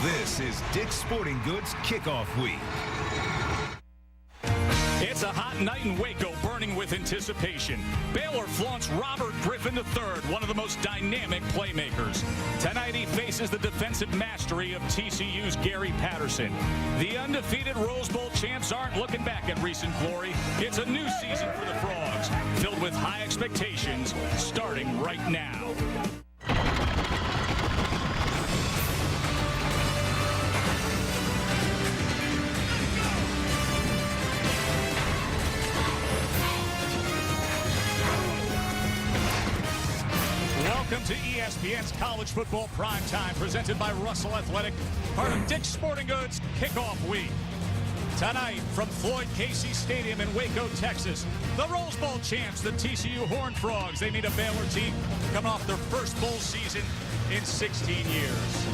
This is Dick's Sporting Goods Kickoff Week. It's a hot night in Waco, burning with anticipation. Baylor flaunts Robert Griffin III, one of the most dynamic playmakers. Tonight he faces the defensive mastery of TCU's Gary Patterson. The undefeated Rose Bowl champs aren't looking back at recent glory. It's a new season for the Frogs, filled with high expectations, starting right now. Welcome to ESPN's College Football Primetime, presented by Russell Athletic, part of Dick's Sporting Goods Kickoff Week. Tonight, from Floyd Casey Stadium in Waco, Texas, the Rose Bowl champs, the TCU Horned Frogs. They meet a Baylor team coming off their first bowl season in 16 years.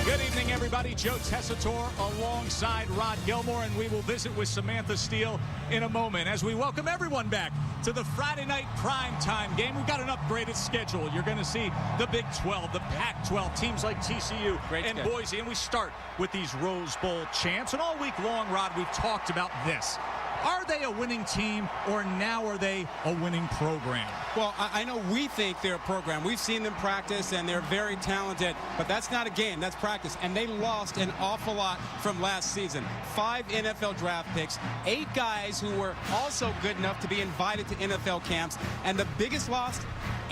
Good evening, everybody. Joe Tessitore alongside Rod Gilmore, and we will visit with Samantha Steele in a moment as we welcome everyone back to the Friday night primetime game. We've got an upgraded schedule. You're going to see the Big 12, the Pac-12, teams like TCU and Boise, and we start with these Rose Bowl champs. And all week long, Rod, we've talked about this. Are they a winning team, or now are they a winning program? Well, I know we think they're a program. We've seen them practice, and they're very talented. But that's not a game. That's practice. And they lost an awful lot from last season. 5 NFL draft picks, 8 guys who were also good enough to be invited to NFL camps. And the biggest loss,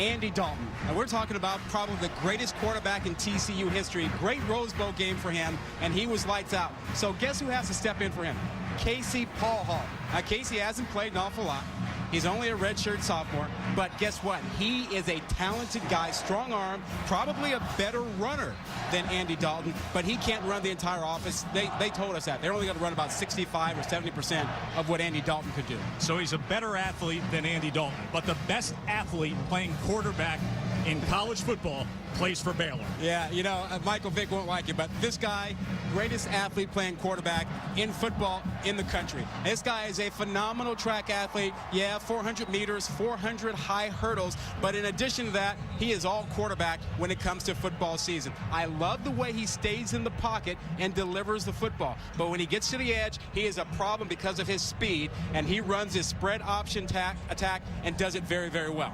Andy Dalton. And we're talking about probably the greatest quarterback in TCU history. Great Rose Bowl game for him, and he was lights out. So guess who has to step in for him? Casey Paul Hall. Now, Casey hasn't played an awful lot. He's only a redshirt sophomore, but guess what? He is a talented guy, strong arm, probably a better runner than Andy Dalton, but he can't run the entire offense. They told us that. They're only going to run about 65 or 70% of what Andy Dalton could do. So he's a better athlete than Andy Dalton, but the best athlete playing quarterback in college football plays for Baylor. Yeah, you know, Michael Vick won't like it, but this guy, greatest athlete playing quarterback in football in the country. This guy is a phenomenal track athlete. Yeah, 400 meters, 400 high hurdles, but in addition to that, he is all quarterback when it comes to football season. I love the way he stays in the pocket and delivers the football, but when he gets to the edge, he is a problem because of his speed, and he runs his spread option attack and does it very, very well.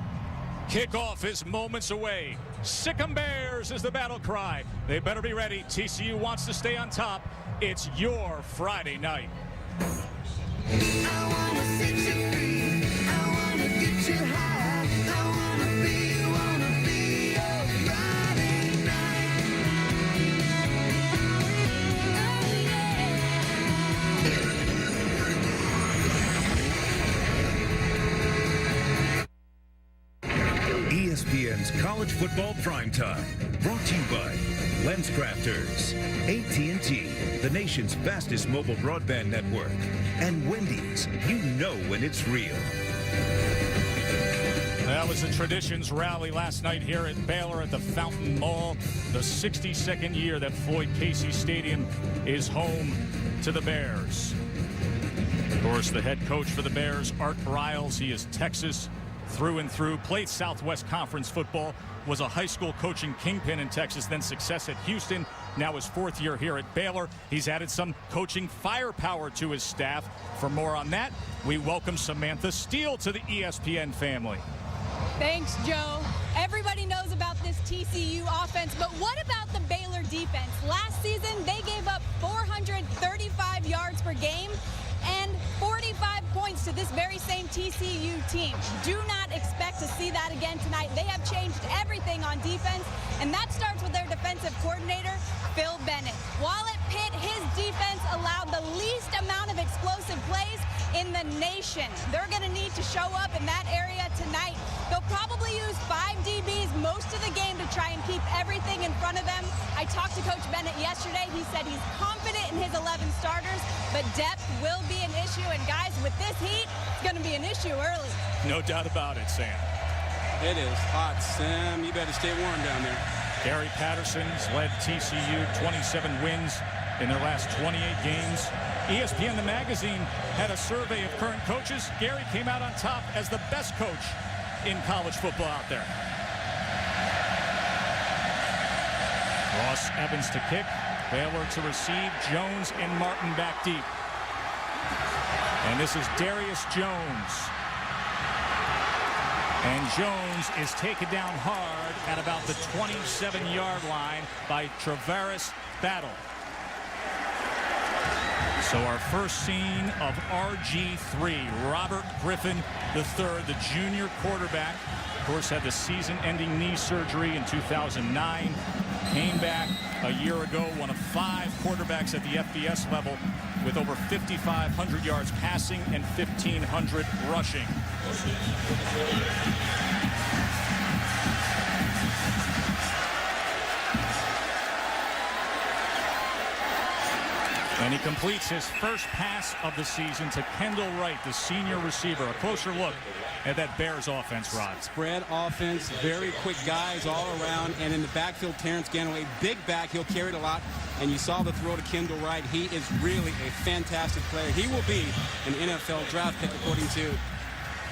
Kickoff is moments away. Sick 'em Bears is the battle cry. They better be ready. TCU wants to stay on top. It's your Friday night. I wanna set you free. I wanna get you high. I wanna be your Friday night. ESPN's College Football Primetime, brought to you by LensCrafters, AT&T, the nation's fastest mobile broadband network, and Wendy's. You know when it's real. That was the Traditions Rally last night here at Baylor at the Fountain Mall. The 62nd year that Floyd Casey Stadium is home to the Bears. Of course, the head coach for the Bears, Art Briles, he is Texas through and through, played Southwest Conference football, was a high school coaching kingpin in Texas, then success at Houston. Now his 4th year here at Baylor. He's added some coaching firepower to his staff. For more on that, we welcome Samantha Steele to the ESPN family. Thanks, Joe. Everybody knows about this TCU offense, but what about the Baylor defense? Last season, they gave up 435 yards per game and 45 points to this very same TCU team. Do not expect to see that again tonight. They have changed everything on defense, and that starts with their defensive coordinator, Phil Bennett. While at Pitt, his defense allowed the least amount of explosive plays in the nation. They're going to need to show up in that area tonight. They'll probably use 5 DBs most of the game to try and keep everything in front of them. I talked to Coach Bennett yesterday. He said he's confident in his 11 starters, but depth will be an issue. And guys, with this heat, it's going to be an issue early. No doubt about it, Sam. It is hot, Sam. You better stay warm down there. Gary Patterson's led TCU 27 wins in their last 28 games. ESPN, the magazine, had a survey of current coaches. Gary came out on top as the best coach in college football out there. Gus Evans to kick. Baylor to receive. Jones and Martin back deep. And this is Darius Jones. And Jones is taken down hard at about the 27-yard line by Travaris Battle. So our first scene of RG3, Robert Griffin III, the junior quarterback. Of course, had the season-ending knee surgery in 2009. Came back a year ago, one of 5 quarterbacks at the FBS level with over 5,500 yards passing and 1,500 rushing. And he completes his first pass of the season to Kendall Wright, the senior receiver. A closer look at that Bears offense, Rod. Spread offense, very quick guys all around, and in the backfield, Terrence Ganaway, big back, he'll carry it a lot. And you saw the throw to Kendall Wright. He is really a fantastic player. He will be an NFL draft pick according to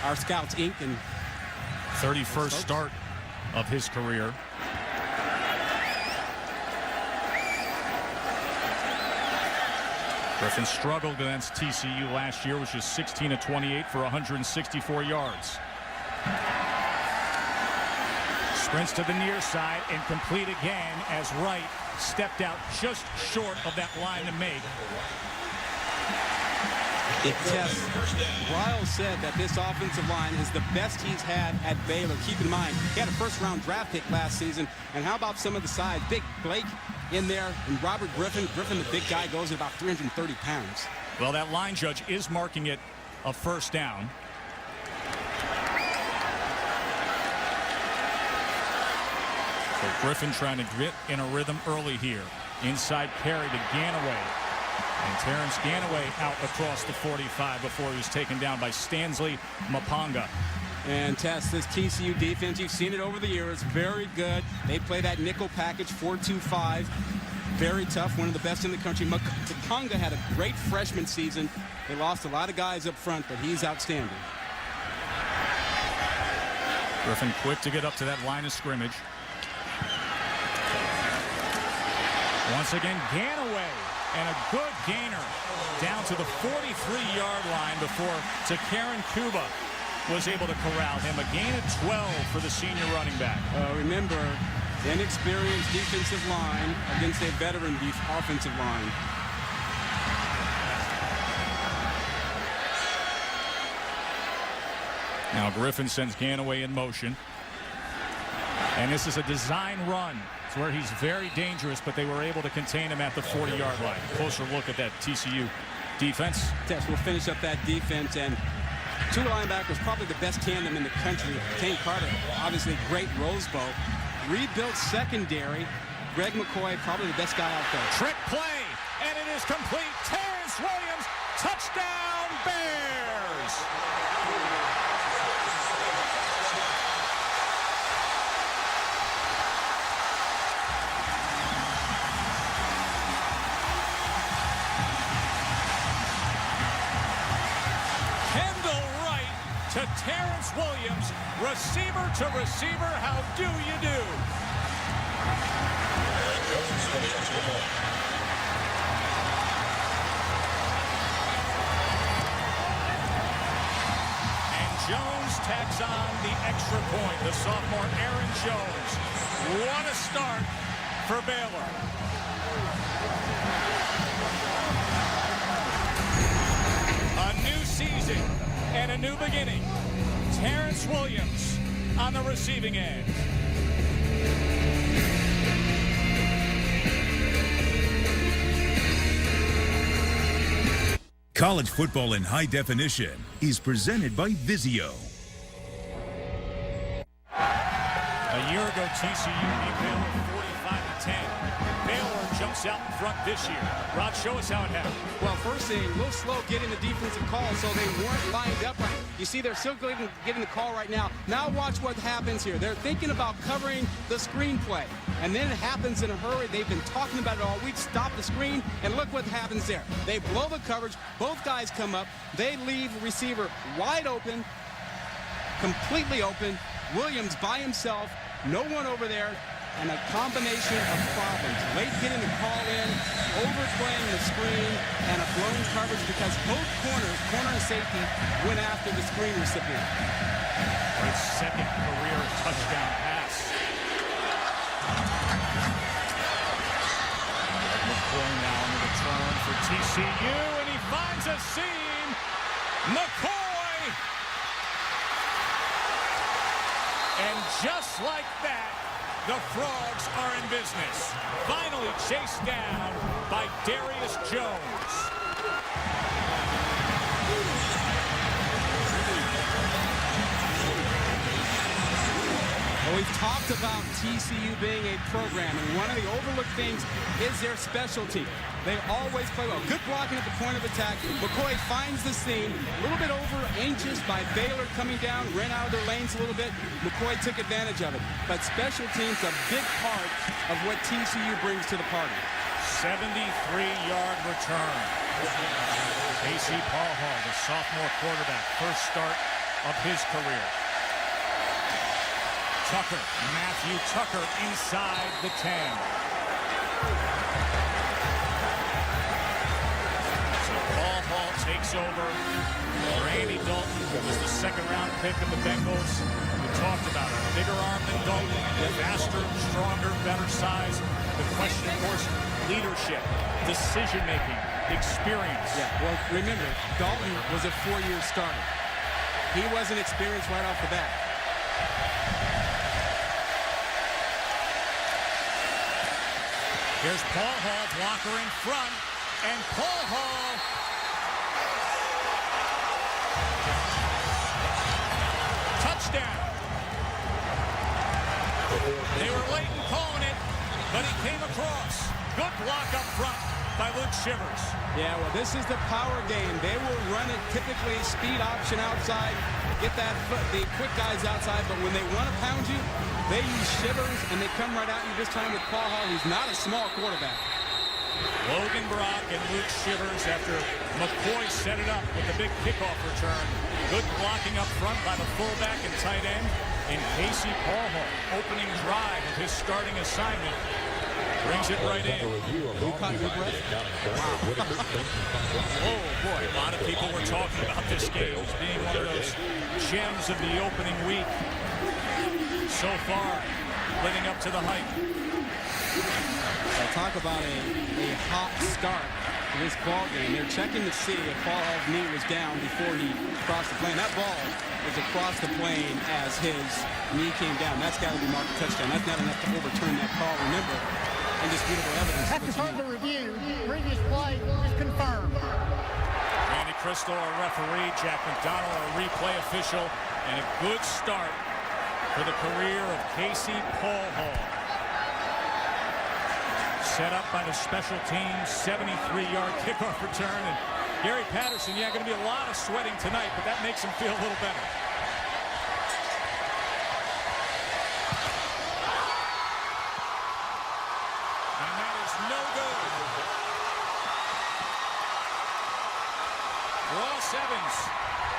our Scouts Inc. and 31st start of his career. Griffin struggled against TCU last year, which was 16 of 28 for 164 yards. Sprints to the near side and complete again as Wright stepped out just short of that line to make. Riles said that this offensive line is the best he's had at Baylor. Keep in mind, he had a first-round draft pick last season. And how about some of the size? Big Blake in there, and Robert Griffin. Griffin, the big guy, goes at about 330 pounds. Well, that line judge is marking it a first down. So Griffin trying to get in a rhythm early here. Inside carry to Ganaway. And Terrence Ganaway out across the 45 before he was taken down by Stanley Mapanga. And Tess, this TCU defense, you've seen it over the years, very good. They play that nickel package, 4-2-5. Very tough, one of the best in the country. Mapanga had a great freshman season. They lost a lot of guys up front, but he's outstanding. Griffin quick to get up to that line of scrimmage. Once again, Ganaway. And a good gainer down to the 43-yard line before Karen Kuba was able to corral him. A gain of 12 for the senior running back. Remember, inexperienced defensive line against a veteran offensive line. Now Griffin sends Ganaway in motion. And this is a design run. It's where he's very dangerous, but they were able to contain him at the 40-yard line. Closer look at that TCU defense. Tess, we'll finish up that defense. And 2 linebackers, probably the best tandem in the country. Kane Carter, obviously great Rose Bowl. Rebuilt secondary. Greg McCoy, probably the best guy out there. Trick play, and it is complete. Terrence Williams, touchdown Bears. To Terrence Williams, receiver to receiver. How do you do? And Jones tags on the extra point. The sophomore Aaron Jones. What a start for Baylor. A new season and a new beginning. Terrence Williams on the receiving end. College football in high definition is presented by Vizio. A year ago, TCU beat Baylor 45-10. Baylor jumps out in front this year. Rod, show us how it happened. Well, first thing, a little slow getting the defensive call, so they weren't lined up right. You see, they're still getting the call right now. Now watch what happens here. They're thinking about covering the screenplay, and then it happens in a hurry. They've been talking about it all week. Stop the screen, and look what happens there. They blow the coverage. Both guys come up. They leave the receiver wide open, completely open. Williams by himself. No one over there. and a combination of problems. Late getting the call in, overplaying the screen, and a blown coverage because both corners, corner and safety, went after the screen recipient. For his second career touchdown pass. McCoy now on the return for TCU, and he finds a seam. McCoy! And just like that, the Frogs are in business. Finally chased down by Darius Jones. Well, we've talked about TCU being a program, and one of the overlooked things is their specialty. They always play well. Good blocking at the point of attack. McCoy finds the seam. A little bit over anxious by Baylor coming down, ran out of their lanes a little bit. McCoy took advantage of it. But special teams a big part of what TCU brings to the party. 73-yard return. Casey Paul Hall, the sophomore quarterback, first start of his career. Tucker, Matthew Tucker inside the 10. So Paul Hall takes over. Randy Dalton, who was the second-round pick of the Bengals. We talked about it. Bigger arm than Dalton, faster, stronger, better size. The question, of course, leadership, decision-making, experience. Yeah, well, remember, Dalton was a 4-year starter. He wasn't experienced right off the bat. Here's Paul Hall, blocker in front, and Paul Hall touchdown. They were late in calling it, but he came across. Good block up front by Luke Shivers. Yeah, well, this is the power game. They will run it typically speed option outside, get that foot, the quick guys outside, but when they want to pound you, they use Shivers, and they come right at you this time with Paul Hall, who's not a small quarterback. Logan Brock and Luke Shivers after McCoy set it up with a big kickoff return. Good blocking up front by the fullback and tight end. And Casey Paul Hall, opening drive of his starting assignment, brings it right in. Who caught your breath? Oh, boy. A lot of people were talking about this game as being one of those gems of the opening week. So far, living up to the hype. So talk about a hot start to this ball game. They're checking to see if Paul Hall's knee was down before he crossed the plane. That ball was across the plane as his knee came down. That's got to be marked a touchdown. That's not enough to overturn that call. Remember, indisputable evidence. After further review, previous play is confirmed. Randy Crystal, our referee, Jack McDonald, our replay official, and a good start for the career of Casey Paul Hall. Set up by the special teams, 73-yard kickoff return. And Gary Patterson, yeah, going to be a lot of sweating tonight, but that makes him feel a little better. And that is no good. Ross Evans,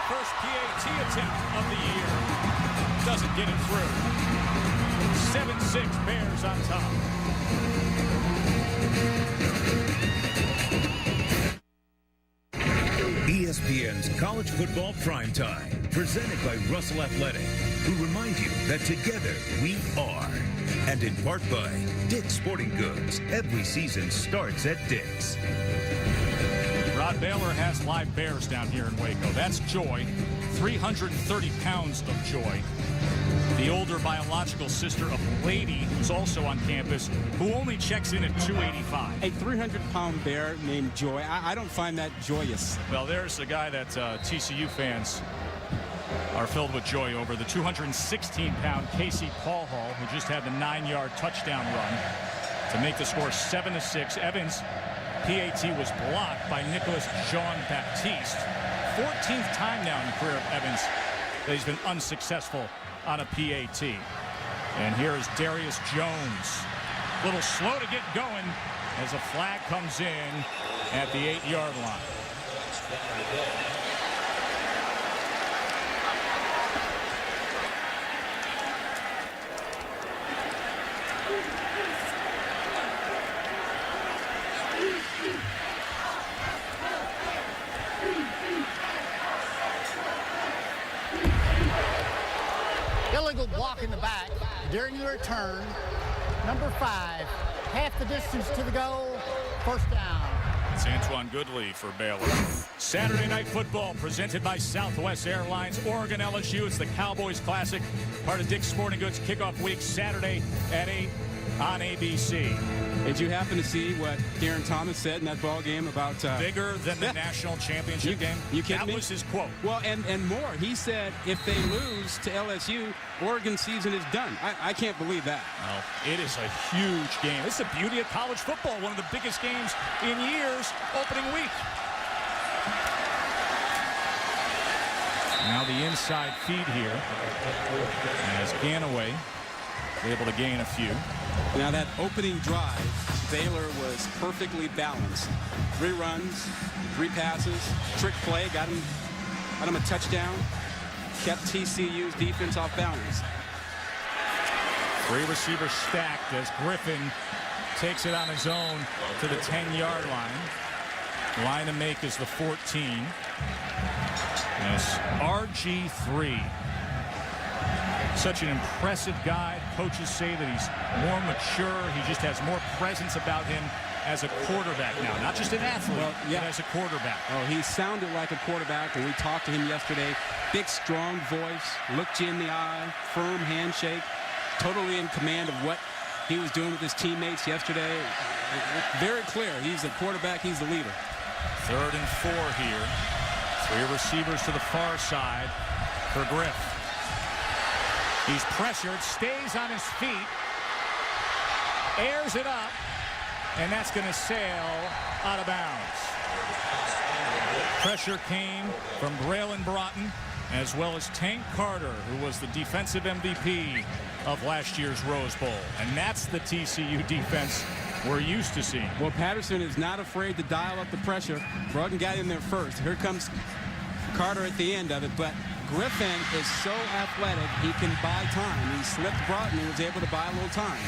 first PAT attempt of the year. Doesn't get it through. 7-6 Bears on top. ESPN's College Football Primetime, presented by Russell Athletic, who remind you that together we are. And in part by Dick's Sporting Goods. Every season starts at Dick's. Rod Baylor has live bears down here in Waco. That's Joy, 330 pounds of Joy. The older biological sister of Lady, who's also on campus, who only checks in at 285. A 300-pound bear named Joy. I don't find that joyous. Well, there's a guy that TCU fans are filled with joy over. The 216-pound Casey Paul Hall, who just had the 9-yard touchdown run to make the score 7-6. Evans' PAT was blocked by Nicholas Jean-Baptiste. 14th time now in the career of Evans that he's been unsuccessful on a PAT. And here is Darius Jones. A little slow to get going as a flag comes in at the 8-yard line. during the return. Number 5, half the distance to the goal, first down. It's Antoine Goodley for Baylor. Saturday Night Football presented by Southwest Airlines. Oregon LSU. It's the Cowboys Classic. Part of Dick's Sporting Goods kickoff week Saturday at 8 on ABC. Did you happen to see what Garen Thomas said in that ball game about bigger than the national championship game? You kidding me? That was his quote. Well, and more. He said if they lose to LSU, Oregon's season is done. I can't believe that. No, it is a huge game. It's the beauty of college football. One of the biggest games in years, opening week. Now the inside feed here as Ganaway able to gain a few. Now that opening drive, Baylor was perfectly balanced. 3 runs, 3 passes, trick play, got him a touchdown, kept TCU's defense off balance. 3 receivers stacked as Griffin takes it on his own to the 10-yard line. Line to make is the 14. Yes, RG3. Such an impressive guy. Coaches say that he's more mature. He just has more presence about him as a quarterback now. Not just an athlete, but as a quarterback. Oh, he sounded like a quarterback when we talked to him yesterday. Big, strong voice, looked you in the eye, firm handshake, totally in command of what he was doing with his teammates yesterday. Very clear. He's the quarterback. He's the leader. 3rd and 4 here. 3 receivers to the far side for Griff. He's pressured, stays on his feet, airs it up, and that's going to sail out of bounds. Pressure came from Braylon Broughton, as well as Tank Carter, who was the defensive MVP of last year's Rose Bowl. And that's the TCU defense we're used to seeing. Well, Patterson is not afraid to dial up the pressure. Broughton got in there first. Here comes Carter at the end of it, but Griffin is so athletic, he can buy time. He slipped Broughton and was able to buy a little time.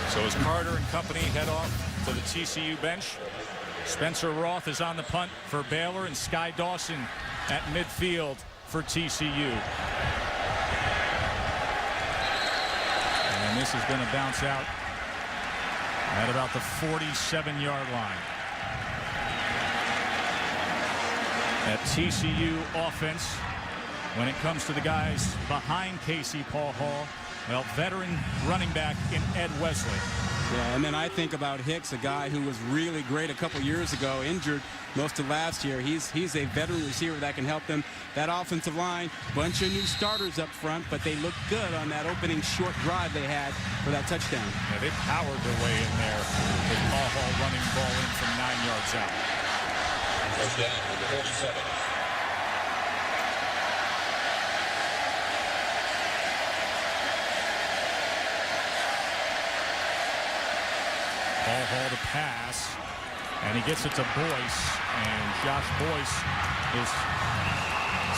So as Carter and company head off to the TCU bench, Spencer Roth is on the punt for Baylor and Sky Dawson at midfield for TCU. And this is going to bounce out at about the 47-yard line. That TCU offense, when it comes to the guys behind Casey Paul Hall, well, veteran running back in Ed Wesley. Yeah, and then I think about Hicks, a guy who was really great a couple years ago, injured most of last year. He's a veteran receiver that can help them. That offensive line, bunch of new starters up front, but they looked good on that opening short drive they had for that touchdown. Yeah, they powered their way in there with Paul Hall running the ball in from 9 yards out. Touchdown to the 47. Paul Hall to pass, and he gets it to Boyce, and Josh Boyce is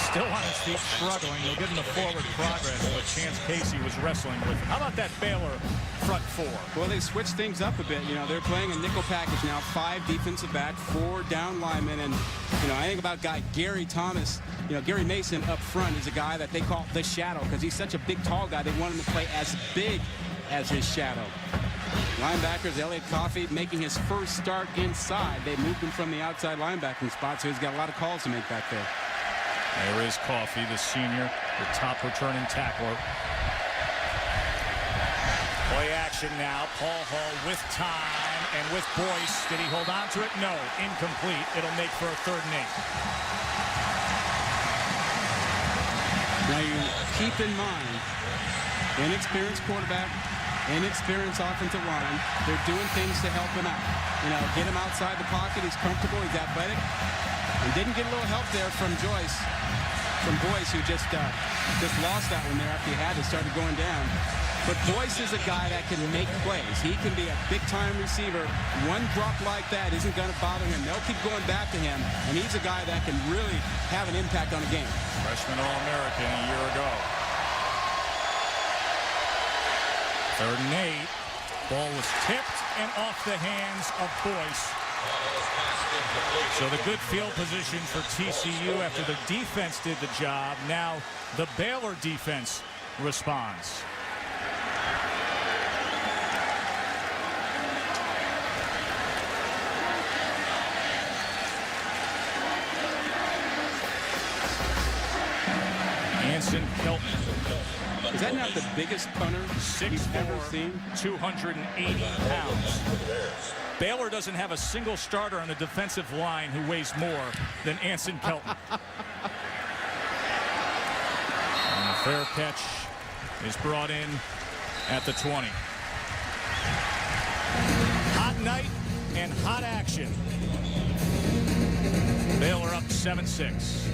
still on his feet struggling. They'll give him the forward progress, but Chance Casey was wrestling with him. How about that Baylor front 4? Well, they switched things up a bit. You know, they're playing a nickel package now, 5 defensive back, 4 down linemen, and I think about guy Gary Thomas. Gary Mason up front is a guy that they call the shadow because he's such a big, tall guy. They want him to play as big as his shadow. Linebackers, Elliott Coffey making his first start inside. They moved him from the outside linebacking spot, so he's got a lot of calls to make back there. There is Coffey, the senior, the top returning tackler. Play action now. Paul Hall with time and with Boyce. Did he hold on to it? No. Incomplete. It'll make for a 3rd and 8. Now you keep in mind, inexperienced quarterback, inexperienced offensive line. They're doing things to help him out. Get him outside the pocket. He's comfortable. He's athletic. And didn't get a little help there from Boyce, who just lost that one there after he had it, started going down. But Boyce is a guy that can make plays. He can be a big-time receiver. One drop like that isn't going to bother him. They'll keep going back to him, and he's a guy that can really have an impact on a game. Freshman All-American a year ago. 3rd and 8. Ball was tipped and off the hands of Boyce. So the good field position for TCU after the defense did the job. Now the Baylor defense responds. Anson Kelton. Is that not the biggest punter you've ever 6'4", seen? 280 pounds. Baylor doesn't have a single starter on the defensive line who weighs more than Anson Kelton. And the fair catch is brought in at the 20. Hot night and hot action. Baylor up 7-6.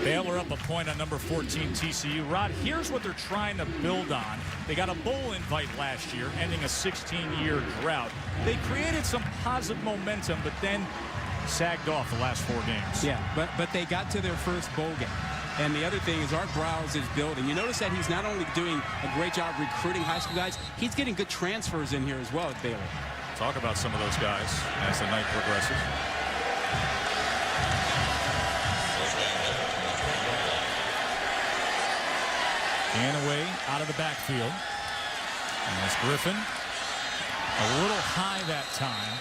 Baylor up a point on number 14 TCU. Rod, here's what they're trying to build on. They got a bowl invite last year, ending a 16-year drought. They created some positive momentum, but then sagged off the last 4 games. Yeah, but they got to their first bowl game. And the other thing is Art Browse is building. You notice that he's not only doing a great job recruiting high school guys, he's getting good transfers in here as well at Baylor. Talk about some of those guys as the night progresses. Ganaway out of the backfield. And that's Griffin. A little high that time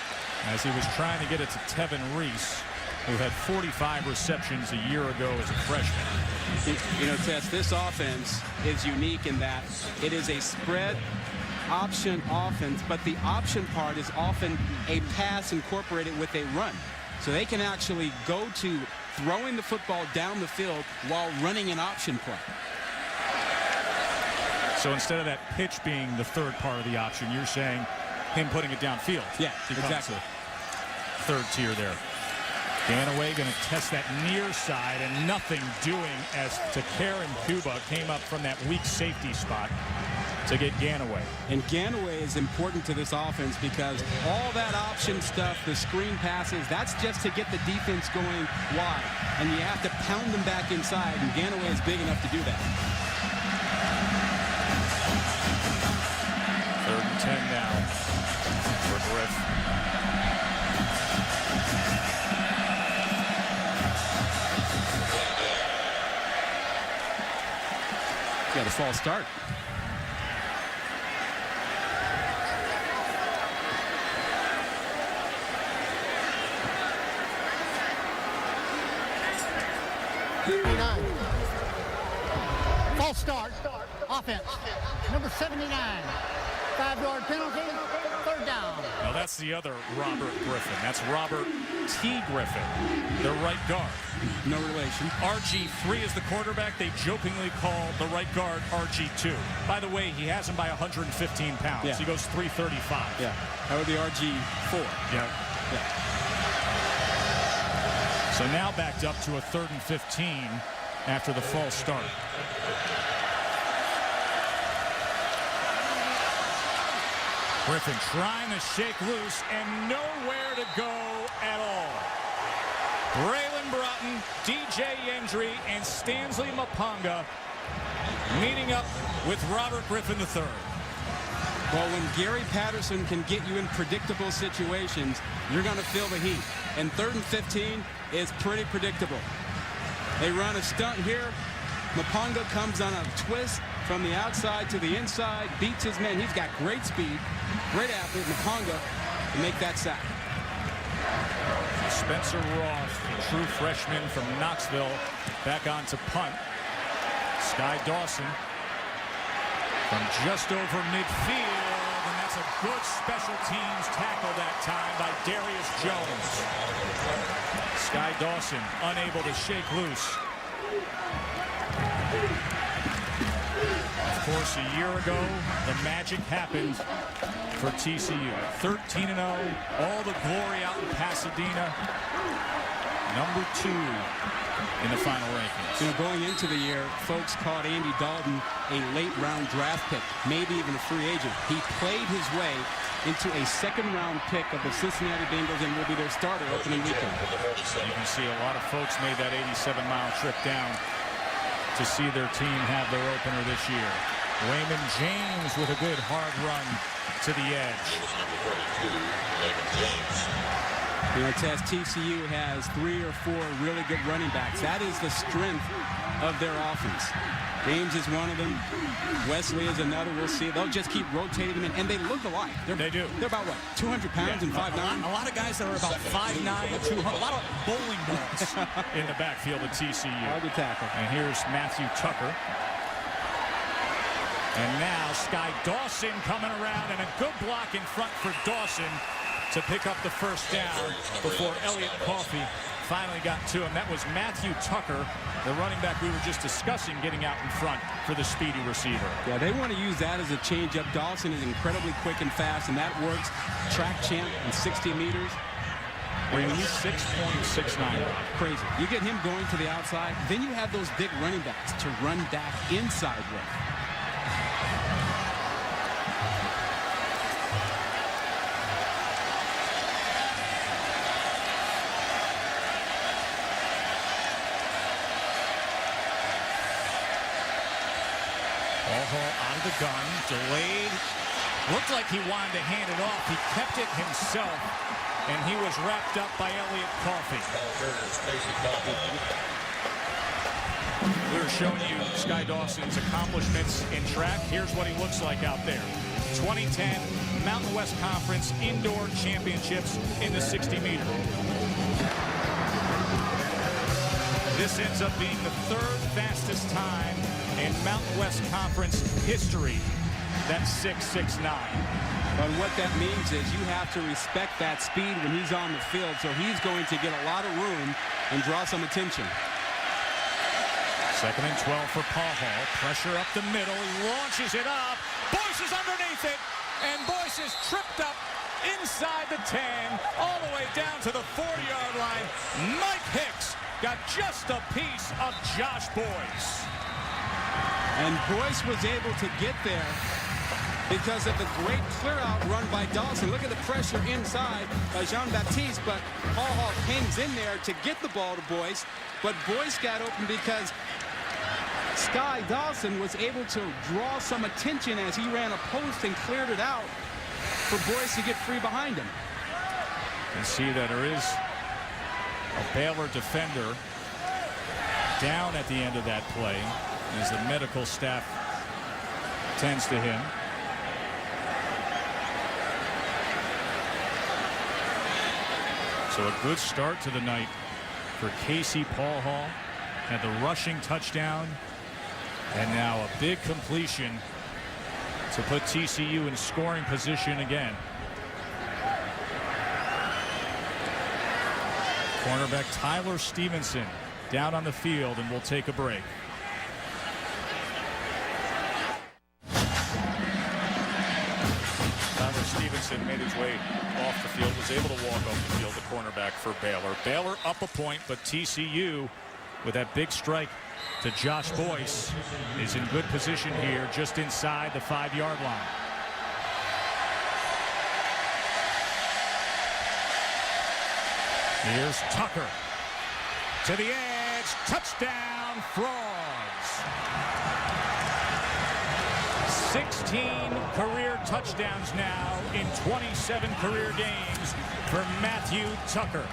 as he was trying to get it to Tevin Reese, who had 45 receptions a year ago as a freshman. You know, Tess, this offense is unique in that it is a spread option offense, but the option part is often a pass incorporated with a run. So they can actually go to throwing the football down the field while running an option play. So instead of that pitch being the third part of the option, you're saying him putting it downfield. Yeah, exactly. Third tier there. Ganaway going to test that near side, and nothing doing as Takaren Cuba came up from that weak safety spot to get Ganaway. And Ganaway is important to this offense because all that option stuff, the screen passes, that's just to get the defense going wide. And you have to pound them back inside, and Ganaway is big enough to do that. 3rd and 10 now for Griff. Got a false start. False start. Offense. Number 79. 5-yard penalty. 3rd down. Now that's the other Robert Griffin. That's Robert T. Griffin, the right guard. No relation. RG3 is the quarterback. They jokingly call the right guard RG2. By the way, he has him by 115 pounds. Yeah. He goes 335. Yeah, that would be RG4. Yeah. Yeah. So now backed up to a 3rd and 15 after the false start. Griffin trying to shake loose and nowhere to go at all. Braylon Broughton, DJ Yendry, and Stanley Mapanga meeting up with Robert Griffin III. Well, when Gary Patterson can get you in predictable situations, you're going to feel the heat. And 3rd and 15 is pretty predictable. They run a stunt here. Mapanga comes on a twist from the outside to the inside, beats his man. He's got great speed, great athlete, Mapanga, to make that sack. Spencer Roth, a true freshman from Knoxville, back on to punt. Sky Dawson from just over midfield, and that's a good special teams tackle that time by Darius Jones. Sky Dawson unable to shake loose. Of course, a year ago, the magic happened for TCU. 13-0, all the glory out in Pasadena. Number 2 in the final rankings. You know, going into the year, folks called Andy Dalton a late-round draft pick, maybe even a free agent. He played his way into a second-round pick of the Cincinnati Bengals and will be their starter opening weekend. You can see a lot of folks made that 87-mile trip down to see their team have their opener this year. Raymond James with a good hard run to the edge. You know, Tess, TCU has 3 or 4 really good running backs. That is the strength of their offense. James is one of them. Wesley is another. We'll see. They'll just keep rotating them in, and they look alike. They do. They're about, what, 200 pounds and 5'9"? A lot of guys that are about 5'9", 200. A lot of bowling balls in the backfield at TCU. Hard to tackle. And here's Matthew Tucker. And now Sky Dawson coming around, and a good block in front for Dawson to pick up the first down before Elliott Coffey finally got to him. That was Matthew Tucker, the running back we were just discussing, getting out in front for the speedy receiver. Yeah, they want to use that as a change-up. Dawson is incredibly quick and fast, and that works. Track champ in 60 meters. He's 6.69. Crazy. You get him going to the outside, then you have those big running backs to run back inside with. Out of the gun, delayed. Looked like he wanted to hand it off. He kept it himself, and he was wrapped up by Elliott Coffey. We were showing you Sky Dawson's accomplishments in track. Here's what he looks like out there. 2010 Mountain West Conference Indoor Championships in the 60-meter. This ends up being the 3rd fastest time in Mountain West Conference history. That's 6.69. But what that means is you have to respect that speed when he's on the field, so he's going to get a lot of room and draw some attention. 2nd and 12 for Paul Hall. Pressure up the middle. He launches it up. Boyce is underneath it, and Boyce is tripped up inside the 10, all the way down to the 40-yard line. Mike Hicks got just a piece of Josh Boyce. And Boyce was able to get there because of the great clear-out run by Dawson. Look at the pressure inside by Jean-Baptiste, but Paul Hall hangs in there to get the ball to Boyce. But Boyce got open because Sky Dawson was able to draw some attention as he ran a post and cleared it out for Boyce to get free behind him. You see that there is a Baylor defender down at the end of that play as the medical staff tends to him. So a good start to the night for Casey Paul Hall. Had the rushing touchdown, and now a big completion to put TCU in scoring position again. Cornerback Tyler Stevenson down on the field, and we'll take a break. Tyler Stevenson made his way off the field, was able to walk off the field, the cornerback for Baylor. Baylor up a point, but TCU, with that big strike to Josh Boyce, is in good position here just inside the 5-yard line. Here's Tucker to the edge. Touchdown, Frogs. 16 career touchdowns now in 27 career games for Matthew Tucker.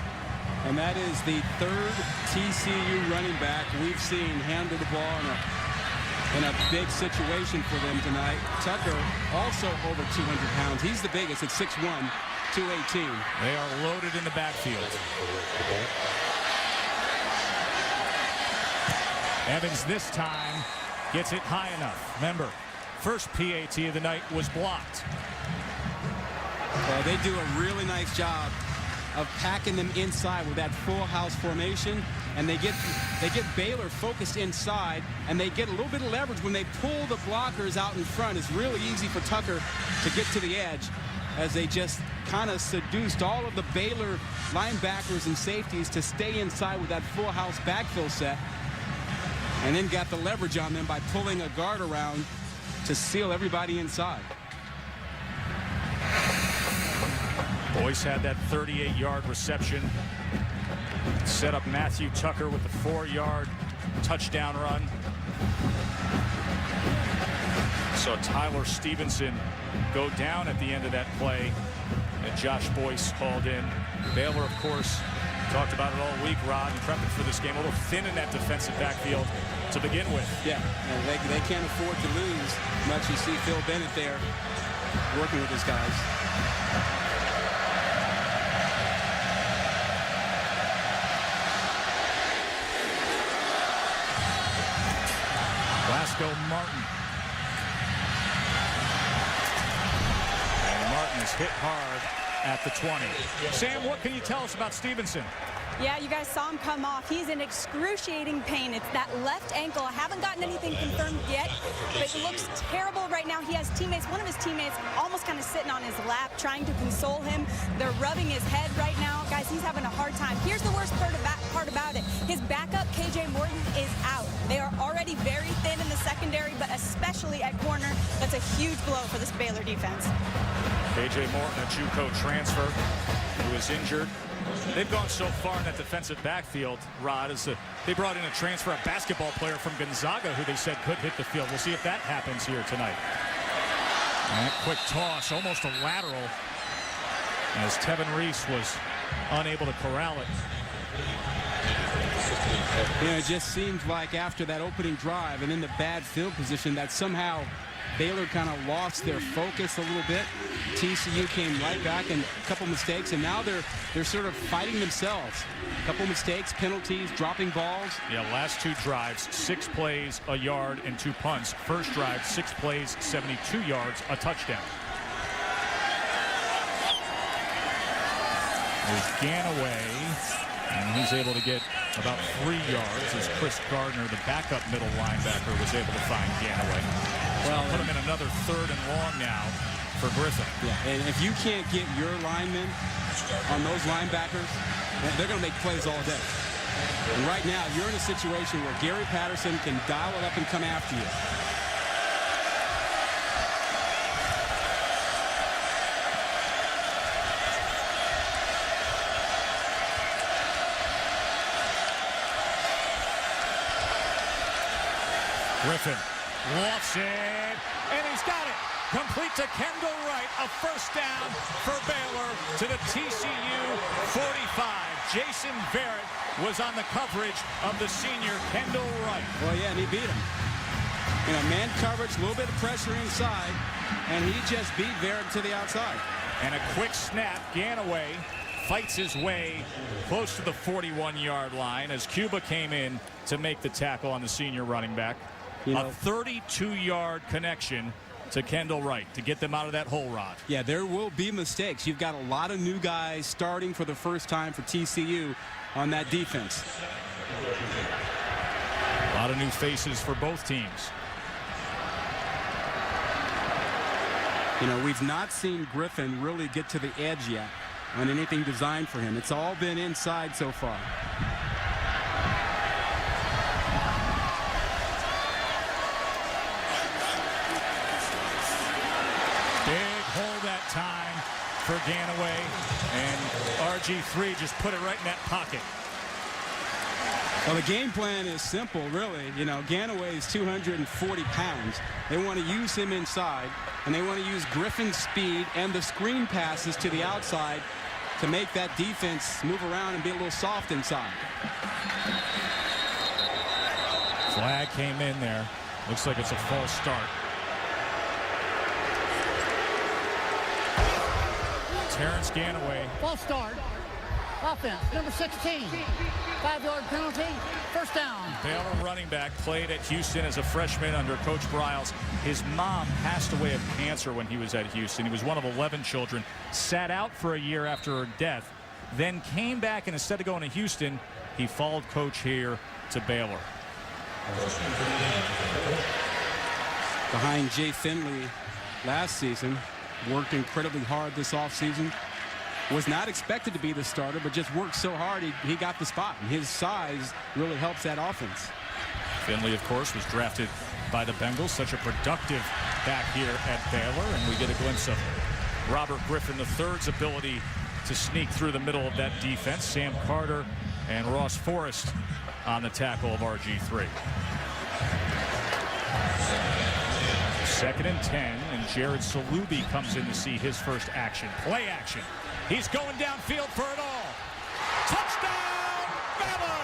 And that is the 3rd TCU running back we've seen handle the ball in a big situation for them tonight. Tucker also over 200 pounds. He's the biggest at 6'1", 218. They are loaded in the backfield. Evans this time gets it high enough. Remember, first PAT of the night was blocked. Well, they do a really nice job of packing them inside with that full house formation, and they get Baylor focused inside, and they get a little bit of leverage when they pull the blockers out in front. It's really easy for Tucker to get to the edge, as they just kind of seduced all of the Baylor linebackers and safeties to stay inside with that full house backfill set, and then got the leverage on them by pulling a guard around to seal everybody inside. Boyce had that 38-yard reception. Set up Matthew Tucker with the 4-yard touchdown run. So Tyler Stevenson go down at the end of that play. and Josh Boyce hauled in. Baylor, of course, talked about it all week, Rod, prepping for this game. A little thin in that defensive backfield to begin with. Yeah, they can't afford to lose much. You see Phil Bennett there working with his guys. Glasgow Martin. And Martin is hit hard at the 20. Sam, what can you tell us about Stevenson? Yeah, you guys saw him come off. He's in excruciating pain. It's that left ankle. I haven't gotten anything confirmed yet, but it looks terrible right now. He has teammates, one of his teammates almost kind of sitting on his lap trying to console him. They're rubbing his head right now. Guys, he's having a hard time. Here's the worst part about it. His backup, KJ Morton, is out. They are already very thin in the secondary, but especially at corner. That's a huge blow for this Baylor defense. KJ Morton, a JUCO transfer who is injured. They've gone so far in that defensive backfield, Rod, as they brought in a transfer, a basketball player from Gonzaga who they said could hit the field. We'll see if that happens here tonight. And that quick toss, almost a lateral, as Tevin Reese was unable to corral it. You know, it just seems like after that opening drive and in the bad field position that somehow Baylor kind of lost their focus a little bit. TCU came right back and a couple mistakes, and now they're sort of fighting themselves. A couple mistakes, penalties, dropping balls. Yeah, last two drives, 6 plays, a yard, and 2 punts. First drive, 6 plays, 72 yards, a touchdown. There's Ganaway, and he's able to get about 3 yards as Chris Gardner, the backup middle linebacker, was able to find Ganaway. Well, put him in another 3rd and long now for Griffin. Yeah, and if you can't get your linemen on those linebackers, they're going to make plays all day. And right now, you're in a situation where Gary Patterson can dial it up and come after you. Griffin lofts it, and he's got it. Complete to Kendall Wright, a first down for Baylor to the TCU 45. Jason Verrett was on the coverage of the senior Kendall Wright. Well, yeah, and he beat him. You know, man coverage, a little bit of pressure inside, and he just beat Verrett to the outside. And a quick snap, Ganaway fights his way close to the 41-yard line as Cuba came in to make the tackle on the senior running back. You know, a 32-yard connection to Kendall Wright to get them out of that hole, Rod. Yeah, there will be mistakes. You've got a lot of new guys starting for the first time for TCU on that defense. A lot of new faces for both teams. You know, we've not seen Griffin really get to the edge yet on anything designed for him. It's all been inside so far. Time for Ganaway, and RG3 just put it right in that pocket. Well, the game plan is simple, really. You know, Ganaway is 240 pounds. They want to use him inside, and they want to use Griffin's speed and the screen passes to the outside to make that defense move around and be a little soft inside. Flag came in there. Looks like it's a false start. Terrence Ganaway. False start. Offense, number 16. 5-yard penalty. First down. Baylor running back played at Houston as a freshman under Coach Briles. His mom passed away of cancer when he was at Houston. He was one of 11 children. Sat out for a year after her death. Then came back, and instead of going to Houston, he followed Coach here to Baylor. Behind Jay Finley last season. Worked incredibly hard this offseason. Was not expected to be the starter, but just worked so hard he got the spot. And his size really helps that offense. Finley, of course, was drafted by the Bengals. Such a productive back here at Baylor. And we get a glimpse of Robert Griffin III's ability to sneak through the middle of that defense. Sam Carter and Ross Forrest on the tackle of RG3. 2nd and 10 in and Jared Salubi comes in to see his first action. Play action. He's going downfield for it all. Touchdown, Baylor!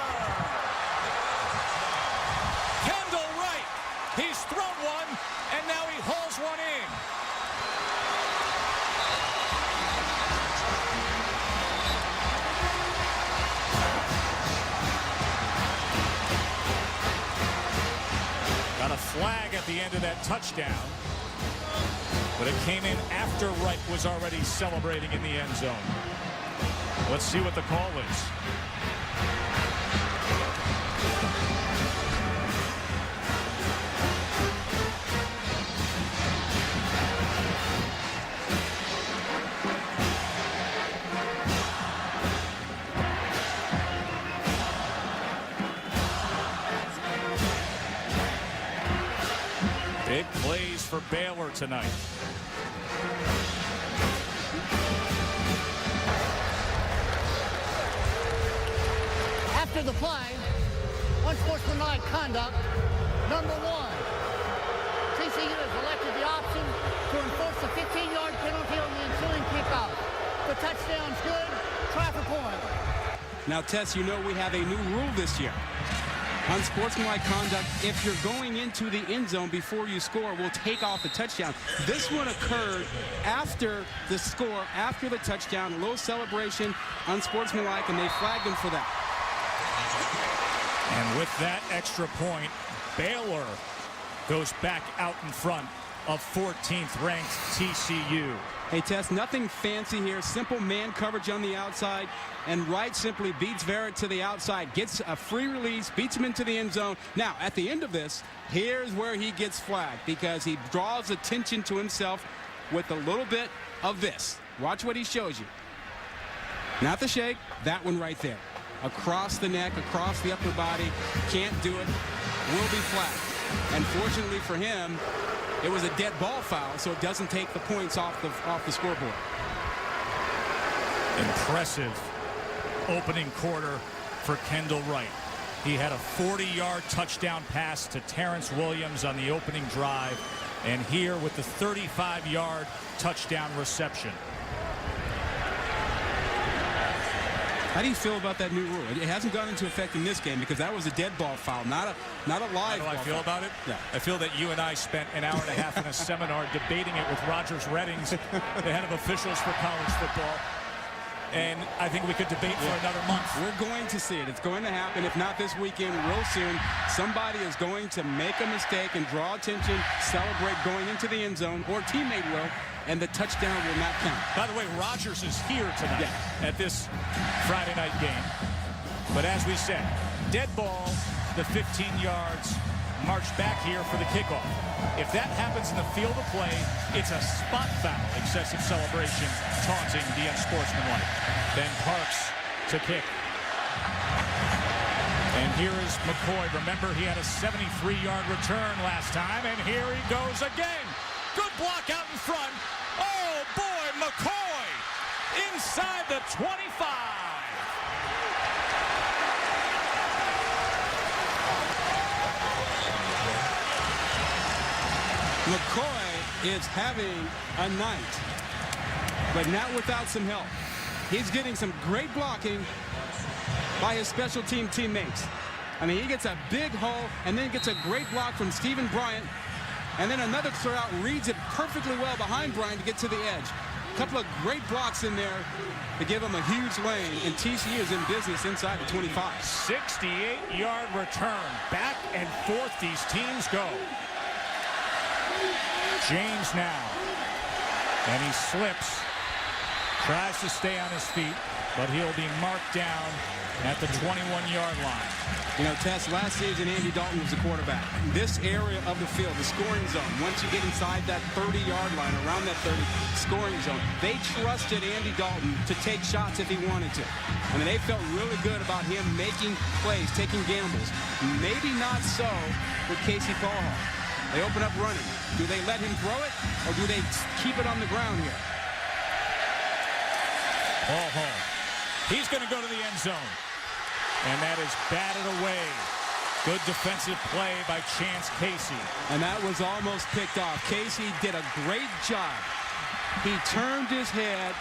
Kendall Wright. He's thrown one, and now he hauls one in. Got a flag at the end of that touchdown, but it came in after Wright was already celebrating in the end zone. Let's see what the call is. Big plays for Baylor tonight. After the play, unsportsmanlike conduct, number 1. TCU has elected the option to enforce a 15-yard penalty on the ensuing kickoff. The touchdown's good. Try for point. Now, Tess, you know we have a new rule this year. Unsportsmanlike conduct, if you're going into the end zone before you score, will take off the touchdown. This one occurred after the score, after the touchdown, a little celebration, unsportsmanlike, and they flagged him for that. And with that extra point, Baylor goes back out in front of 14th ranked TCU. Hey, Tess, nothing fancy here. Simple man coverage on the outside. And Wright simply beats Verrett to the outside, gets a free release, beats him into the end zone. Now, at the end of this, here's where he gets flagged because he draws attention to himself with a little bit of this. Watch what he shows you. Not the shake, that one right there. Across the neck, across the upper body. Can't do it. Will be flagged. And fortunately for him, it was a dead ball foul, so it doesn't take the points off the scoreboard. Impressive opening quarter for Kendall Wright. He had a 40-yard touchdown pass to Terrence Williams on the opening drive, and here with the 35-yard touchdown reception. How do you feel about that new rule? It hasn't gone into effect in this game because that was a dead ball foul, not a live ball. How do I feel about it? Yeah. I feel that you and I spent an hour and a half in a seminar debating it with Rogers Reddings, the head of officials for college football. And I think we could debate for another month. We're going to see it. It's going to happen. If not this weekend, real soon. Somebody is going to make a mistake and draw attention, celebrate going into the end zone, or a teammate will, and the touchdown will not count. By the way, Rogers is here tonight at this Friday night game. But as we said, dead ball, the 15 yards, march back here for the kickoff. If that happens in the field of play, it's a spot foul. Excessive celebration, taunting the unsportsmanlike. Then Parks to kick. And here is McCoy. Remember, he had a 73-yard return last time, and here he goes again. Good block out in front. Oh, boy, McCoy inside the 25. McCoy is having a night, but not without some help. He's getting some great blocking by his special team teammates. I mean, he gets a big hole and then gets a great block from Stephen Bryant. And then another throwout reads it perfectly well behind Bryant to get to the edge. A couple of great blocks in there to give him a huge lane. And TCU is in business inside the 25. 68-yard return. Back and forth these teams go. James now. And he slips. Tries to stay on his feet, but he'll be marked down at the 21-yard line. You know, Tess, last season, Andy Dalton was the quarterback. This area of the field, the scoring zone, once you get inside that 30-yard line, around that 30 scoring zone, they trusted Andy Dalton to take shots if he wanted to. I mean, they felt really good about him making plays, taking gambles. Maybe not so with Casey Paulhall. They open up running. Do they let him throw it, or do they keep it on the ground here? Paulhall. He's going to go to the end zone. And that is batted away Good defensive play by Chance Casey. And that was almost picked off. Casey did a great job. He turned his head,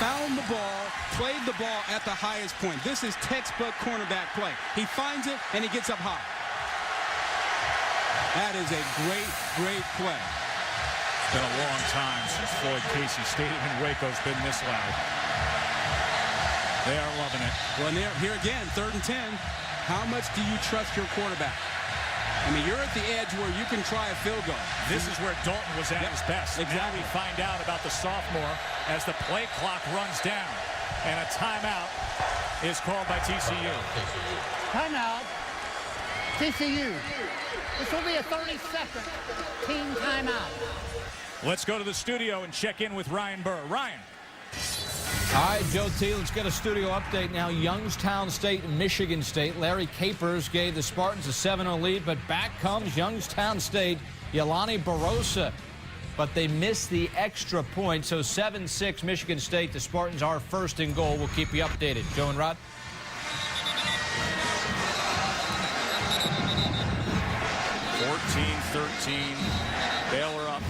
found the ball, played the ball at the highest point. This is textbook cornerback play. He finds it, and he gets up high. That is a great, great play. It's been a long time since Floyd Casey Stadium in Waco's been this loud. They are loving it. Well, here again, 3rd and 10. How much do you trust your quarterback? I mean, you're at the edge where you can try a field goal. This is where Dalton was at his best. Exactly. Now we find out about the sophomore as the play clock runs down. And a timeout is called by TCU. Timeout. TCU. This will be a 30-second team timeout. Let's go to the studio and check in with Ryan Burr. Ryan. All right, Joe T, let's get a studio update now. Youngstown State and Michigan State. Larry Capers gave the Spartans a 7-0 lead, but back comes Youngstown State, Yelani Barosa. But they missed the extra point, so 7-6 Michigan State. The Spartans are first and goal. We'll keep you updated. Joe and Rod. 14-13. Baylor up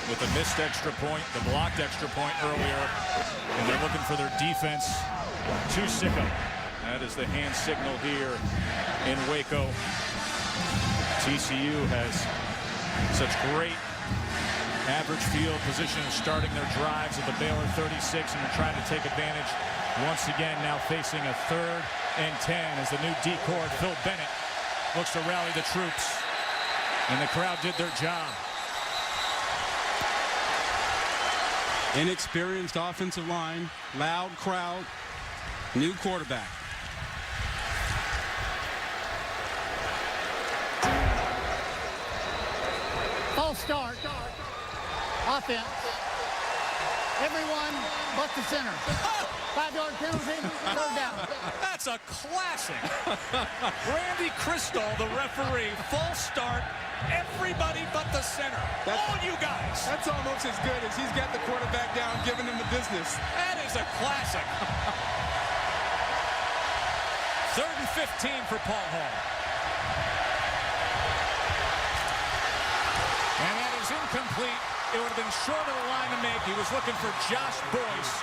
with a missed extra point, the blocked extra point earlier, and they're looking for their defense to Sicko. That is the hand signal here in Waco. TCU has such great average field position starting their drives at the Baylor 36, and they're trying to take advantage once again, now facing a 3rd and 10 as the new D-court Phil Bennett looks to rally the troops, and the crowd did their job. Inexperienced offensive line, loud crowd, new quarterback. False start. Offense. Everyone but the center. 5-yard penalty, 3rd down. That's a classic. Randy Crystal, the referee, false start. Everybody but the center. All you guys. That's almost as good as he's got the quarterback down, giving him the business. That is a classic. 3rd and 15 for Paul Hall. And that is incomplete. It would have been short of the line to make. He was looking for Josh Boyce.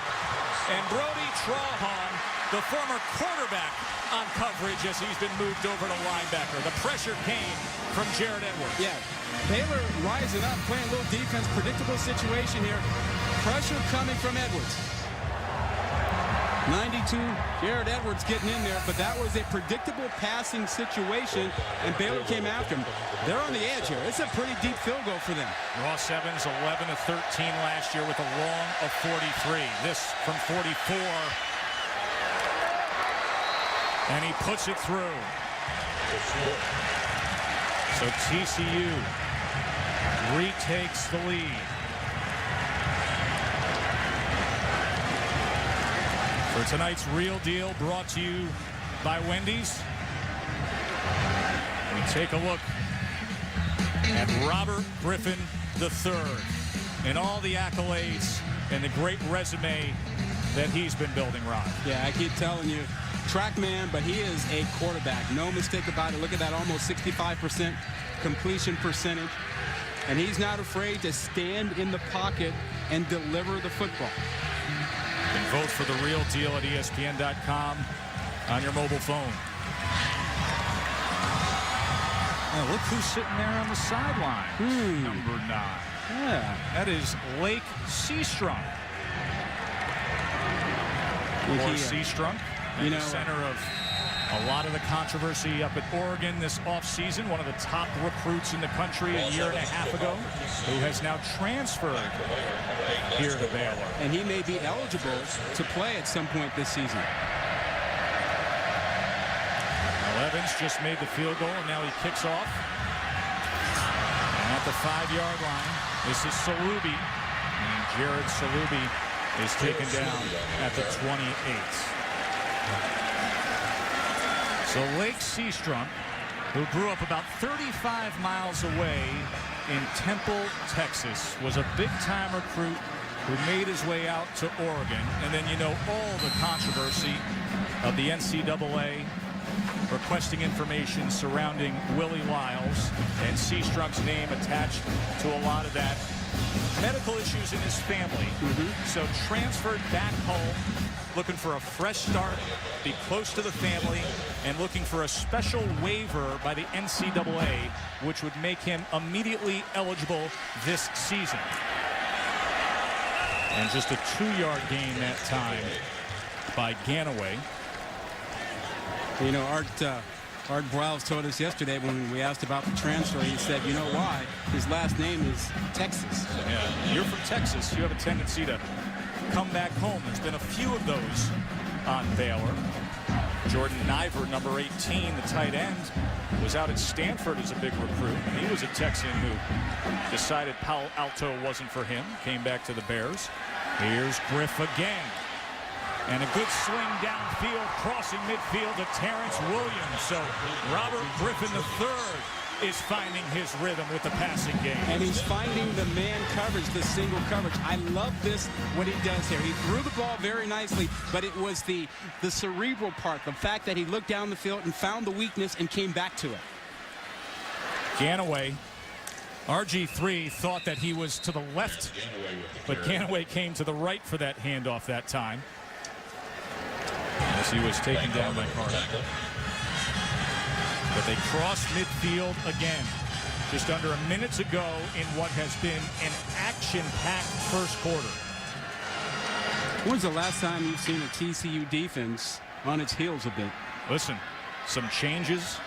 And Brody Trahan, the former quarterback, on coverage as he's been moved over to linebacker. The pressure came from Jared Edwards. Yeah, Baylor rising up, playing a little defense, predictable situation here. Pressure coming from Edwards. 92, Jared Edwards getting in there, but that was a predictable passing situation, and Baylor came after him. They're on the edge here. It's a pretty deep field goal for them. Ross Evans, 11 of 13 last year with a long of 43. This from 44. And he puts it through. So TCU retakes the lead. For tonight's Real Deal, brought to you by Wendy's, we take a look at Robert Griffin III and all the accolades and the great resume that he's been building, Rob. Yeah, I keep telling you, track man, but he is a quarterback. No mistake about it. Look at that, almost 65% completion percentage. And he's not afraid to stand in the pocket and deliver the football. You can vote for the Real Deal at ESPN.com on your mobile phone. Oh, look who's sitting there on the sideline. Number 9. Yeah. That is Lake Seastrunk. Or Seastrunk, the center of a lot of the controversy up at Oregon this offseason. One of the top recruits in the country a year and a half ago, who has now transferred here to Baylor. And he may be eligible to play at some point this season. Well, Evans just made the field goal, and now he kicks off. And at the 5-yard line, this is Salubi. And Jared Salubi is taken down at the 28. So Lake Seastrunk, who grew up about 35 miles away in Temple, Texas, was a big-time recruit who made his way out to Oregon. And then you know all the controversy of the NCAA requesting information surrounding Willie Lyles, and Seastrunk's name attached to a lot of that. Medical issues in his family, so transferred back home, looking for a fresh start, be close to the family, and looking for a special waiver by the NCAA, which would make him immediately eligible this season. And just a 2-yard gain that time by Ganaway. You know, Art Browse told us yesterday when we asked about the transfer, he said, you know why? His last name is Texas. Yeah, you're from Texas. You have a tendency to come back home. There's been a few of those on Baylor. Jordan Niver, number 18, the tight end, was out at Stanford as a big recruit. He was a Texan who decided Palo Alto wasn't for him. Came back to the Bears. Here's Griff again. And a good swing downfield, crossing midfield to Terrence Williams. So Robert Griffin III is finding his rhythm with the passing game. And he's finding the man coverage, the single coverage. I love this, what he does here. He threw the ball very nicely, but it was the cerebral part, the fact that he looked down the field and found the weakness and came back to it. Ganaway, RG3 thought that he was to the left, but Ganaway came to the right for that handoff that time, as he was taken down by Carter. But they cross midfield again, just under a minute to go in what has been an action-packed first quarter. When's the last time you've seen a TCU defense on its heels a bit? Listen, some changes,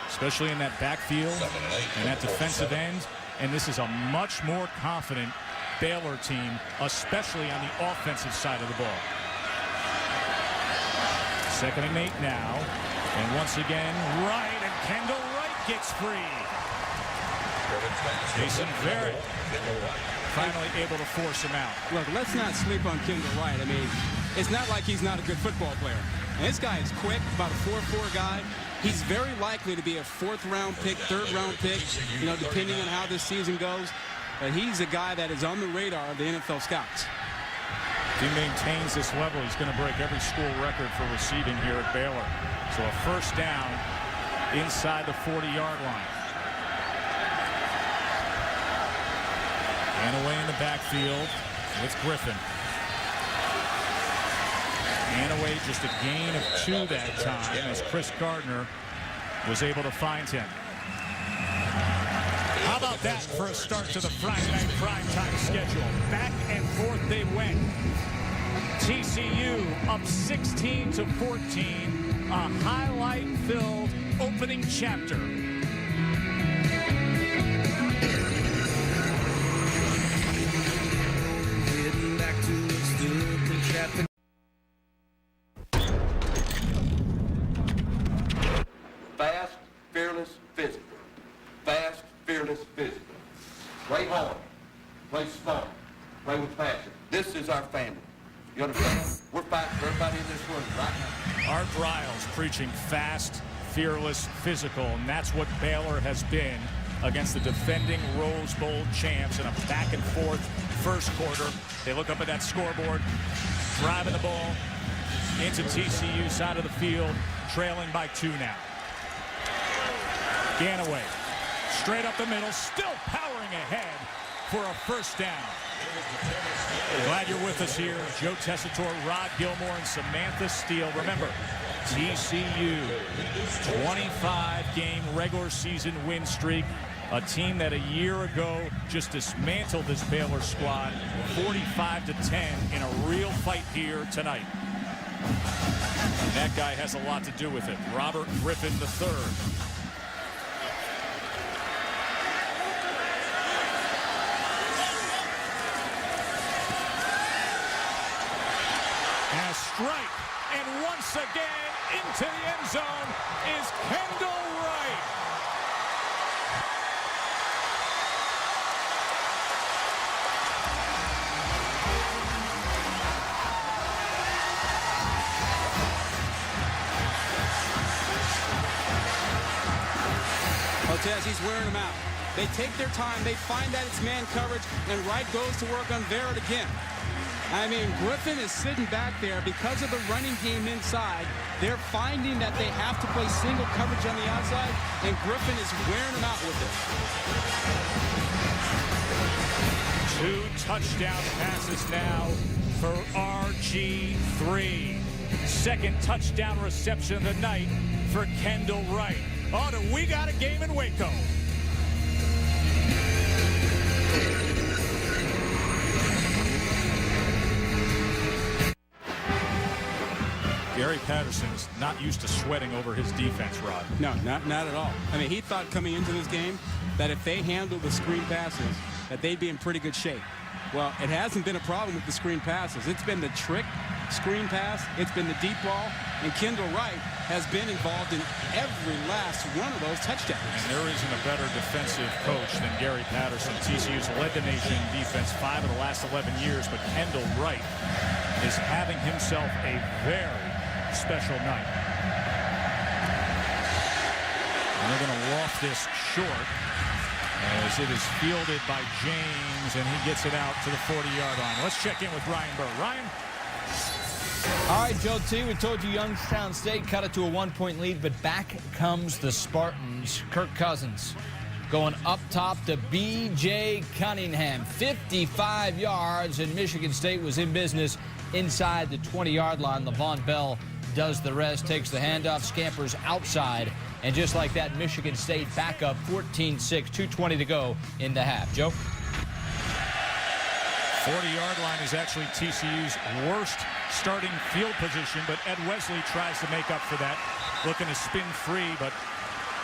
especially in that backfield and that defensive end, and this is a much more confident Baylor team, especially on the offensive side of the ball. 2nd and 8 now, and once again, Wright, and Kendall Wright gets free. Jason Verrett finally able to force him out. Look, let's not sleep on Kendall Wright. I mean, it's not like he's not a good football player. And this guy is quick, about a 4.4 guy. He's very likely to be a 4th-round pick, 3rd-round pick, you know, depending on how this season goes. But he's a guy that is on the radar of the NFL scouts. If he maintains this level, he's going to break every school record for receiving here at Baylor. So a first down inside the 40-yard line. And away in the backfield with Griffin. Anaway just a gain of 2 that time as Chris Gardner was able to find him. How about that for a start to the Friday night primetime schedule? Back and forth they went. TCU up 16-14. A highlight-filled opening chapter. Getting back to the traffic. Fast, fearless, physical. Fast, fearless, physical. Play hard. Play smart. Play with passion. This is our family. You understand? We're fighting for everybody in this room right now. Art Briles preaching fast, fearless, physical, and that's what Baylor has been against the defending Rose Bowl champs in a back-and-forth first quarter. They look up at that scoreboard, driving the ball into TCU side of the field, trailing by 2 now. Ganaway, straight up the middle, still powering ahead for a first down. Glad you're with us here. Joe Tessitore, Rod Gilmore, and Samantha Steele. Remember, TCU, 25-game regular season win streak. A team that a year ago just dismantled this Baylor squad, 45-10 in a real fight here tonight. And that guy has a lot to do with it. Robert Griffin III. Strike, and once again into the end zone is Kendall Wright. Otez, he's wearing them out. They take their time, they find that it's man coverage, and Wright goes to work on Verrett again. I mean, Griffin is sitting back there because of the running game inside. They're finding that they have to play single coverage on the outside, and Griffin is wearing them out with it. 2 touchdown passes now for RG3. Second touchdown reception of the night for Kendall Wright. Oh, do we got a game in Waco? Gary Patterson is not used to sweating over his defense, Rod. No, not at all. I mean, he thought coming into this game that if they handled the screen passes, that they'd be in pretty good shape. Well, it hasn't been a problem with the screen passes. It's been the trick screen pass. It's been the deep ball. And Kendall Wright has been involved in every last one of those touchdowns. And there isn't a better defensive coach than Gary Patterson. TCU's led the nation in defense 5 of the last 11 years, but Kendall Wright is having himself a very special night. And they're going to loft this short as it is fielded by James, and he gets it out to the 40-yard line. Let's check in with Ryan Burr. Ryan? All right, Joe T, we told you Youngstown State cut it to a 1-point lead, but back comes the Spartans. Kirk Cousins going up top to B.J. Cunningham. 55 yards, and Michigan State was in business inside the 20-yard line. LaVon Bell does the rest, takes the handoff, scampers outside, and just like that, Michigan State back up 14-6, 2:20 to go in the half. Joe? 40-yard line is actually TCU's worst starting field position, but Ed Wesley tries to make up for that, looking to spin free, but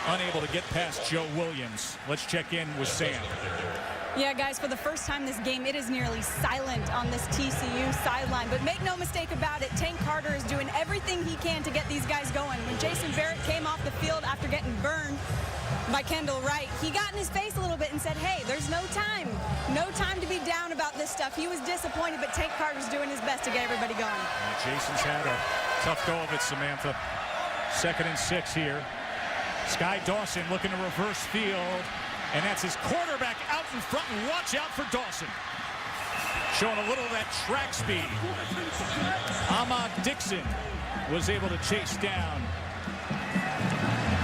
unable to get past Joe Williams. Let's check in with Sam. Yeah, guys, for the first time this game, it is nearly silent on this TCU sideline. But make no mistake about it, Tank Carter is doing everything he can to get these guys going. When Jason Barrett came off the field after getting burned by Kendall Wright, he got in his face a little bit and said, hey, there's no time. No time to be down about this stuff. He was disappointed, but Tank Carter's doing his best to get everybody going. Jason's had a tough go of it, Samantha. 2nd and 6 here. Sky Dawson looking to reverse field. And that's his quarterback out in front, and watch out for Dawson. Showing a little of that track speed. Ahmad Dixon was able to chase down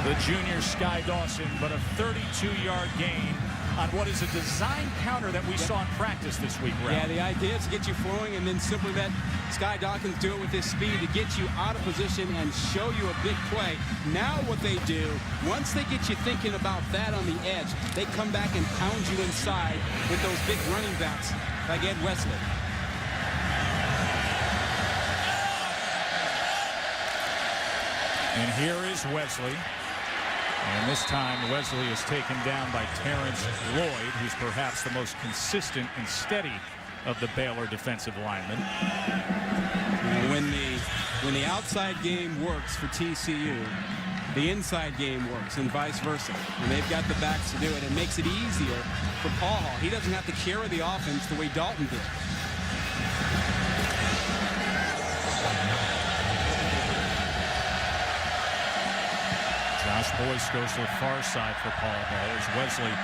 the junior Sky Dawson, but a 32-yard gain on what is a design counter that we saw in practice this week, Ralph. Yeah, the idea is to get you flowing and then simply let Sky Dawkins do it with his speed to get you out of position and show you a big play. Now what they do, once they get you thinking about that on the edge, they come back and pound you inside with those big running backs like Ed Wesley. And here is Wesley. And this time, Wesley is taken down by Terrence Lloyd, who's perhaps the most consistent and steady of the Baylor defensive linemen. When the outside game works for TCU, the inside game works and vice versa. And they've got the backs to do it. It makes it easier for Paul Hall. He doesn't have to carry the offense the way Dalton did. Josh Boyce goes to the far side for Paul Hall as Wesley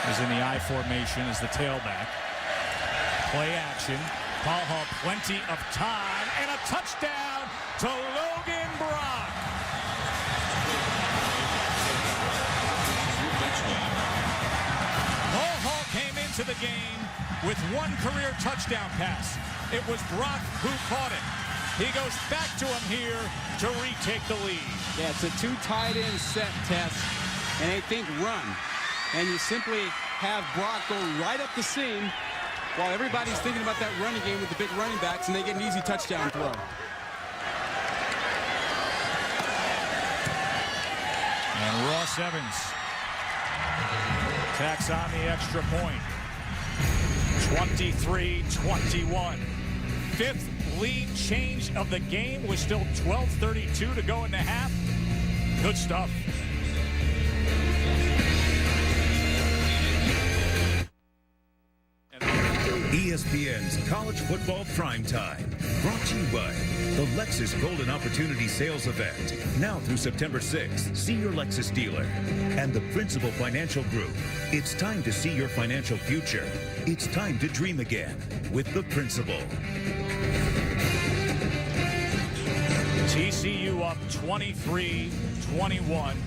is in the I formation as the tailback. Play action. Paul Hall, plenty of time, and a touchdown to Logan Brock. Paul Hall came into the game with one career touchdown pass. It was Brock who caught it. He goes back to him here to retake the lead. Yeah, it's a 2 tight end set test, and they think run. And you simply have Brock go right up the seam while everybody's thinking about that running game with the big running backs, and they get an easy touchdown throw. And Ross Evans tacks on the extra point. 23-21. 5th lead change of the game with still 12:32 to go in the half. Good stuff. ESPN's College Football Primetime. Brought to you by the Lexus Golden Opportunity Sales Event. Now through September 6th. See your Lexus dealer. And the Principal Financial Group. It's time to see your financial future. It's time to dream again with the Principal. TCU up 23-21.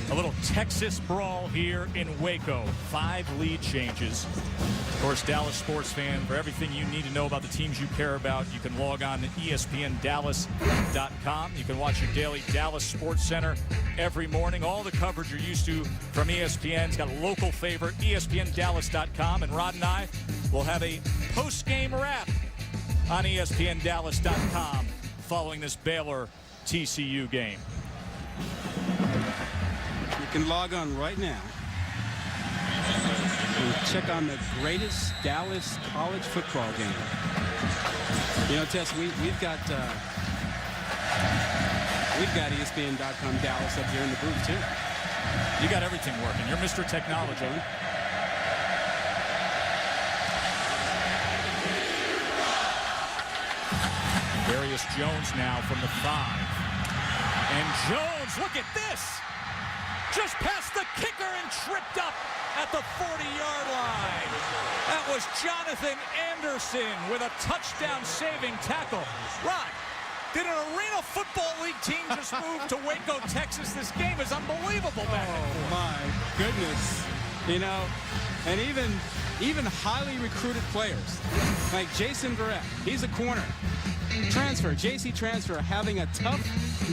A little Texas brawl here in Waco. 5 lead changes. Of course, Dallas sports fan, for everything you need to know about the teams you care about, you can log on to ESPNDallas.com. You can watch your daily Dallas Sports Center every morning. All the coverage you're used to from ESPN. It's got a local favorite, ESPNDallas.com. And Rod and I will have a post-game wrap on ESPNDallas.com following this Baylor TCU game. You can log on right now and check on the greatest Dallas college football game. You know, Tess, we've got ESPN.com Dallas up here in the booth too. You got everything working. You're Mr. Technology. Darius Jones now from the 5. And Jones, look at this! Just past the kicker and tripped up at the 40-yard line. That was Jonathan Anderson with a touchdown-saving tackle. Rod, did an Arena Football League team just move to Waco, Texas? This game is unbelievable back and forth. My goodness. You know, and even highly recruited players like Jason Verrett, he's a corner. JC Transfer having a tough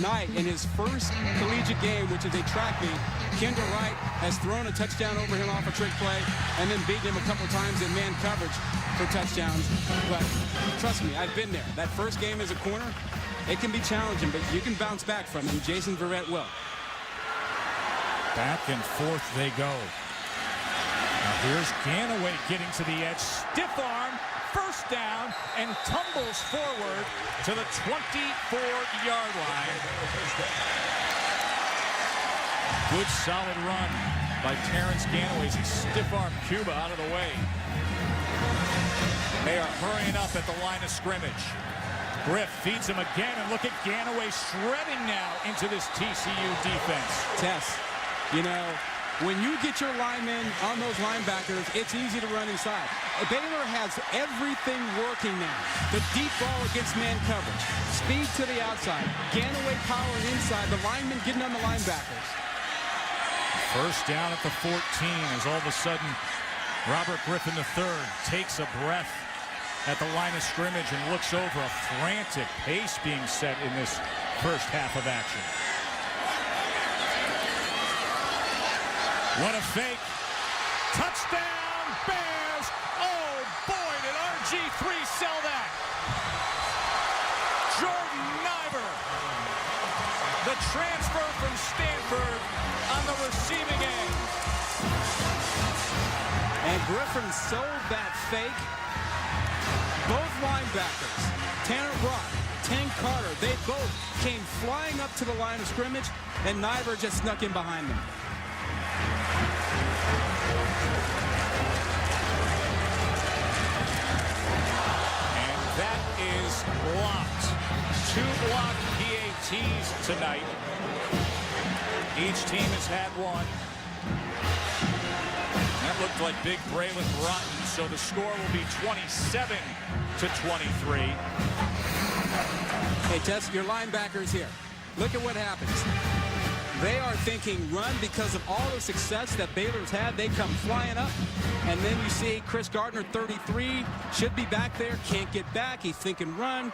night in his first collegiate game, which is a track meet. Kendall Wright has thrown a touchdown over him off a trick play and then beat him a couple times in man coverage for touchdowns. But trust me, I've been there. That first game as a corner, it can be challenging, but you can bounce back from him. Jason Verrett will. Back and forth they go. Now here's Ganaway getting to the edge. Stiff arm. First down, and tumbles forward to the 24-yard line. Good solid run by Terrence Ganaway as he stiff-armed Cuba out of the way. They are hurrying up at the line of scrimmage. Griff feeds him again, and look at Ganaway shredding now into this TCU defense. Tess, you know, when you get your linemen on those linebackers, it's easy to run inside. Baylor has everything working now. The deep ball against man coverage. Speed to the outside. Ganaway power inside. The linemen getting on the linebackers. First down at the 14 as all of a sudden Robert Griffin III takes a breath at the line of scrimmage and looks over. A frantic pace being set in this first half of action. What a fake. Touchdown, Bears. Oh, boy, did RG3 sell that. Jordan Nyber, the transfer from Stanford, on the receiving end. And Griffin sold that fake. Both linebackers, Tanner Brock, Tank Carter, they both came flying up to the line of scrimmage, and Nyber just snuck in behind them. That is blocked. 2 block PATs tonight. Each team has had one. That looked like big Braylon Broughton, so the score will be 27-23. Hey, Tess, your linebackers here. Look at what happens. They are thinking run because of all the success that Baylor's had. They come flying up. And then you see Chris Gardner, 33, should be back there, can't get back. He's thinking run.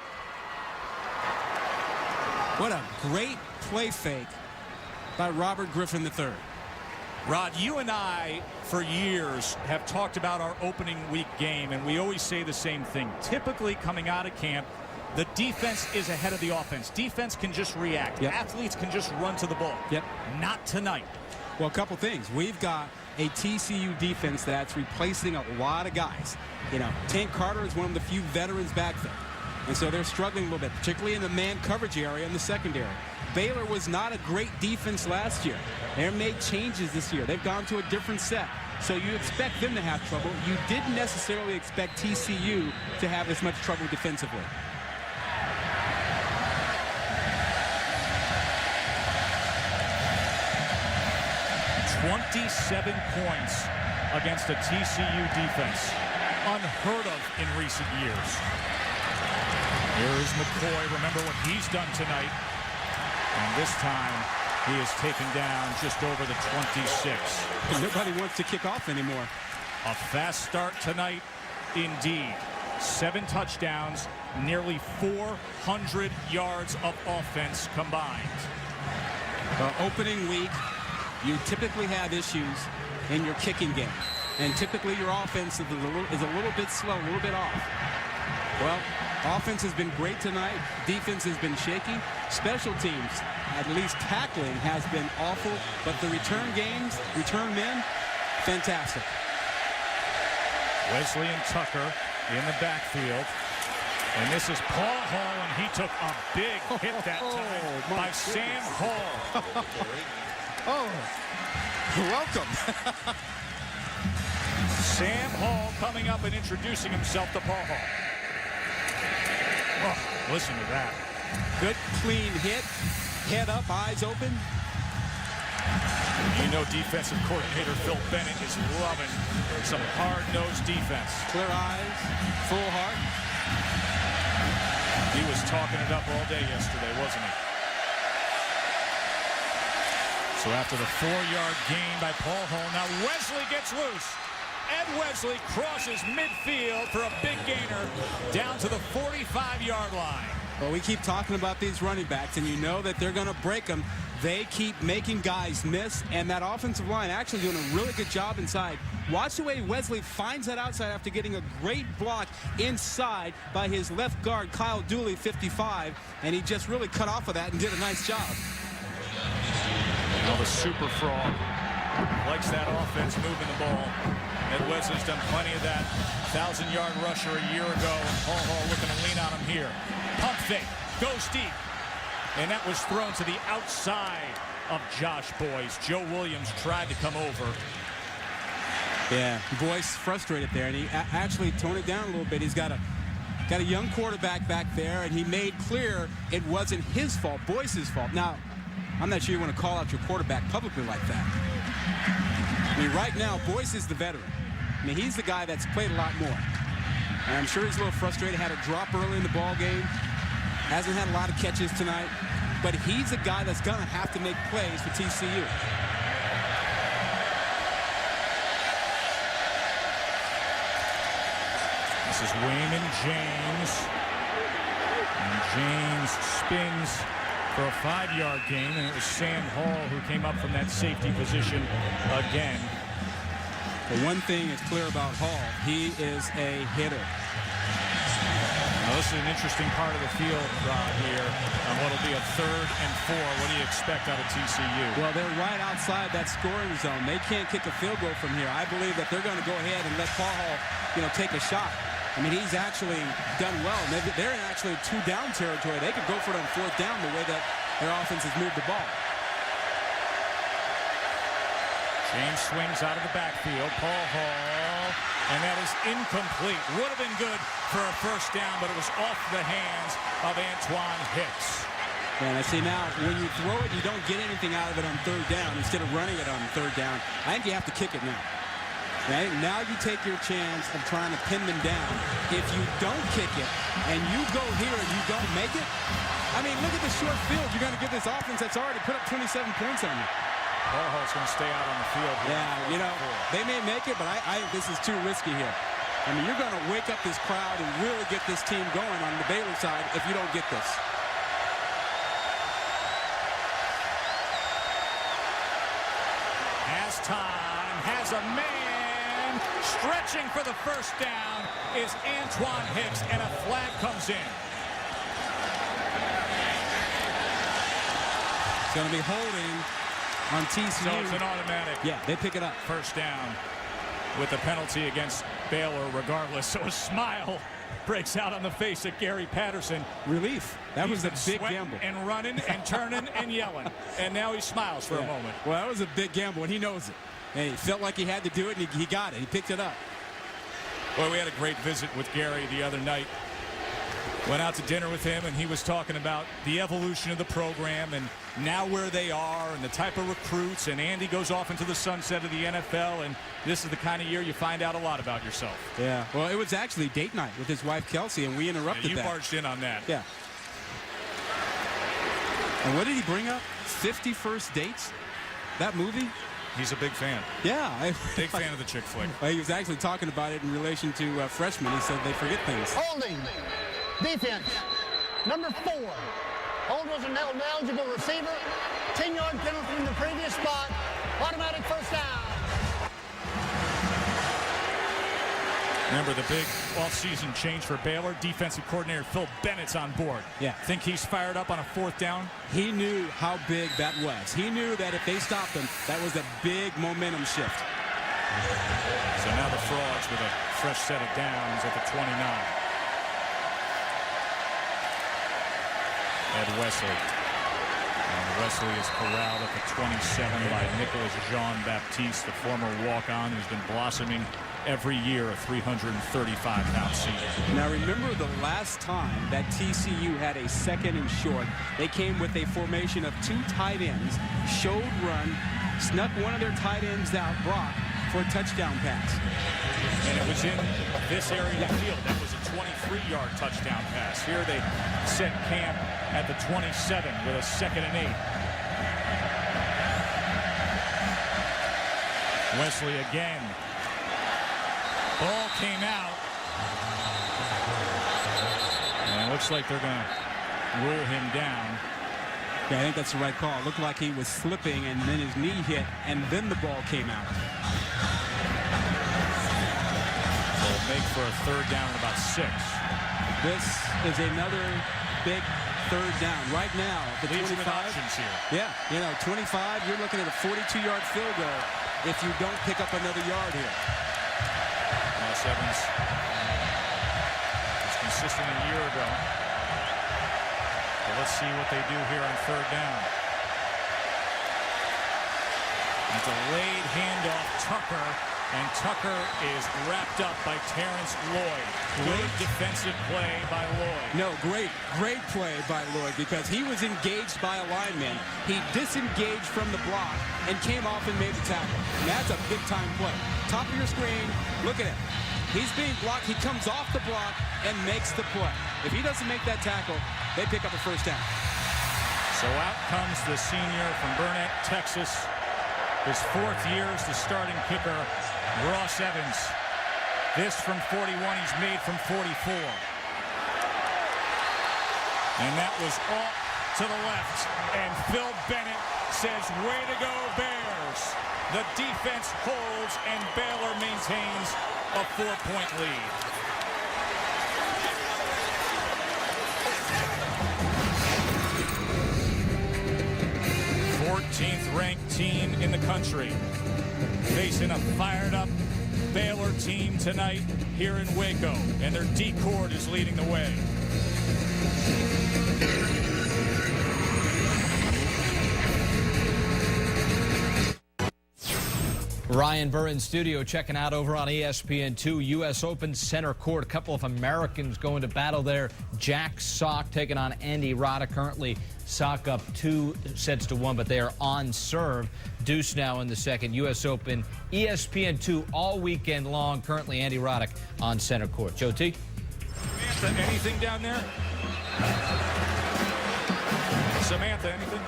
What a great play fake by Robert Griffin III. Rod, you and I, for years, have talked about our opening week game, and we always say the same thing. Typically, coming out of camp, the defense is ahead of the offense. Defense can just react. Yep. Athletes can just run to the ball. Yep. Not tonight. Well, a couple things. We've got a TCU defense that's replacing a lot of guys. You know, Tank Carter is one of the few veterans back there. And so they're struggling a little bit, particularly in the man coverage area in the secondary. Baylor was not a great defense last year. They've made changes this year. They've gone to a different set. so you expect them to have trouble. You didn't necessarily expect TCU to have as much trouble defensively. "27 points against a TCU defense. Unheard of in recent years. Here's McCoy. Remember what he's done tonight. And this time, he is taken down just over the 26. Nobody wants to kick off anymore. A fast start tonight, indeed. 7 touchdowns, nearly 400 yards of offense combined. Opening week, you typically have issues in your kicking game. And typically your offense is a little bit slow, a little bit off. Well, offense has been great tonight. Defense has been shaky. Special teams, at least tackling, has been awful. But the return men, fantastic. Wesley and Tucker in the backfield. And this is Paul Hall, and he took a big hit that time by Sam Hall. Welcome. Sam Hall coming up and introducing himself to Paul Hall. Oh, listen to that. Good, clean hit. Head up, eyes open. You know defensive coordinator Phil Bennett is loving some hard-nosed defense. Clear eyes, full heart. He was talking it up all day yesterday, wasn't he? So after the 4-yard gain by Paul Hall, now Wesley gets loose. Ed Wesley crosses midfield for a big gainer down to the 45-yard line. Well, we keep talking about these running backs, and you know that they're going to break them. They keep making guys miss, and that offensive line actually doing a really good job inside. Watch the way Wesley finds that outside after getting a great block inside by his left guard, Kyle Dooley, 55, and he just really cut off of that and did a nice job. Well, the Super Frog likes that offense moving the ball. Ed Wesley's done plenty of that 1,000-yard rusher a year ago, and Paul Hall looking to lean on him here. Pump fake, goes deep, and that was thrown to the outside of Josh Boyce. Joe Williams tried to come over. Yeah, Boyce frustrated there, and he actually toned it down a little bit. He's got a young quarterback back there, and he made clear it wasn't his fault, Boyce's fault. Now, I'm not sure you want to call out your quarterback publicly like that. I mean, right now, Boyce is the veteran. I mean, he's the guy that's played a lot more. And I'm sure he's a little frustrated. Had a drop early in the ball game. Hasn't had a lot of catches tonight. But he's a guy that's going to have to make plays for TCU. This is Wayman James. And James spins for a 5-yard gain, and it was Sam Hall who came up from that safety position again. The one thing is clear about Hall, he is a hitter. Now this is an interesting part of the field, Rod, here on what will be a 3rd and 4. What do you expect out of TCU? Well, they're right outside that scoring zone. They can't kick a field goal from here. I believe that they're going to go ahead and let Paul Hall, take a shot. I mean, he's actually done well. They're in actually 2-down territory. They could go for it on 4th down the way that their offense has moved the ball. James swings out of the backfield. Paul Hall, and that is incomplete. Would have been good for a 1st down, but it was off the hands of Antoine Hicks. And I see now, when you throw it, you don't get anything out of it on 3rd down. Instead of running it on 3rd down, I think you have to kick it now. Right? Now you take your chance of trying to pin them down. If you don't kick it, and you go here and you don't make it, I mean, look at the short field. You're going to give this offense that's already put up 27 points on you. Paul Hall's going to stay out on the field here. Yeah, they may make it, but I think this is too risky here. I mean, you're going to wake up this crowd and really get this team going on the Baylor side if you don't get this. Has time, has a man. Stretching for the 1st down is Antoine Hicks, and a flag comes in. It's going to be holding on TCU. So it's an automatic. Yeah, they pick it up. 1st down with the penalty against Baylor regardless. So a smile breaks out on the face of Gary Patterson. Relief. That was a big sweating gamble. And running and turning and yelling. And now he smiles for a moment. Well, that was a big gamble, and he knows it. Hey, he felt like he had to do it, and he got it. He picked it up. Boy, we had a great visit with Gary the other night. Went out to dinner with him, and he was talking about the evolution of the program and now where they are and the type of recruits. And Andy goes off into the sunset of the NFL, and this is the kind of year you find out a lot about yourself. Yeah. Well, it was actually date night with his wife, Kelsey, and we interrupted You that. barged in on that. Yeah. And what did he bring up? 50 First Dates? That movie? He's a big fan. Yeah. Big fan of the chick flick. Well, he was actually talking about it in relation to freshmen. He said they forget things. Holding. Defense. Number 4. Hold was an eligible receiver. 10-yard penalty from the previous spot. Automatic first down. Remember the big offseason change for Baylor? Defensive coordinator Phil Bennett's on board. Yeah. Think he's fired up on a 4th down? He knew how big that was. He knew that if they stopped him, that was a big momentum shift. So now the Frogs with a fresh set of downs at the 29. Ed Wesley. And Wesley is corralled at the 27 by Nicholas Jean-Baptiste, the former walk-on who's been blossoming every year, a 335-pound senior. Now remember the last time that TCU had a 2nd and short, they came with a formation of 2 tight ends, showed run, snuck one of their tight ends out, Brock, for a touchdown pass. And it was in this area of the field. That was a 23-yard touchdown pass. Here they set camp at the 27 with a 2nd and 8. Wesley again. Ball came out. And it looks like they're going to rule him down. Yeah, I think that's the right call. It looked like he was slipping, and then his knee hit, and then the ball came out. They'll make for a 3rd down and about 6. This is another big 3rd down. Right now, the 25. Options here. Yeah, 25, you're looking at a 42-yard field goal if you don't pick up another yard here. Moss Evans was consistent a year ago. But let's see what they do here on 3rd down. A delayed handoff, Tucker, and Tucker is wrapped up by Terrence Lloyd. Good defensive play by Lloyd. No, great play by Lloyd because he was engaged by a lineman. He disengaged from the block and came off and made the tackle. And that's a big-time play. Top of your screen, look at it. He's being blocked. He comes off the block and makes the play. If he doesn't make that tackle, they pick up a 1st down. So out comes the senior from Burnett, Texas. His 4th year as the starting kicker, Ross Evans. This from 41, he's made from 44. And that was off to the left. And Phil Bennett says, way to go, Bears. The defense holds, and Baylor maintains a 4-point lead. Ranked team in the country facing a fired-up Baylor team tonight here in Waco, and their D-Cord is leading the way. Ryan Burr in studio checking out over on ESPN2. U.S. Open center court. A couple of Americans going to battle there. Jack Sock taking on Andy Roddick. Currently Sock up 2-1, but they are on serve. Deuce now in the second. U.S. Open, ESPN2 all weekend long. Currently Andy Roddick on center court. Joe T. Samantha, anything down there? Samantha, anything?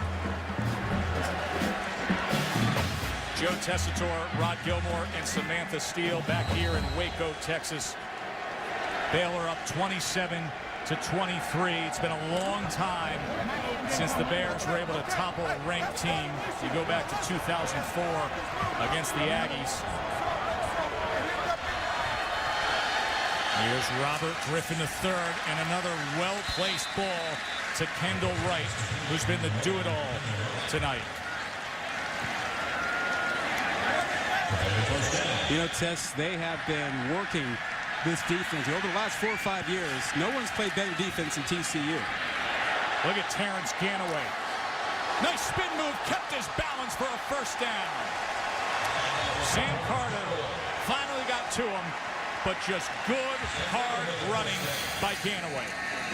Joe Tessitore, Rod Gilmore, and Samantha Steele back here in Waco, Texas. Baylor up 27-23. It's been a long time since the Bears were able to topple a ranked team. You go back to 2004 against the Aggies. Here's Robert Griffin III, and another well-placed ball to Kendall Wright, who's been the do-it-all tonight. You know, Tess, they have been working this defense over the last 4 or 5 years. No one's played better defense than TCU. Look at Terrence Ganaway. Nice spin move, kept his balance for a 1st down. Sam Carter finally got to him, but just good, hard running by Ganaway.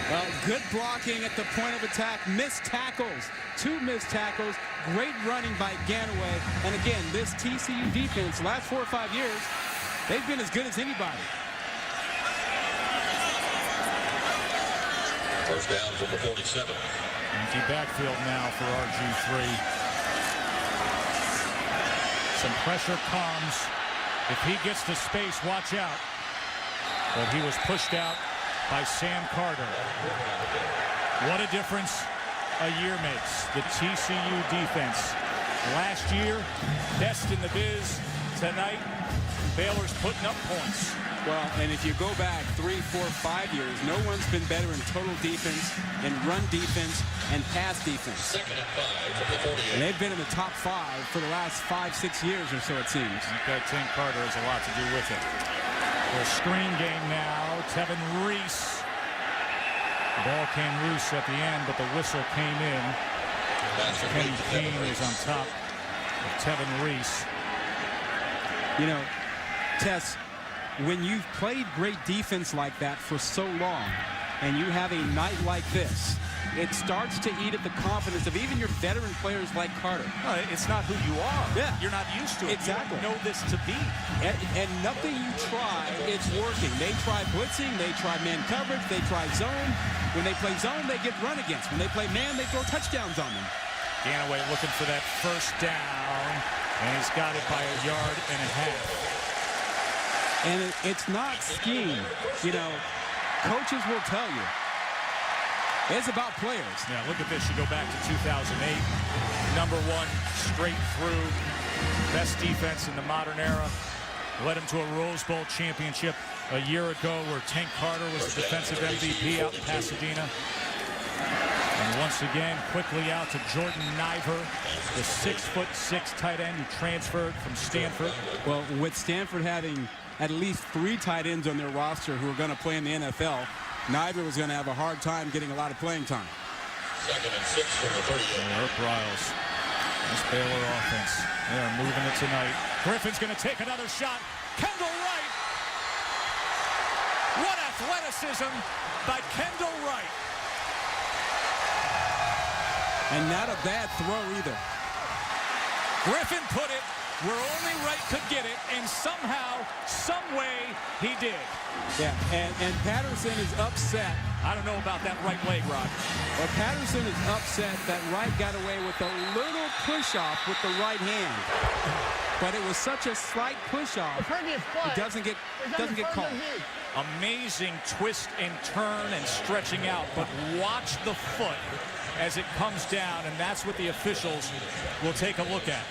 Well, good blocking at the point of attack. Missed tackles. 2 missed tackles. Great running by Ganaway. And again, this TCU defense, last 4 or 5 years, they've been as good as anybody. First down from the 47. Empty backfield now for RG3. Some pressure comes. If he gets to space, watch out. But he was pushed out by Sam Carter. What a difference a year makes. The TCU defense. Last year, best in the biz. Tonight, Baylor's putting up points. Well, and if you go back 3, 4, 5 years, no one's been better in total defense, in run defense, and pass defense. Second and 5 from the 48. And they've been in the top 5 for the last 5, 6 years or so, it seems. I think Tim Carter has a lot to do with it. The screen game now. Tevin Reese. The ball came loose at the end, but the whistle came in. Kenny Payne is on top of Tevin Reese. You know, Tess, when you've played great defense like that for so long, and you have a night like this, it starts to eat at the confidence of even your veteran players like Carter. No, it's not who you are. Yeah. You're not used to it. Exactly. You don't know this to be. And nothing you try, it's working. They try blitzing, they try man coverage, they try zone. When they play zone, they get run against. When they play man, they throw touchdowns on them. Ganaway looking for that first down, and he's got it by 1.5 yards. And it's not scheme. You know, coaches will tell you. It's about players. Yeah, look at this. You go back to 2008. Number 1 straight through. Best defense in the modern era. Led him to a Rose Bowl championship a year ago where Tank Carter was the defensive MVP out in Pasadena. And once again, quickly out to Jordan Niver, the 6'6" tight end who transferred from Stanford. Well, with Stanford having at least 3 tight ends on their roster who are going to play in the NFL, Niver was going to have a hard time getting a lot of playing time. Second and 6 from the 38. Herb Riles. This Baylor offense. They are moving it tonight. Griffin's going to take another shot. Kendall Wright. What athleticism by Kendall Wright. And not a bad throw either. Griffin put it where only Wright could get it, and somehow, some way, he did. Yeah, and Patterson is upset. I don't know about that right leg, Rod. Well, Patterson is upset that Wright got away with a little push-off with the right hand. But it was such a slight push-off, it doesn't get called. Amazing twist and turn and stretching out, but watch the foot as it comes down, and that's what the officials will take a look at.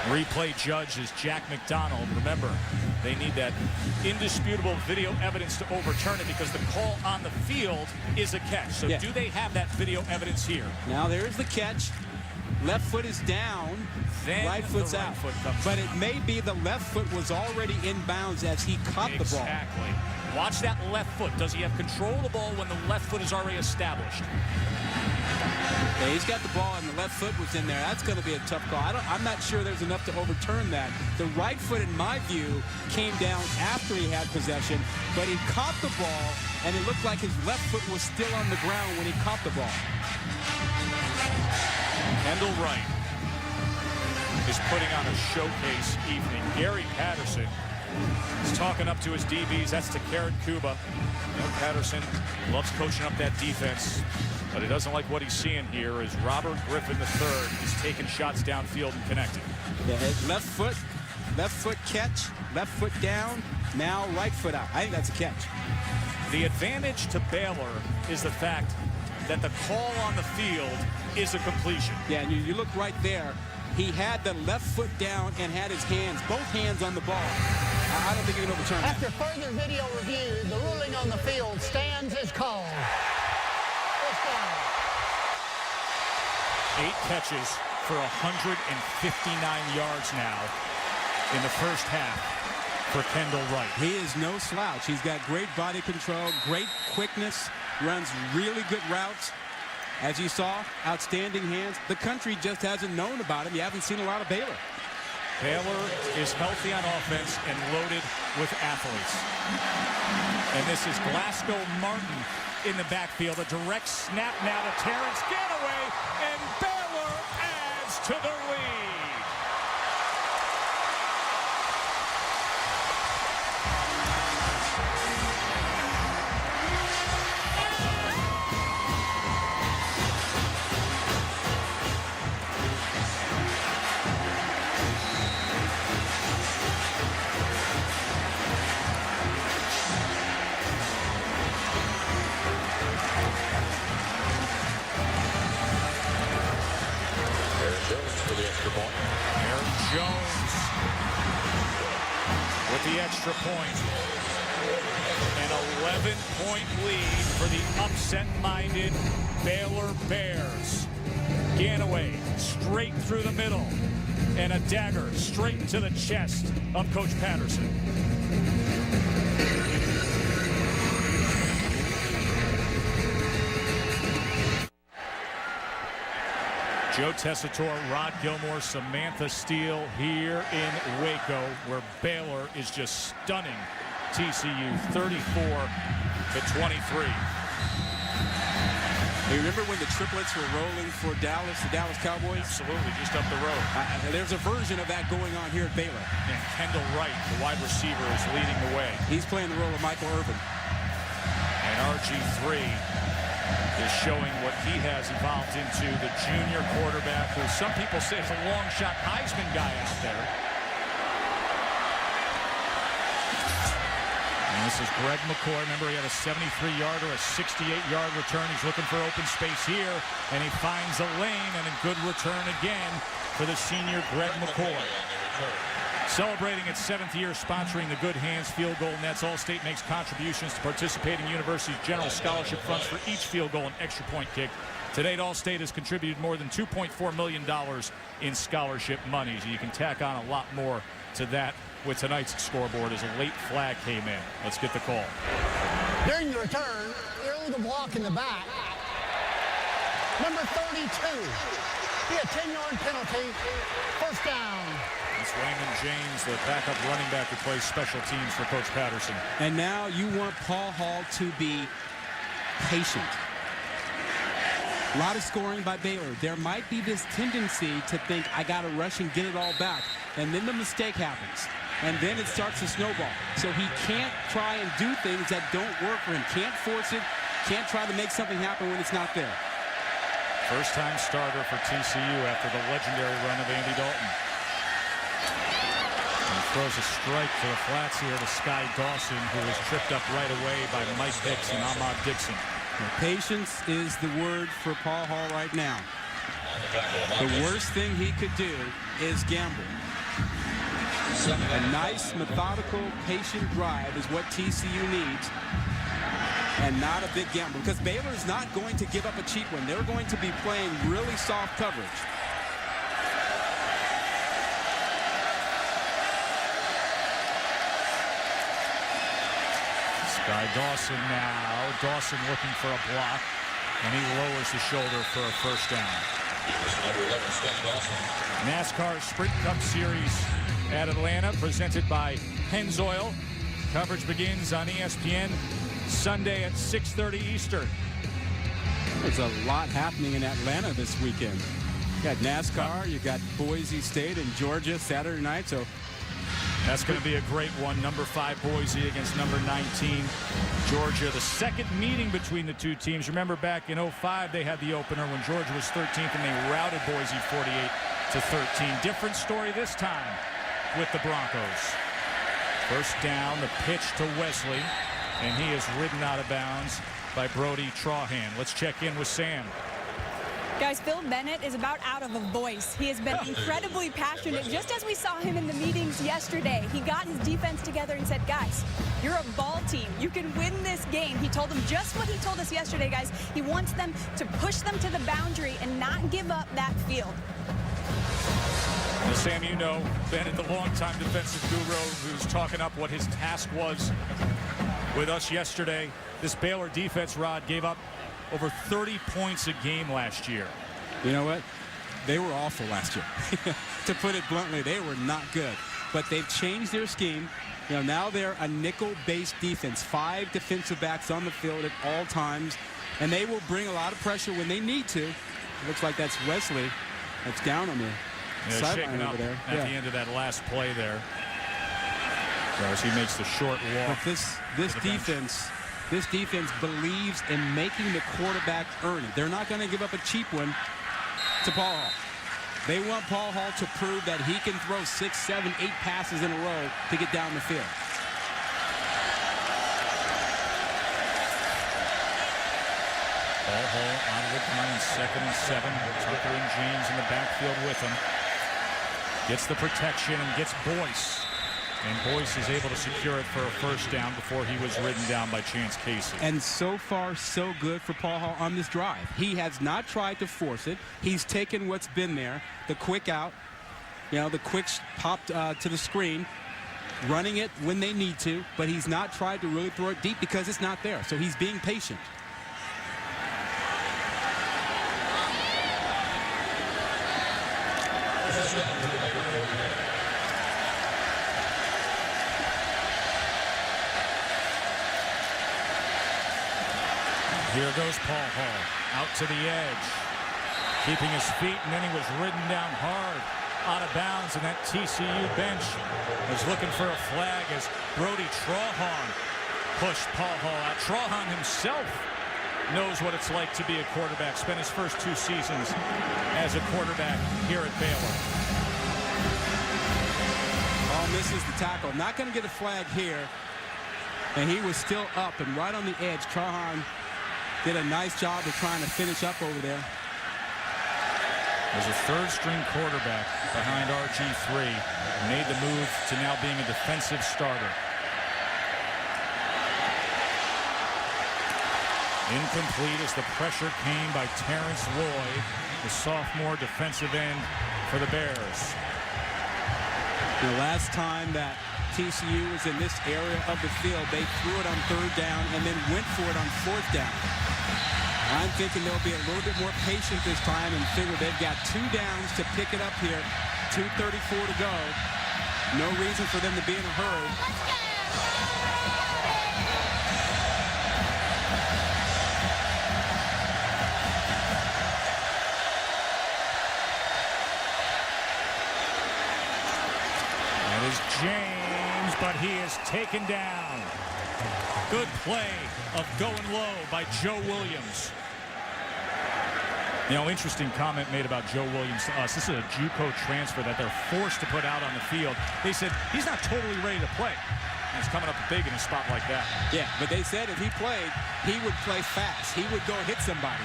Replay judge is Jack McDonald. Remember, they need that indisputable video evidence to overturn it because the call on the field is a catch. So do they have that video evidence here? Now there's the catch. Left foot is down. Then right foot's out. But it may be the left foot was already in bounds as he caught the ball. Exactly. Watch that left foot. Does he have control of the ball when the left foot is already established? Yeah, he's got the ball and the left foot was in there. That's going to be a tough call. I'm not sure there's enough to overturn that. The right foot, in my view, came down after he had possession, but he caught the ball, and it looked like his left foot was still on the ground when he caught the ball. Kendall Wright is putting on a showcase evening. Gary Patterson is talking up to his DBs. That's to Karen Kuba. You know, Patterson loves coaching up that defense, but he doesn't like what he's seeing here as Robert Griffin III is taking shots downfield and connecting. Yeah, left foot catch, left foot down, now right foot out. I think that's a catch. The advantage to Baylor is the fact that the call on the field is a completion. Yeah, and you look right there. He had the left foot down and had his hands, both hands on the ball. I don't think he can overturn that. After further video review, the ruling on the field stands as called. 8 catches for 159 yards now in the first half for Kendall Wright. He is no slouch. He's got great body control, great quickness, runs really good routes. As you saw, outstanding hands. The country just hasn't known about him. You haven't seen a lot of Baylor. Baylor is healthy on offense and loaded with athletes. And this is Glasgow Martin in the backfield. A direct snap now to Terrence Ganaway, and Baylor adds to the lead. Jones with the extra point. An 11-point lead for the upset-minded Baylor Bears. Ganaway straight through the middle, and a dagger straight into the chest of Coach Patterson. Joe Tessitore, Rod Gilmore, Samantha Steele here in Waco, where Baylor is just stunning TCU 34-23. You remember when the triplets were rolling for Dallas, the Dallas Cowboys? Absolutely, just up the road. There's a version of that going on here at Baylor. And Kendall Wright, the wide receiver, is leading the way. He's playing the role of Michael Irvin. And RG3 is showing what he has evolved into, the junior quarterback who some people say is a long shot Heisman guy out there. And this is Greg McCoy. Remember, he had a 73-yarder, a 68-yard return. He's looking for open space here, and he finds a lane, and a good return again for the senior Greg McCoy. Celebrating its 7th year sponsoring the Good Hands Field Goal Nets, All-State makes contributions to participating universities' general scholarship funds for each field goal and extra point kick. To date, All-State has contributed more than $2.4 million in scholarship money. You can tack on a lot more to that with tonight's scoreboard as a late flag came in. Let's get the call. During the return, early the block in the back. Number 32. Be a 10-yard penalty. First down. It's Raymond James, the backup running back who plays special teams for Coach Patterson. And now you want Paul Hall to be patient. A lot of scoring by Baylor. There might be this tendency to think, I got to rush and get it all back. And then the mistake happens. And then it starts to snowball. So he can't try and do things that don't work for him. Can't force it. Can't try to make something happen when it's not there. First-time starter for TCU after the legendary run of Andy Dalton. And throws a strike to the flats here to Sky Dawson, who was tripped up right away by Mike Hicks and Ahmad Dixon. Patience is the word for Paul Hall right now. The worst thing he could do is gamble. A nice, methodical, patient drive is what TCU needs, and not a big gamble, because Baylor is not going to give up a cheap one. They're going to be playing really soft coverage. Sky Dawson now. Dawson looking for a block, and he lowers the shoulder for a first down. NASCAR Sprint Cup Series at Atlanta, presented by Pennzoil. Coverage begins on ESPN Sunday at 6:30 Eastern. There's a lot happening in Atlanta this weekend. You got NASCAR, you got Boise State and Georgia Saturday night, so that's going to be a great one. Number 5 Boise against number 19 Georgia. The second meeting between the two teams. Remember back in 05 they had the opener when Georgia was 13th and they routed Boise 48-13. Different story this time with the Broncos. First down, the pitch to Wesley, and he is ridden out of bounds by Brody Trahan. Let's check in with Sam. Guys, Phil Bennett is about out of a voice. He has been incredibly passionate, just as we saw him in the meetings yesterday. He got his defense together and said, guys, you're a ball team. You can win this game. He told them just what he told us yesterday, guys. He wants them to push them to the boundary and not give up that field. Well, Sam, you know, Bennett, the longtime defensive guru, who's talking up what his task was with us yesterday. This Baylor defense, Rod, gave up over 30 points a game last year. You know what? they were awful last year. To put it bluntly, they were not good. But they've changed their scheme. You know, now they're a nickel-based defense. 5 defensive backs on the field at all times. And they will bring a lot of pressure when they need to. It looks like that's Wesley that's down on the sideline shaking up over there. at the end of that last play there. As he makes the short walk. But this defense believes in making the quarterback earn it. They're not going to give up a cheap one to Paul Hall. They want Paul Hall to prove that he can throw 6, 7, 8 passes in a row to get down the field. Paul Hall out of the gun, 2nd and 7. Tucker and James in the backfield with him. Gets the protection and gets Boyce. And Boyce is able to secure it for a first down before he was ridden down by Chance Casey. And so far, so good for Paul Hall on this drive. He has not tried to force it. He's taken what's been there, the quick out, the quick pop to the screen, running it when they need to, but he's not tried to really throw it deep because it's not there. So he's being patient. Here goes Paul Hall out to the edge, keeping his feet, and then he was ridden down hard out of bounds, and that TCU bench is looking for a flag as Brody Trahan pushed Paul Hall out. Trahan himself knows what it's like to be a quarterback, spent his first 2 seasons as a quarterback here at Baylor. Hall misses the tackle. Not going to get a flag here, and he was still up and right on the edge. Trahan did a nice job of trying to finish up over there. As a 3rd-string quarterback behind RG3, made the move to now being a defensive starter. Incomplete as the pressure came by Terrence Lloyd, the sophomore defensive end for the Bears. The last time that TCU was in this area of the field, they threw it on 3rd down and then went for it on 4th down. I'm thinking they'll be a little bit more patient this time and figure they've got 2 downs to pick it up here. 2:34 to go. No reason for them to be in a hurry. That is James, but he is taken down. Good play of going low by Joe Williams. Interesting comment made about Joe Williams to us. This is a JUCO transfer that they're forced to put out on the field. They said he's not totally ready to play. And he's coming up big in a spot like that. Yeah, but they said if he played, he would play fast. He would go hit somebody.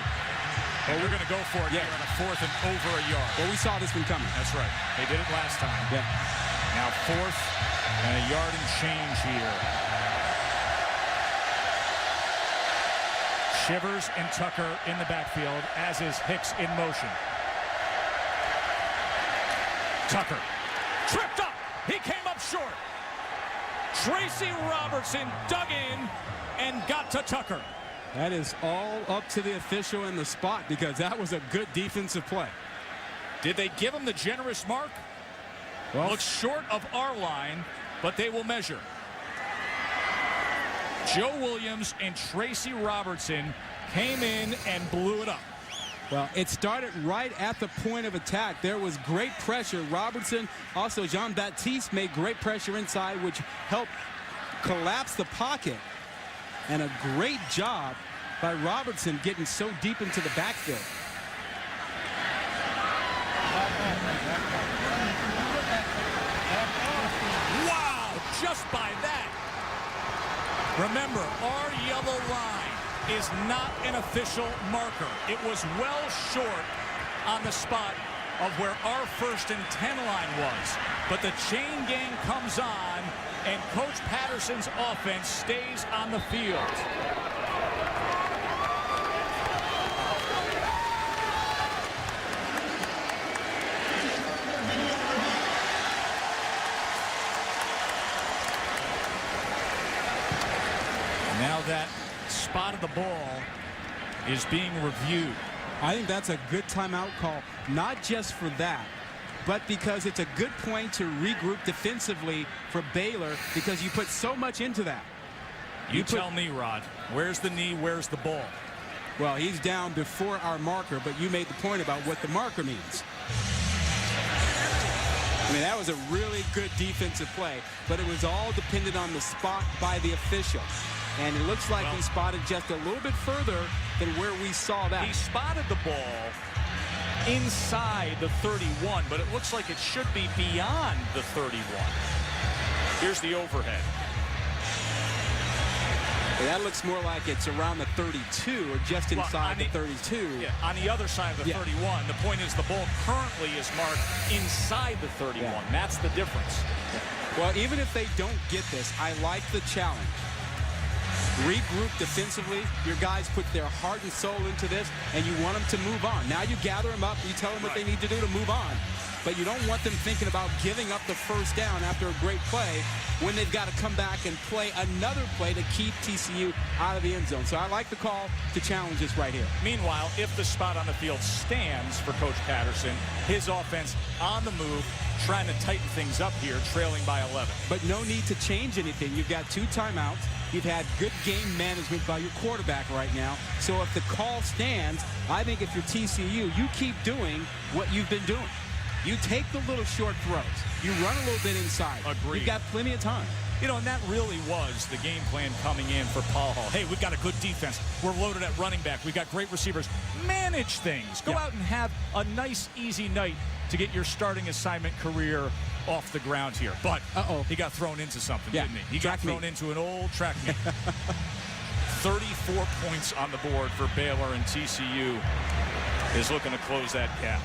And we're going to go for it here on a 4th and over a yard. Well, we saw this one coming. That's right. They did it last time. Yeah. Now 4th and a yard and change here. Shivers and Tucker in the backfield, as is Hicks in motion. Tucker tripped up. He came up short. Tracy Robertson dug in and got to Tucker. That is all up to the official in the spot because that was a good defensive play. Did they give him the generous mark? Well, looks short of our line, but they will measure. Joe Williams and Tracy Robertson came in and blew it up. Well, it started right at the point of attack. There was great pressure. Robertson, also Jean-Baptiste made great pressure inside, which helped collapse the pocket. And a great job by Robertson getting so deep into the backfield. Wow, just by that. Remember, our yellow line is not an official marker. It was well short on the spot of where our 1st and 10 line was. But the chain gang comes on, and Coach Patterson's offense stays on the field. Now that spot of the ball is being reviewed. I think that's a good timeout call, not just for that, but because it's a good point to regroup defensively for Baylor because you put so much into that. You tell me, Rod, where's the knee, where's the ball? Well, he's down before our marker, but you made the point about what the marker means. I mean, that was a really good defensive play, but it was all dependent on the spot by the official. And it looks like he spotted just a little bit further than where we saw that. He spotted the ball inside the 31, but it looks like it should be beyond the 31. Here's the overhead. That looks more like it's around the 32 or just inside the 32. Yeah, on the other side of the 31. The point is the ball currently is marked inside the 31. Yeah. That's the difference. Well, even if they don't get this, I like the challenge. Regroup defensively. Your guys put their heart and soul into this, and you want them to move on. Now you gather them up, you tell them what they need to do to move on. But you don't want them thinking about giving up the first down after a great play when they've got to come back and play another play to keep TCU out of the end zone. So I like the call to challenge this right here. Meanwhile, if the spot on the field stands for Coach Patterson, his offense on the move, trying to tighten things up here, trailing by 11. But no need to change anything. You've got 2 timeouts. You've had good game management by your quarterback right now. So if the call stands, I think if you're TCU, you keep doing what you've been doing. You take the little short throws. You run a little bit inside. Agreed. You've got plenty of time. You know, and that really was the game plan coming in for Paul Hall. Hey, we've got a good defense. We're loaded at running back. We've got great receivers. Manage things. Go out and have a nice, easy night to get your starting assignment career off the ground here. But he got thrown into something, didn't he? He got thrown into an old track meet. 34 points on the board for Baylor, and TCU is looking to close that gap.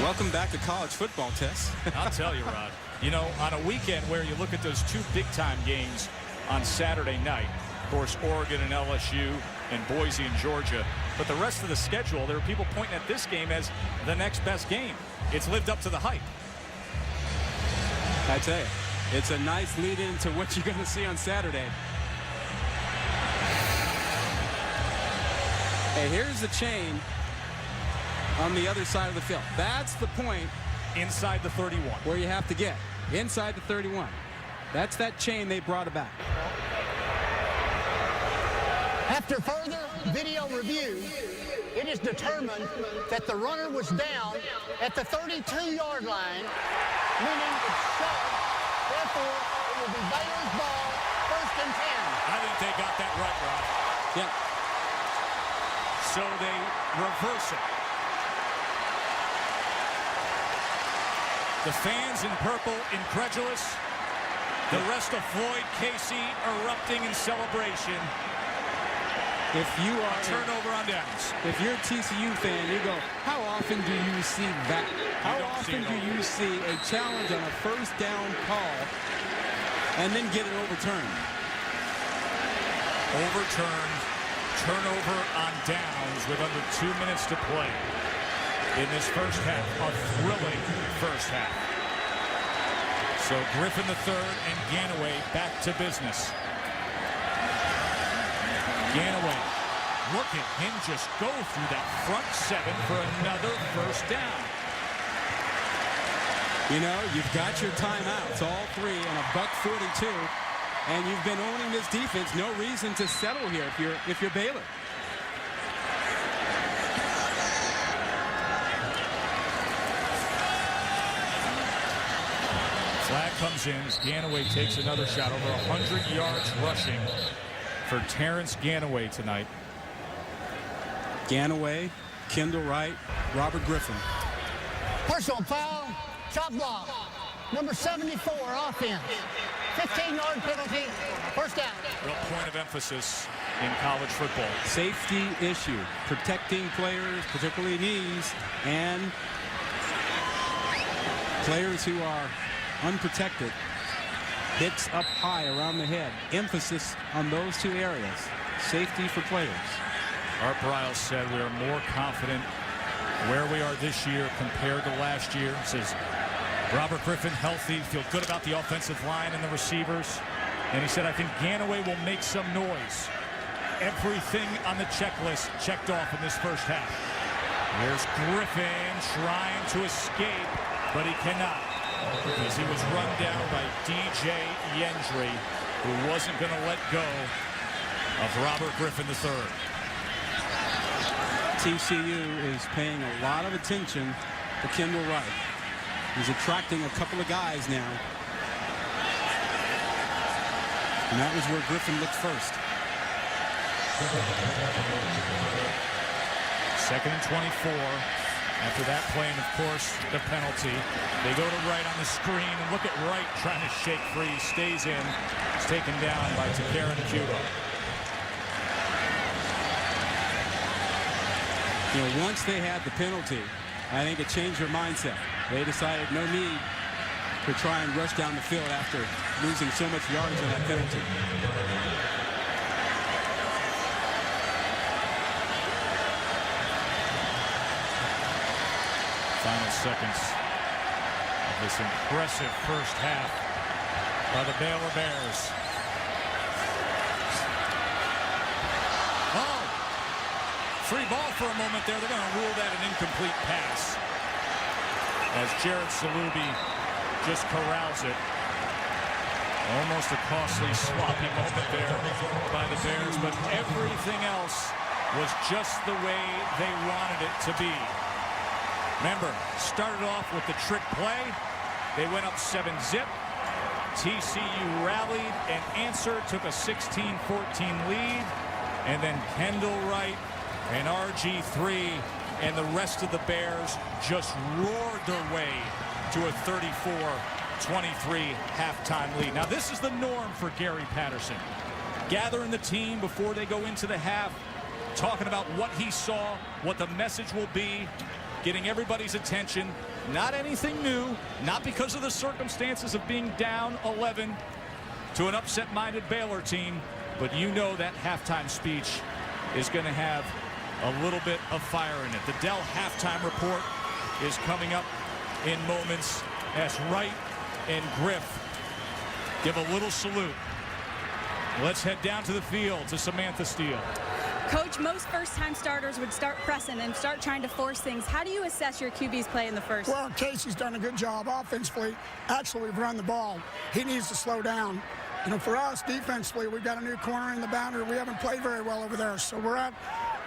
Welcome back to college football, Tess. I'll tell you, Rod. You know, on a weekend where you look at those 2 big-time games on Saturday night, of course, Oregon and LSU and Boise and Georgia, but the rest of the schedule, there are people pointing at this game as the next best game. It's lived up to the hype. I tell you, it's a nice lead into what you're going to see on Saturday. Hey, here's the chain on the other side of the field. That's the point. Inside the 31. Where you have to get. Inside the 31. That's that chain they brought about. After further video review, it is determined that the runner was down at the 32-yard line, meaning it's shoved. Therefore, it will be Baylor's ball, 1st and 10. I think they got that right, Rod. Yep. So they reverse it. The fans in purple, incredulous. The rest of Floyd Casey erupting in celebration. If you are turnover on downs. If you're a TCU fan, you go, how often do you see that? How often do you see a challenge on a 1st down call and then get it overturned? Overturned, turnover on downs with under 2 minutes to play in this first half. A thrilling first half. So Griffin III and Ganaway back to business. Ganaway, look at him just go through that front 7 for another 1st down. You know, you've got your timeouts, all 3, and a $1:42, and you've been owning this defense. No reason to settle here if you're Baylor. Flag comes in as Ganaway takes another shot. Over 100 yards rushing for Terrence Ganaway tonight. Ganaway, Kendall Wright, Robert Griffin. Personal foul, chop block. Number 74, offense. 15-yard penalty, 1st down. Real point of emphasis in college football. Safety issue, protecting players, particularly knees, and players who are unprotected. Hits up high around the head. Emphasis on those 2 areas. Safety for players. Art Briles said we are more confident where we are this year compared to last year. Says Robert Griffin healthy, feel good about the offensive line and the receivers. And he said, I think Ganaway will make some noise. everything on the checklist checked off in this first half. Here's Griffin trying to escape, but he cannot, as he was run down by DJ Yendry, who wasn't going to let go of Robert Griffin III. TCU is paying a lot of attention to Kendall Wright. He's attracting a couple of guys now. And that was where Griffin looked first. Second and 24. After that play, and of course, the penalty. They go to Wright on the screen, and look at Wright trying to shake free. He stays in. He's taken down by Takerin Cuba. You know, once they had the penalty, I think it changed their mindset. They decided no need to try and rush down the field after losing so much yardage on that penalty. Final seconds of this impressive first half by the Baylor Bears. Oh! Free ball for a moment there. They're going to rule that an incomplete pass, as Jared Salubi just corrals it. Almost a costly, sloppy moment there by the Bears, but everything else was just the way they wanted it to be. Remember, started off with the trick play. They went up 7-zip. TCU rallied and answered, took a 16-14 lead. And then Kendall Wright and RG3 and the rest of the Bears just roared their way to a 34-23 halftime lead. Now, this is the norm for Gary Patterson. Gathering the team before they go into the half, talking about what he saw, what the message will be, getting everybody's attention. Not anything new, not because of the circumstances of being down 11 to an upset-minded Baylor team, but you know that halftime speech is going to have a little bit of fire in it. The Dell halftime report is coming up in moments as Wright and Griff give a little salute. Let's head down to the field to Samantha Steele. Coach, most first-time starters would start pressing and start trying to force things. How do you assess your QB's play in the first? Well, Casey's done a good job offensively. Actually, we've run the ball. He needs to slow down. You know, for us, defensively, we've got a new corner in the boundary. We haven't played very well over there. So we're at,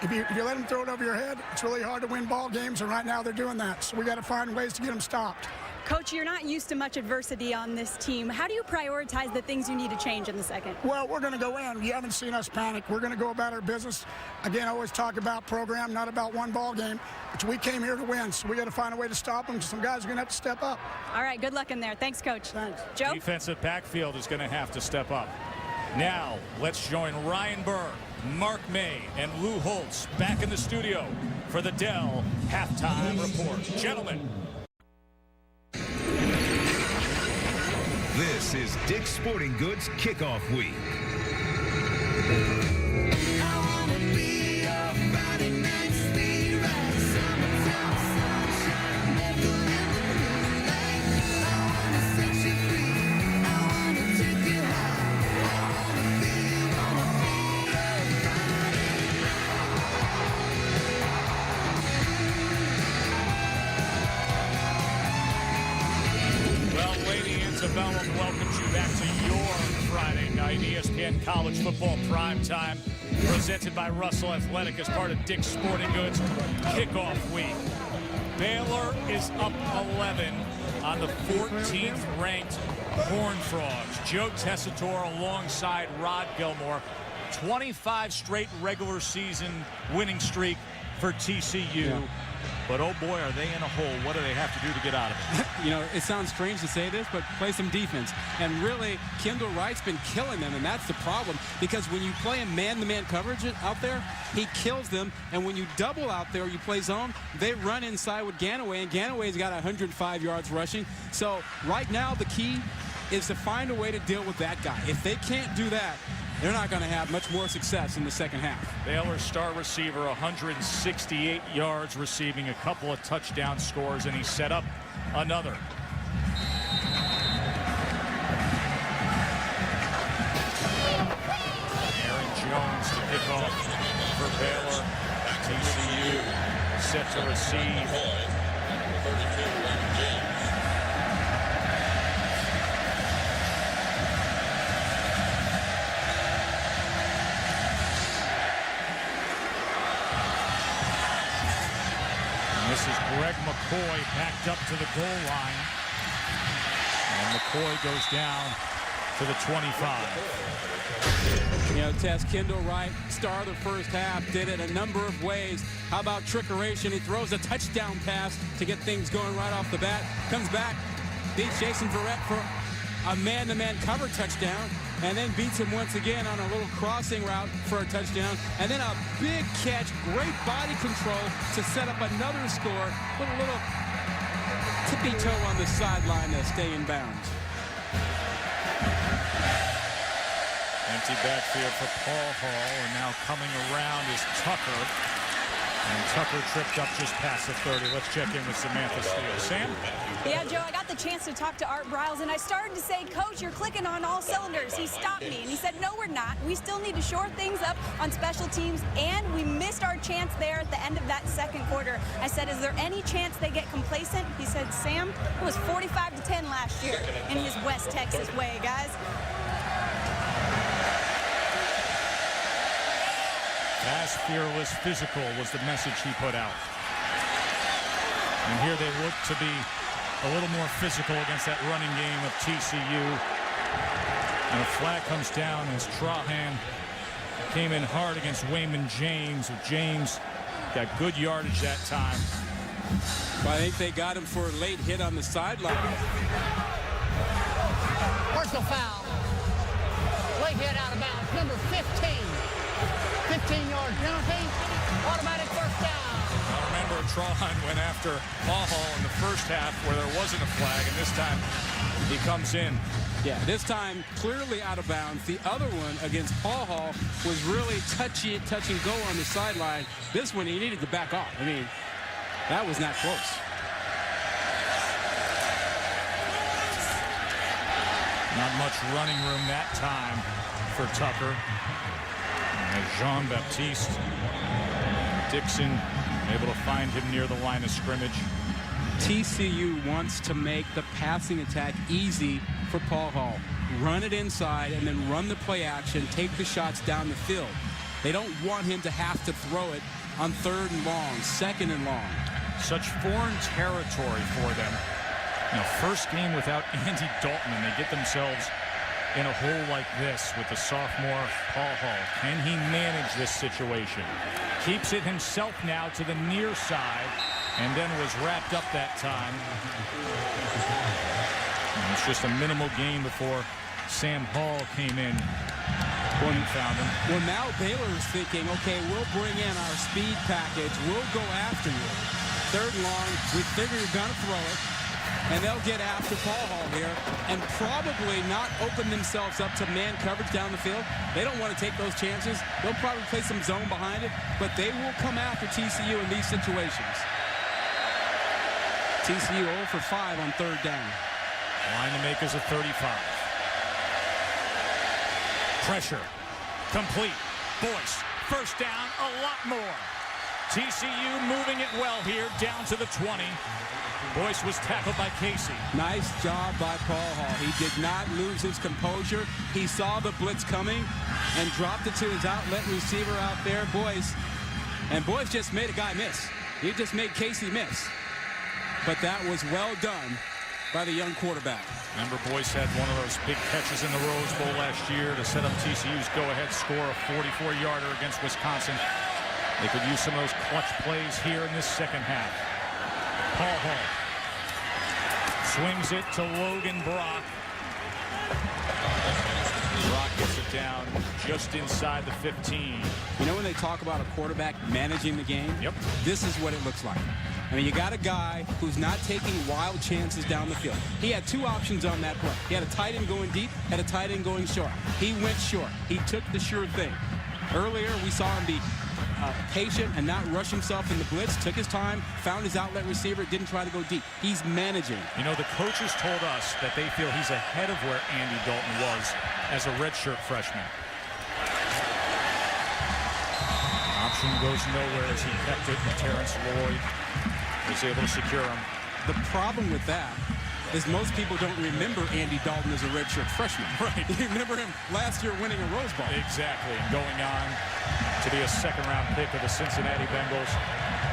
if you let them throw it over your head, it's really hard to win ball games, and right now they're doing that. So we got to find ways to get them stopped. Coach, you're not used to much adversity on this team. How do you prioritize the things you need to change in the second? Well, we're going to go in. You haven't seen us panic. We're going to go about our business. Again, I always talk about program, not about one ball game. But we came here to win, so we got to find a way to stop them. Some guys are going to have to step up. All right, good luck in there. Thanks, Coach. Thanks. Joe? Defensive backfield is going to have to step up. Now, let's join Ryan Burr, Mark May, and Lou Holtz back in the studio for the Dell halftime report. Gentlemen. This is Dick's Sporting Goods Kickoff Week. Antebellum welcomes you back to your Friday night ESPN College Football Primetime, presented by Russell Athletic as part of Dick's Sporting Goods Kickoff Week. Baylor is up 11 on the 14th ranked Horned Frogs. Joe Tessitore alongside Rod Gilmore. 25 straight regular season winning streak for TCU. Yeah. But, oh, boy, are they in a hole. What do they have to do to get out of it? You know, it sounds strange to say this, but play some defense. And really, Kendall Wright's been killing them, and that's the problem. Because when you play a man-to-man coverage out there, he kills them. And when you double out there, you play zone, they run inside with Ganaway, and Ganaway's got 105 yards rushing. So right now, the key is to find a way to deal with that guy. If they can't do that, they're not going to have much more success in the second half. Baylor's star receiver, 168 yards receiving, a couple of touchdown scores, and he set up another. Aaron Jones to kick off. set to receive. McCoy, number 32, Raymond James. This is Greg McCoy backed up to the goal line. And McCoy goes down to the 25. You know, Tess, Kendall Wright, star of the first half, did it a number of ways. How about trickeration? He throws a touchdown pass to get things going right off the bat. Comes back, beats Jason Verrett for a man-to-man cover touchdown, and then beats him once again on a little crossing route for a touchdown, and then a big catch, great body control to set up another score. Put a little tippy toe on the sideline to stay in bounds. Empty backfield for Paul Hall, and now coming around is Tucker. And Tucker tripped up just past the 30. Let's check in with Samantha Steele. Sam? Yeah, Joe, I got the chance to talk to Art Briles, and I started to say, Coach, you're clicking on all cylinders. He stopped me, and he said, no, we're not. We still need to shore things up on special teams, and we missed our chance there at the end of that second quarter. I said, is there any chance they get complacent? He said, Sam, it was 45-10 last year in his West Texas way, guys. Fast, fearless, physical was the message he put out. And here they look to be a little more physical against that running game of TCU. And a flag comes down as Trahan came in hard against Wayman James. James got good yardage that time. I think they got him for a late hit on the sideline. Where's the foul? Late hit out of bounds. Number 15. 15-yard penalty. Automatic first down. Now remember, Trahan went after Paul Hall in the first half where there wasn't a flag, and this time he comes in. Yeah, this time clearly out of bounds. The other one against Paul Hall was really touch and go on the sideline. This one he needed to back off. I mean, that was not close. Not much running room that time for Tucker. And Jean-Baptiste Dixon able to find him near the line of scrimmage. TCU wants to make the passing attack easy for Paul Hall. Run it inside and then run the play action, take the shots down the field. They don't want him to have to throw it on 3rd and long, 2nd and long. Such foreign territory for them. You know, first game without Andy Dalton, and they get themselves in a hole like this with the sophomore Paul Hall. Can he manage this situation? Keeps it himself now to the near side, and then was wrapped up that time. And it's just a minimal gain before Sam Hall came in and found him. Well, now Baylor is thinking, okay, we'll bring in our speed package. We'll go after you. 3rd and long, we figure you're going to throw it. And they'll get after Paul Hall here and probably not open themselves up to man coverage down the field. They don't want to take those chances. They'll probably play some zone behind it, but they will come after TCU in these situations. TCU 0 for 5 on 3rd down. Line to make is a 35. Pressure. Complete. Boyce. First down. A lot more. TCU moving it well here down to the 20. Boyce was tackled by Casey. Nice job by Paul Hall. He did not lose his composure. He saw the blitz coming and dropped it to his outlet receiver out there, Boyce. And Boyce just made a guy miss. He just made Casey miss. But that was well done by the young quarterback. Remember, Boyce had one of those big catches in the Rose Bowl last year to set up TCU's go-ahead score, a 44-yarder against Wisconsin. They could use some of those clutch plays here in this second half. Paul Hall swings it to Logan Brock. Brock gets it down just inside the 15. You know when they talk about a quarterback managing the game? Yep. This is what it looks like. I mean, you got a guy who's not taking wild chances down the field. He had 2 options on that play. He had a tight end going deep, had a tight end going short. He went short. He took the sure thing. Earlier, we saw him be patient and not rush himself in the blitz. Took his time, found his outlet receiver, didn't try to go deep. He's managing. You know, the coaches told us that they feel he's ahead of where Andy Dalton was as a redshirt freshman. Option goes nowhere as he kept it, and Terrence Lloyd was able to secure him. The problem with that is most people don't remember Andy Dalton as a redshirt freshman. Right. You remember him last year winning a Rose Bowl. Exactly. And going on to be a second-round pick of the Cincinnati Bengals.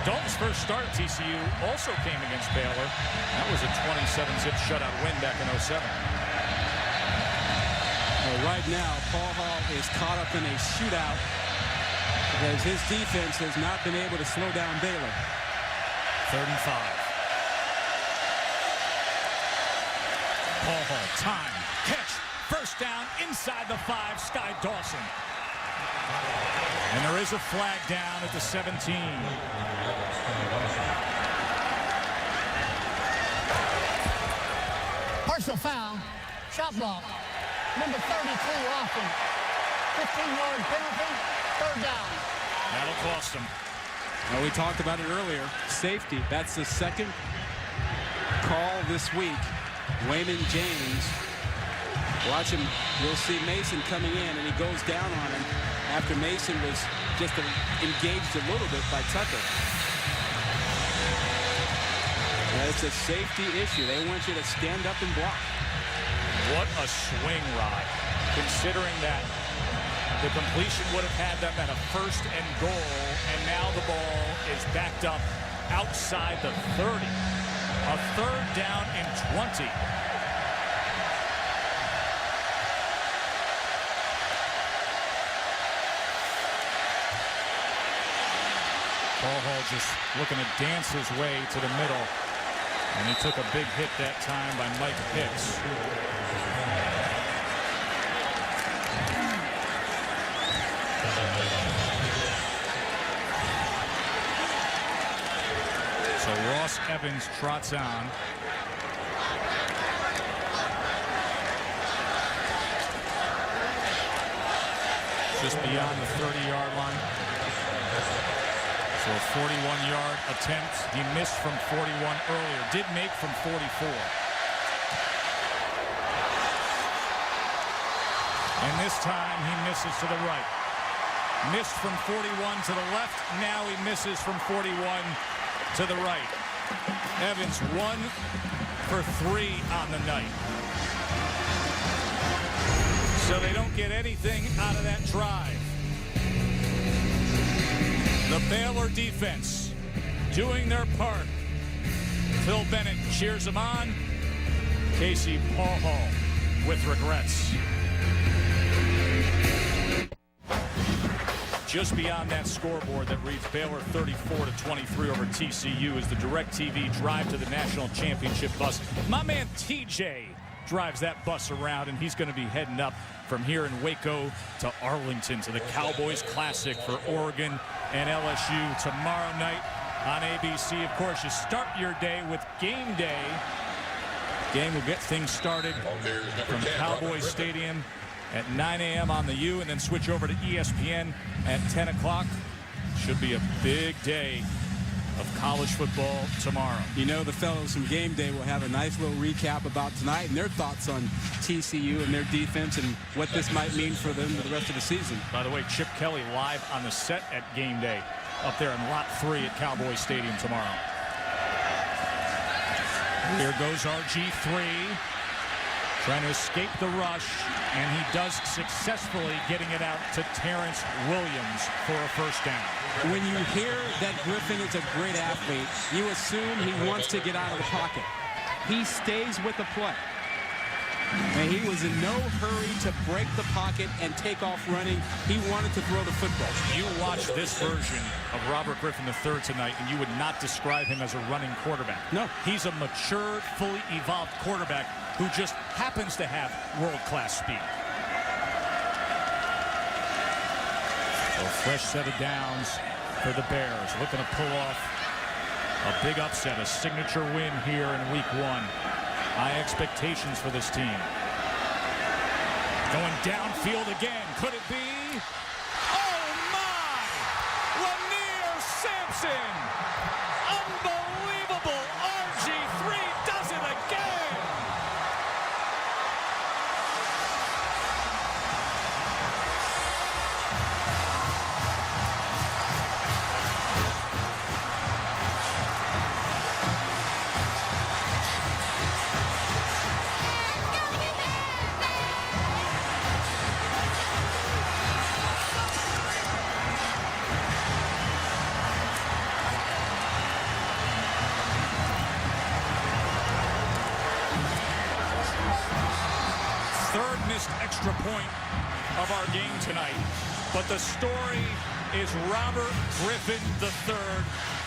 Dalton's first start at TCU also came against Baylor. That was a 27-zip shutout win back in 07. Well, right now, Paul Hall is caught up in a shootout because his defense has not been able to slow down Baylor. 3rd and 5. Paul Hall, time, catch, first down, inside the 5, Sky Dawson. And there is a flag down at the 17. Personal foul, shot block, number 32 Austin, 15-yard penalty, 3rd down. That'll cost him. Well, we talked about it earlier. Safety, that's the second call this week. Wayman James, watch him, you'll see Mason coming in, and he goes down on him after Mason was just engaged a little bit by Tucker. It's a safety issue. They want you to stand up and block. What a swing, Rod, considering that the completion would have had them at a 1st and goal, and now the ball is backed up outside the 30. A 3rd down and 20. Paul Hall just looking to dance his way to the middle. And he took a big hit that time by Mike Pitts. So Ross Evans trots on. Just beyond the 30-yard line. So a 41-yard attempt. He missed from 41 earlier. Did make from 44. And this time he misses to the right. Missed from 41 to the left. Now he misses from 41 to the right. Evans 1 for 3 on the night. So they don't get anything out of that drive. The Baylor defense doing their part. Phil Bennett cheers them on. Casey Paul Hall with regrets. Just beyond that scoreboard that reads Baylor 34-23 over TCU is the DirecTV Drive to the National Championship bus. My man TJ drives that bus around, and he's going to be heading up from here in Waco to Arlington to the Cowboys Classic for Oregon and LSU tomorrow night on ABC. Of course, you start your day with Game Day. Game will get things started from Cowboys Stadium at 9 a.m. on the U, and then switch over to ESPN at 10 o'clock. Should be a big day of college football tomorrow. You know, the fellows from Game Day will have a nice little recap about tonight and their thoughts on TCU and their defense and what this might mean for them for the rest of the season. By the way, Chip Kelly live on the set at Game Day up there in Lot 3 at Cowboys Stadium tomorrow. Here goes RG3 trying to escape the rush, and he does successfully, getting it out to Terrence Williams for a first down. When you hear that Griffin is a great athlete, you assume he wants to get out of the pocket. He stays with the play. And he was in no hurry to break the pocket and take off running. He wanted to throw the football. You watch this version of Robert Griffin III tonight, and you would not describe him as a running quarterback. No. He's a mature, fully evolved quarterback who just happens to have world-class speed. A fresh set of downs for the Bears, looking to pull off a big upset, a signature win here in Week 1. High expectations for this team. Going downfield again. Could it be? Oh, my! Lanier Sampson! Unbelievable! RG3 does it again! third missed extra point of our game tonight. But the story is Robert Griffin III,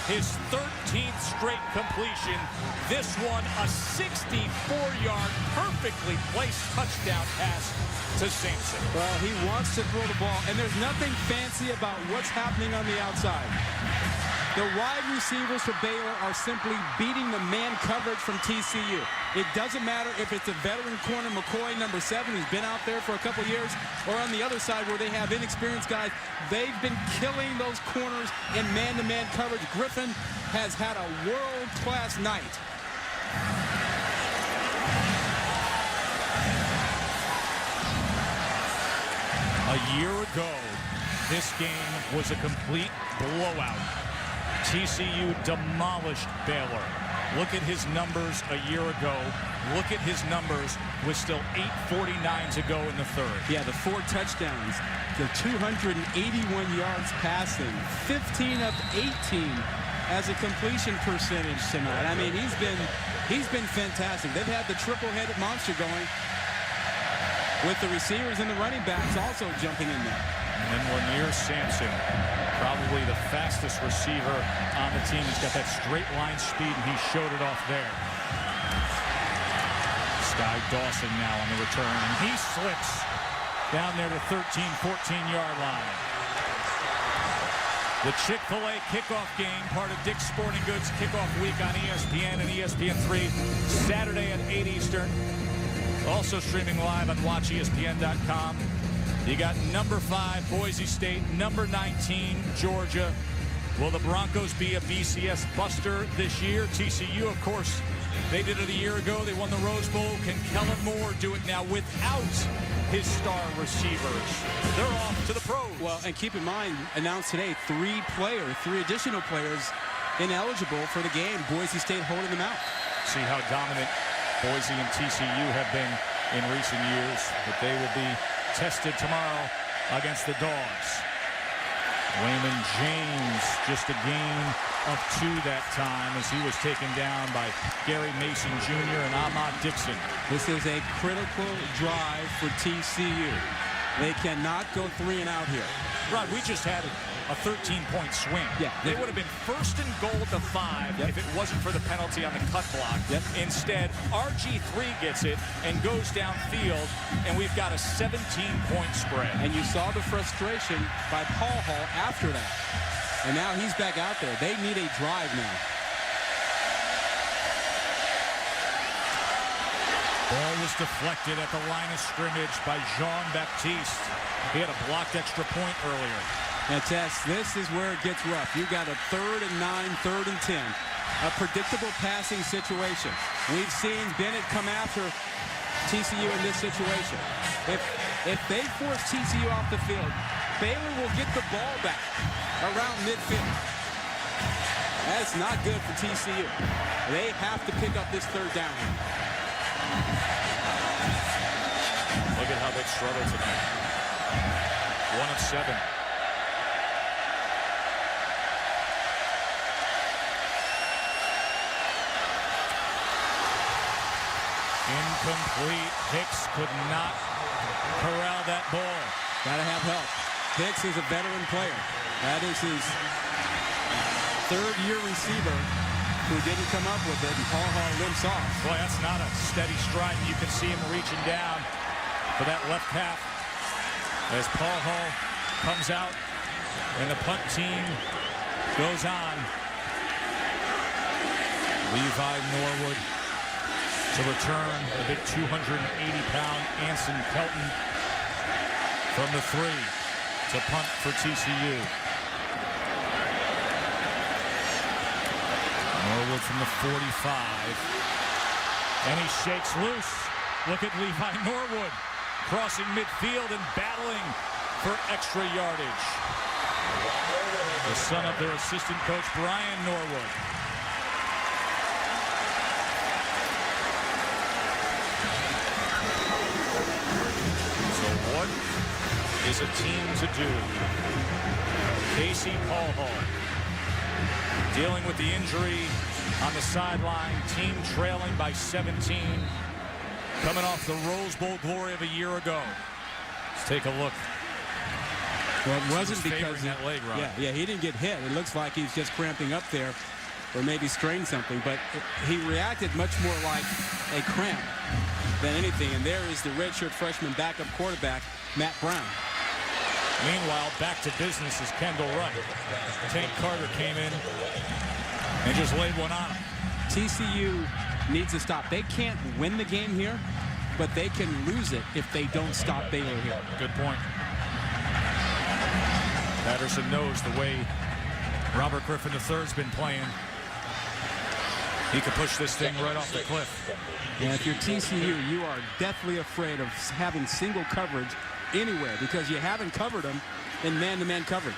his 13th straight completion. This one, a 64-yard, perfectly placed touchdown pass to Sampson. Well, he wants to throw the ball, and there's nothing fancy about what's happening on the outside. The wide receivers for Baylor are simply beating the man coverage from TCU. It doesn't matter if it's a veteran corner, McCoy, number 7, who's been out there for a couple years, or on the other side where they have inexperienced guys. They've been killing those corners in man-to-man coverage. Griffin has had a world-class night. A year ago, this game was a complete blowout. TCU demolished Baylor. Look at his numbers a year ago. Look at his numbers with still 8:49 to go in the third. Yeah, the 4 touchdowns, the 281 yards passing, 15 of 18 as a completion percentage tonight. I mean, he's been fantastic. They've had the triple-headed monster going with the receivers and the running backs also jumping in there. And then Lanier Sampson, probably the fastest receiver on the team. He's got that straight line speed, and he showed it off there. Sky Dawson now on the return, and he slips down there to 13, 14-yard line. The Chick-fil-A kickoff game, part of Dick's Sporting Goods kickoff week on ESPN and ESPN3, Saturday at 8 Eastern. Also streaming live on WatchESPN.com. You got number 5, Boise State, number 19, Georgia. Will the Broncos be a BCS buster this year? TCU, of course, they did it a year ago. They won the Rose Bowl. Can Kellen Moore do it now without his star receivers? They're off to the pros. Well, and keep in mind, announced today, 3 additional players ineligible for the game. Boise State holding them out. See how dominant Boise and TCU have been in recent years, but they will be tested tomorrow against the Dogs. Wayman James just a gain of 2 that time as he was taken down by Gary Mason Jr. and Ahmad Dixon. This is a critical drive for TCU. They cannot go 3 and out here. Rod, we just had a 13-point swing. Yeah. They would have been first and goal to 5 if it wasn't for the penalty on the cut block. Instead, RG3 gets it and goes downfield, and we've got a 17-point spread. And you saw the frustration by Paul Hall after that. And now he's back out there. They need a drive now. Ball was deflected at the line of scrimmage by Jean-Baptiste. He had a blocked extra point earlier. And Tess, this is where it gets rough. You got a 3rd and 9, 3rd and 10. A predictable passing situation. We've seen Bennett come after TCU in this situation. If they force TCU off the field, Baylor will get the ball back around midfield. That's not good for TCU. They have to pick up this 3rd down. Look at how they struggle tonight. 1 of 7. Incomplete. Hicks could not corral that ball. Gotta have help. Hicks is a veteran player. That is his 3rd-year receiver who didn't come up with it, and Paul Hall limps off. Boy, that's not a steady stride. You can see him reaching down for that left calf as Paul Hall comes out and the punt team goes on. Levi Norwood to return the big 280-pound Anson Pelton from the 3 to punt for TCU. Norwood from the 45. And he shakes loose. Look at Levi Norwood crossing midfield and battling for extra yardage. The son of their assistant coach, Brian Norwood. What is a team to do? Casey Paul Hall dealing with the injury on the sideline. Team trailing by 17. coming off the Rose Bowl glory of a year ago. Let's take a look. Well, it wasn't He's because favoring that leg, Rob. yeah, he didn't get hit. It looks like he's just cramping up there, or maybe strained something. But he reacted much more like a cramp than anything. And there is the redshirt freshman backup quarterback, Matt Brown. Meanwhile, back to business is Kendall Wright. Tank Carter came in and just laid one on him. TCU needs to stop. They can't win the game here, but they can lose it if they don't stop Baylor here. Good point. Patterson knows the way Robert Griffin III's been playing. He could push this thing right off the cliff. And if you're TCU, you are deathly afraid of having single coverage anywhere because you haven't covered them in man-to-man coverage.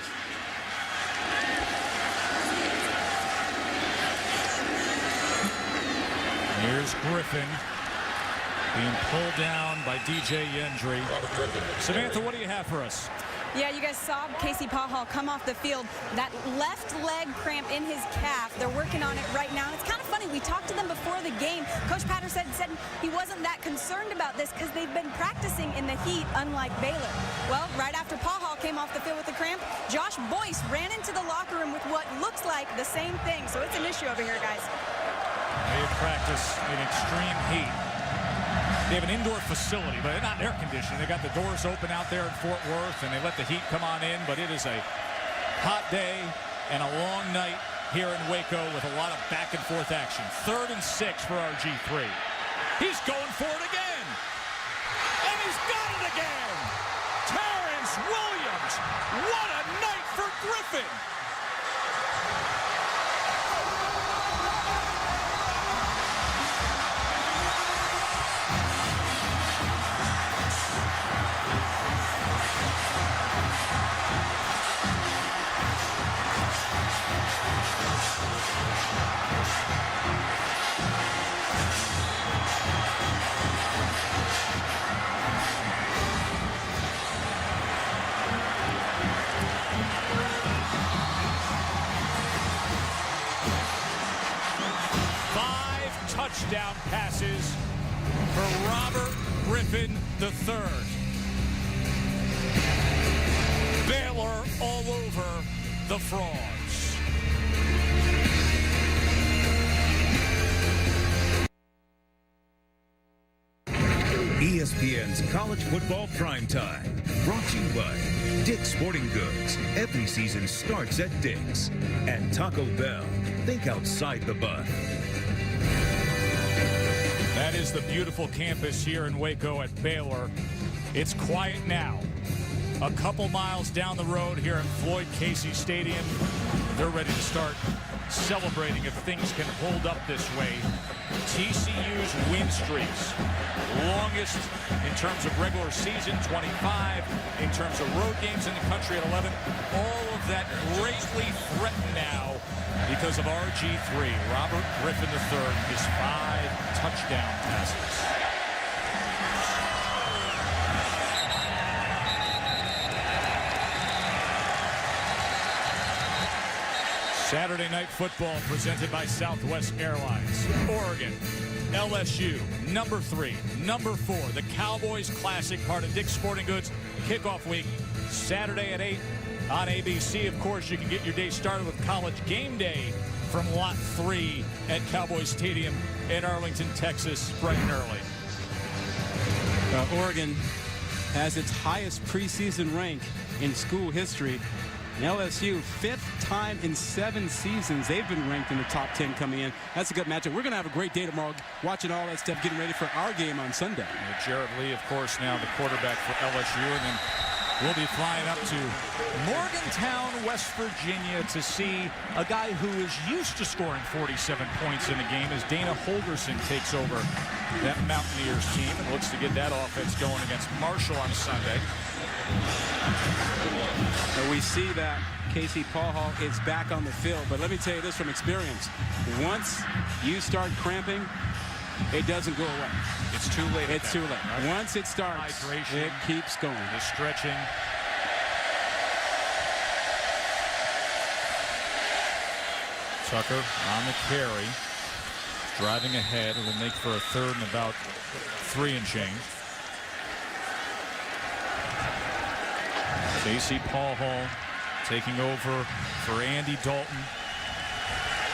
Here's Griffin being pulled down by DJ Yendry. Samantha, what do you have for us? Yeah, you guys saw Casey Pahal come off the field. That left leg cramp in his calf, they're working on it right now. And it's kind of funny. We talked to them before the game. Coach Patterson said he wasn't that concerned about this because they've been practicing in the heat, unlike Baylor. Well, right after Pahal came off the field with the cramp, Josh Boyce ran into the locker room with what looks like the same thing. So it's an issue over here, guys. They practice in extreme heat. They have an indoor facility, but they're not air conditioned. They got the doors open out there in Fort Worth, and they let the heat come on in. But it is a hot day and a long night here in Waco with a lot of back and forth action. 3rd and 6 for RG3. He's going for it again, and he's got it again. Terrence Williams. What a night for Griffin. Touchdown passes for Robert Griffin III. Baylor all over the Frogs. ESPN's College Football Primetime, brought to you by Dick's Sporting Goods. Every season starts at Dick's. And Taco Bell. Think outside the bun. That is the beautiful campus here in Waco at Baylor. It's quiet now. A couple miles down the road here at Floyd Casey Stadium, they're ready to start celebrating if things can hold up this way. TCU's win streaks, longest in terms of regular season, 25, in terms of road games in the country at 11. All of that greatly threatened now because of RG3, Robert Griffin III, his 5 touchdown passes. Saturday Night Football presented by Southwest Airlines. Oregon, LSU, number 3, number 4. The Cowboys Classic, part of Dick's Sporting Goods. Kickoff week, Saturday at 8 on ABC. Of course, you can get your day started with College Game Day from Lot 3 at Cowboys Stadium in Arlington, Texas, bright and early. Oregon has its highest preseason rank in school history. And LSU, 5th time in 7 seasons they've been ranked in the top 10 coming in. That's a good matchup. We're going to have a great day tomorrow watching all that stuff, getting ready for our game on Sunday. Jared Lee, of course, now the quarterback for LSU. And then we'll be flying up to Morgantown, West Virginia to see a guy who is used to scoring 47 points in a game as Dana Holgerson takes over that Mountaineers team and looks to get that offense going against Marshall on Sunday. We see that Casey Pahal is back on the field, but let me tell you this from experience. Once you start cramping, it doesn't go away. It's too late. It's too late. Right? Once it starts, hydration, it keeps going. The stretching. Tucker on the carry. driving ahead. It'll make for a third and about 3 and change. Casey Paul Hall taking over for Andy Dalton.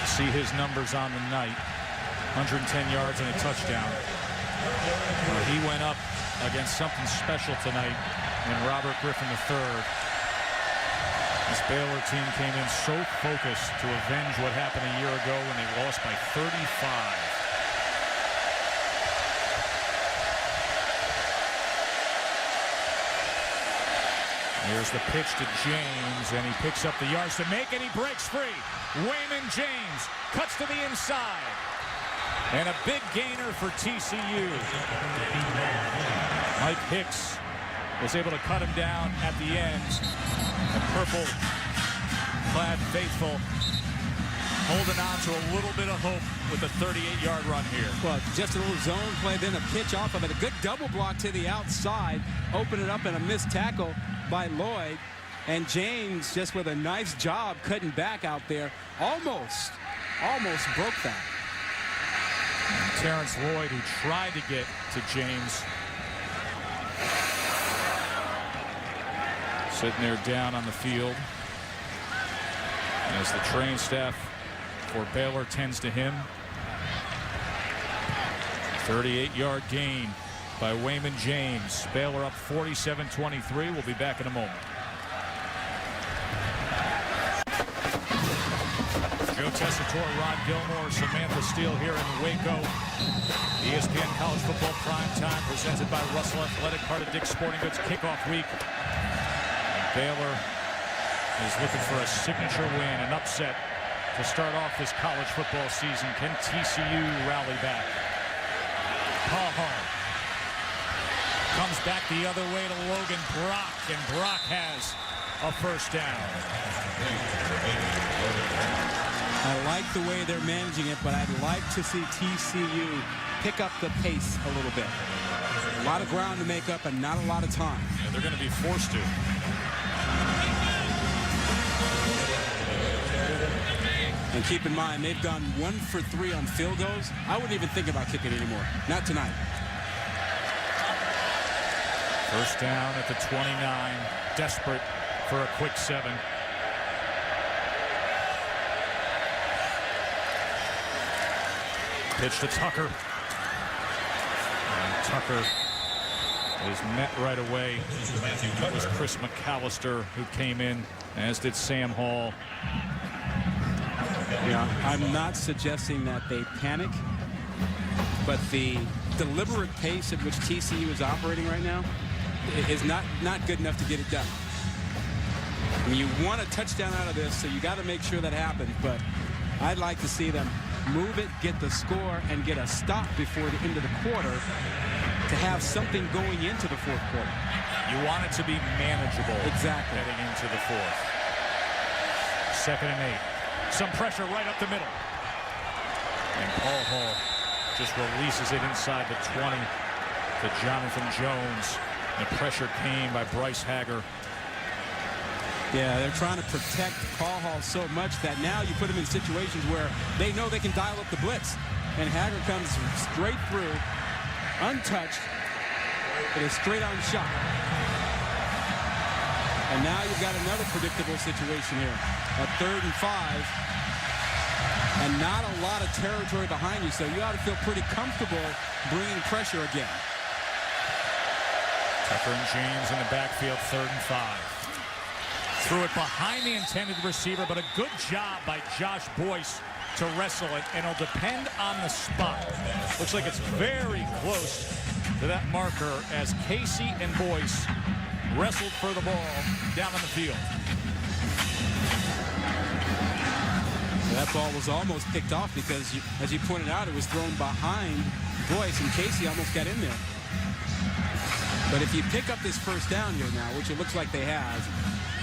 See his numbers on the night. 110 yards and a touchdown. He went up against something special tonight in Robert Griffin III. This Baylor team came in so focused to avenge what happened a year ago when they lost by 35. Here's the pitch to James, and he picks up the yards to make, and he breaks free. Wayman James cuts to the inside. And a big gainer for TCU. Mike Hicks was able to cut him down at the end. The purple-clad faithful holding on to a little bit of hope with a 38-yard run here. Well, just a little zone play, then a pitch off of it. A good double block to the outside. Open it up and a missed tackle by Lloyd. And James, just with a nice job cutting back out there, almost broke that. Terrence Lloyd, who tried to get to James, sitting there down on the field as the train staff for Baylor tends to him. 38-yard gain by Wayman James. Baylor up 47-23. We'll be back in a moment. Joe Tessitore, Ron Gilmore, Samantha Steele here in Waco. ESPN College Football Prime Time presented by Russell Athletic, part of Dick's Sporting Goods kickoff week. Baylor is looking for a signature win, an upset to start off this college football season. Can TCU rally back? Paul Hall comes back the other way to Logan Brock, and Brock has a first down. I like the way they're managing it, but I'd like to see TCU pick up the pace a little bit. A lot of ground to make up and not a lot of time. Yeah, they're going to be forced to. And keep in mind, they've gone 1 for 3 on field goals. I wouldn't even think about kicking anymore. Not tonight. First down at the 29. Desperate for a quick 7. Pitch to Tucker. And Tucker is met right away. It was Chris McAllister who came in, as did Sam Hall. Yeah, I'm not suggesting that they panic, but the deliberate pace at which TCU is operating right now is not good enough to get it done. I mean, you want a touchdown out of this, so you got to make sure that happens, but I'd like to see them move it, get the score, and get a stop before the end of the quarter to have something going into the fourth quarter. You want it to be manageable. Exactly. Heading into the fourth. 2nd and 8. Some pressure right up the middle. And Paul Hall just releases it inside the 20 to Jonathan Jones. The pressure came by Bryce Hager. Yeah, they're trying to protect Paul Hall so much that now you put him in situations where they know they can dial up the blitz. And Hager comes straight through, untouched, with a straight-on shot. And now you've got another predictable situation here. A 3rd and 5. And not a lot of territory behind you, so you ought to feel pretty comfortable bringing pressure again. Tucker and James in the backfield, 3rd and 5. Threw it behind the intended receiver, but a good job by Josh Boyce to wrestle it, and it'll depend on the spot. Looks like it's very close to that marker as Casey and Boyce wrestled for the ball down on the field. That ball was almost picked off because, as you pointed out, it was thrown behind Boyce, and Casey almost got in there. But if you pick up this first down here now, which it looks like they have,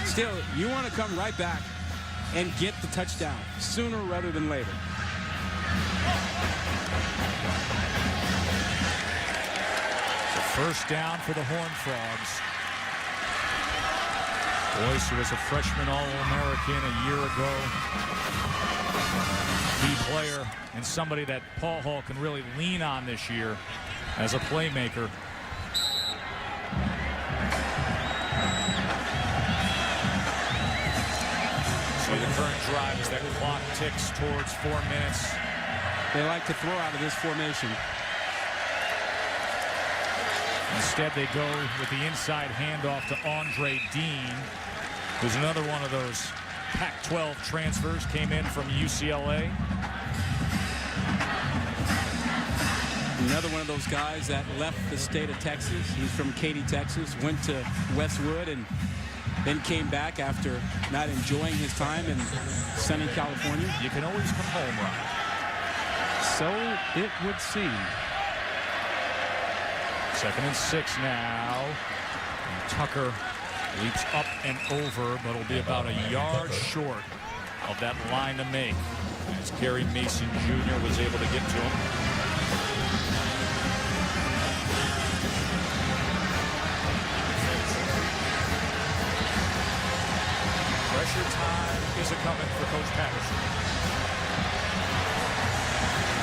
still, you want to come right back and get the touchdown sooner rather than later. So first down for the Horned Frogs. Boyce, who was a freshman All-American a year ago. Key player and somebody that Paul Hall can really lean on this year as a playmaker. So the current drive as that clock ticks towards 4 minutes. They like to throw out of this formation. Instead, they go with the inside handoff to Andre Dean, who's another one of those Pac-12 transfers, came in from UCLA. Another one of those guys that left the state of Texas. He's from Katy, Texas, went to Westwood, and then came back after not enjoying his time in sunny California. You can always come home, Ryan. So it would seem. 2nd and 6 now. And Tucker leaps up and over, but will be about a yard short of that line to make. As Gary Mason Jr. was able to get to him. Pressure time is a coming for Coach Patterson.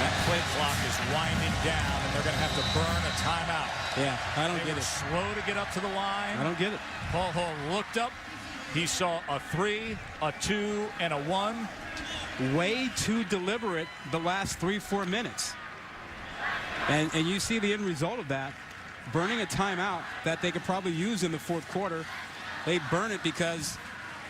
That play clock is winding down, and they're going to have to burn a timeout. Yeah, I don't They get were it. slow to get up to the line. I don't get it. Paul Hall looked up. He saw a 3, a 2, and a 1. Way too deliberate the last 3-4 minutes. And you see the end result of that. Burning a timeout that they could probably use in the 4th quarter. They burn it because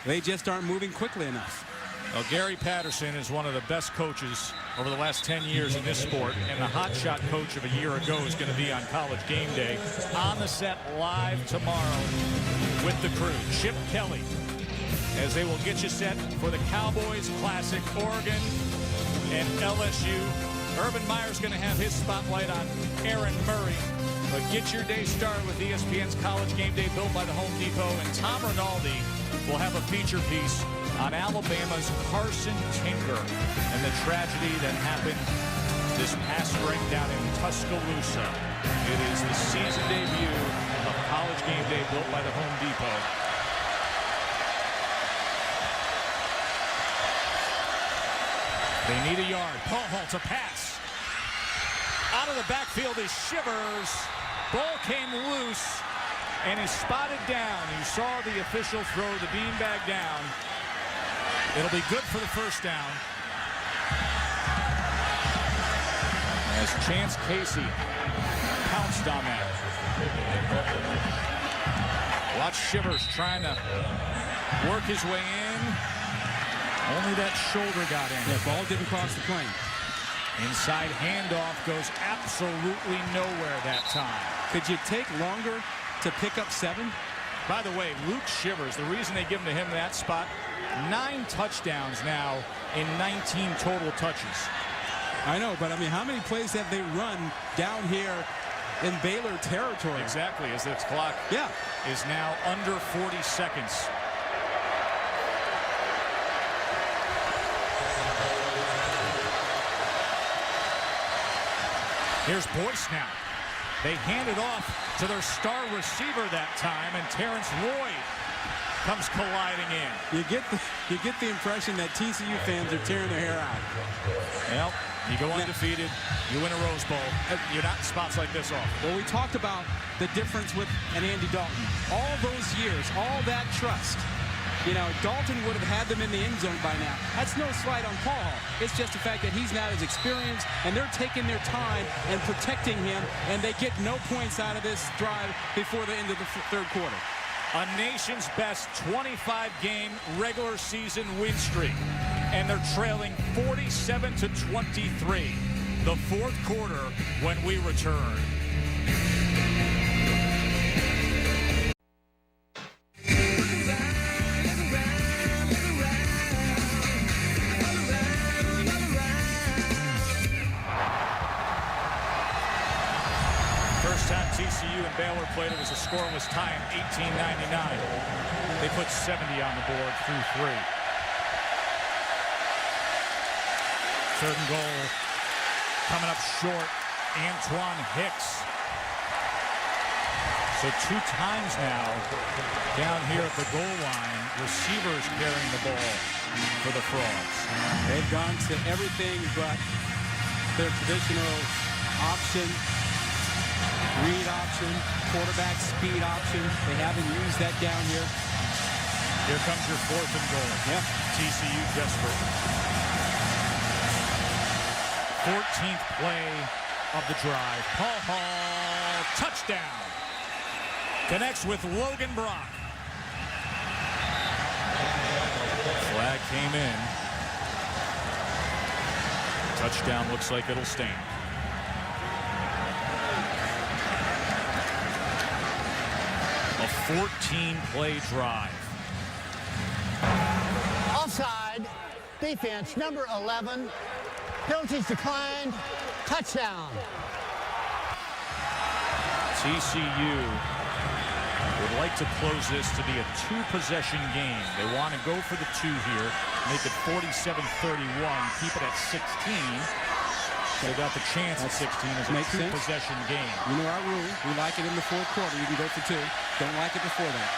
they just aren't moving quickly enough. Well, Gary Patterson is one of the best coaches over the last 10 years in this sport, and the hotshot coach of a year ago is going to be on College Game Day on the set live tomorrow with the crew. Chip Kelly, as they will get you set for the Cowboys Classic, Oregon and LSU. Urban Meyer's going to have his spotlight on Aaron Murray. But get your day started with ESPN's College Game Day built by the Home Depot, and Tom Rinaldi will have a feature piece on Alabama's Carson Tinker and the tragedy that happened this past spring down in Tuscaloosa. It is the season debut of College Game Day built by the Home Depot. They need a yard. Paul Hall to pass. Out of the backfield is Shivers. Ball came loose and is spotted down. You saw the official throw the beanbag down. It'll be good for the first down. As Chance Casey pounced on that. Watch Shivers trying to work his way in. Only that shoulder got in. The ball didn't cross the plane. Inside handoff goes absolutely nowhere that time. Could you take longer to pick up 7? By the way, Luke Shivers, the reason they give him to him that spot, 9 touchdowns now in 19 total touches. I know, but I mean, how many plays have they run down here in Baylor territory? Exactly, as this clock is now under 40 seconds. Here's Boyce now. They hand it off to their star receiver that time, and Terrence Lloyd comes colliding in. You get the impression that TCU fans are tearing their hair out. Well, you go undefeated, you win a Rose Bowl, you're not in spots like this often. Well, we talked about the difference with an Andy Dalton. All those years, all that trust. You know, Dalton would have had them in the end zone by now. That's no slight on Paul. It's just the fact that he's not as experienced, and they're taking their time and protecting him, and they get no points out of this drive before the end of the 3rd quarter. A nation's best 25-game regular season win streak, and they're trailing 47-23. The 4th quarter when we return. TCU and Baylor played, it was a scoreless tie in 1899. They put 70 on the board through 3. 3rd and goal coming up short. Antoine Hicks So 2 times now down here at the goal line, receivers carrying the ball for the Frogs. They've gone to everything but their traditional option, read option, quarterback speed option. They haven't used that down here. Here comes your 4th and goal. Yeah. TCU desperate. 14th play of the drive. Paul Hall, touchdown. Connects with Logan Brock. Flag came in. Touchdown looks like it'll stand. A 14-play drive. Offside, defense, number 11. Penalties declined, touchdown. TCU would like to close this to be a 2-possession game. They want to go for the 2 here, make it 47-31, keep it at 16. They got the chance at 16 as a 2-possession game. You know our rule. We like it in the 4th quarter. You can go for 2. Don't like it before that.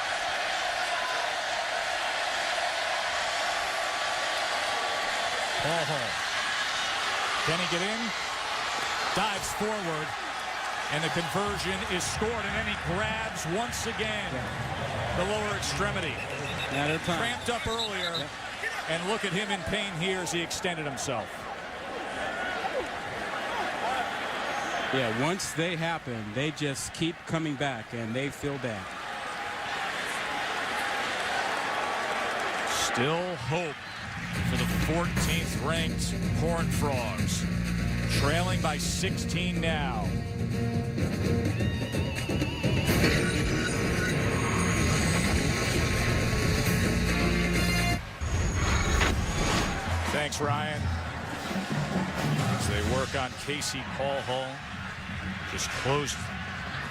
Paul Hall. Can he get in? Dives forward. And the conversion is scored. And then he grabs once again the lower extremity. Cramped up earlier. Yep. And look at him in pain here as he extended himself. Yeah, once they happen, they just keep coming back, and they feel bad. Still hope for the 14th ranked Horned Frogs. Trailing by 16 now. Thanks, Ryan. As they work on Casey Paul Hall. Just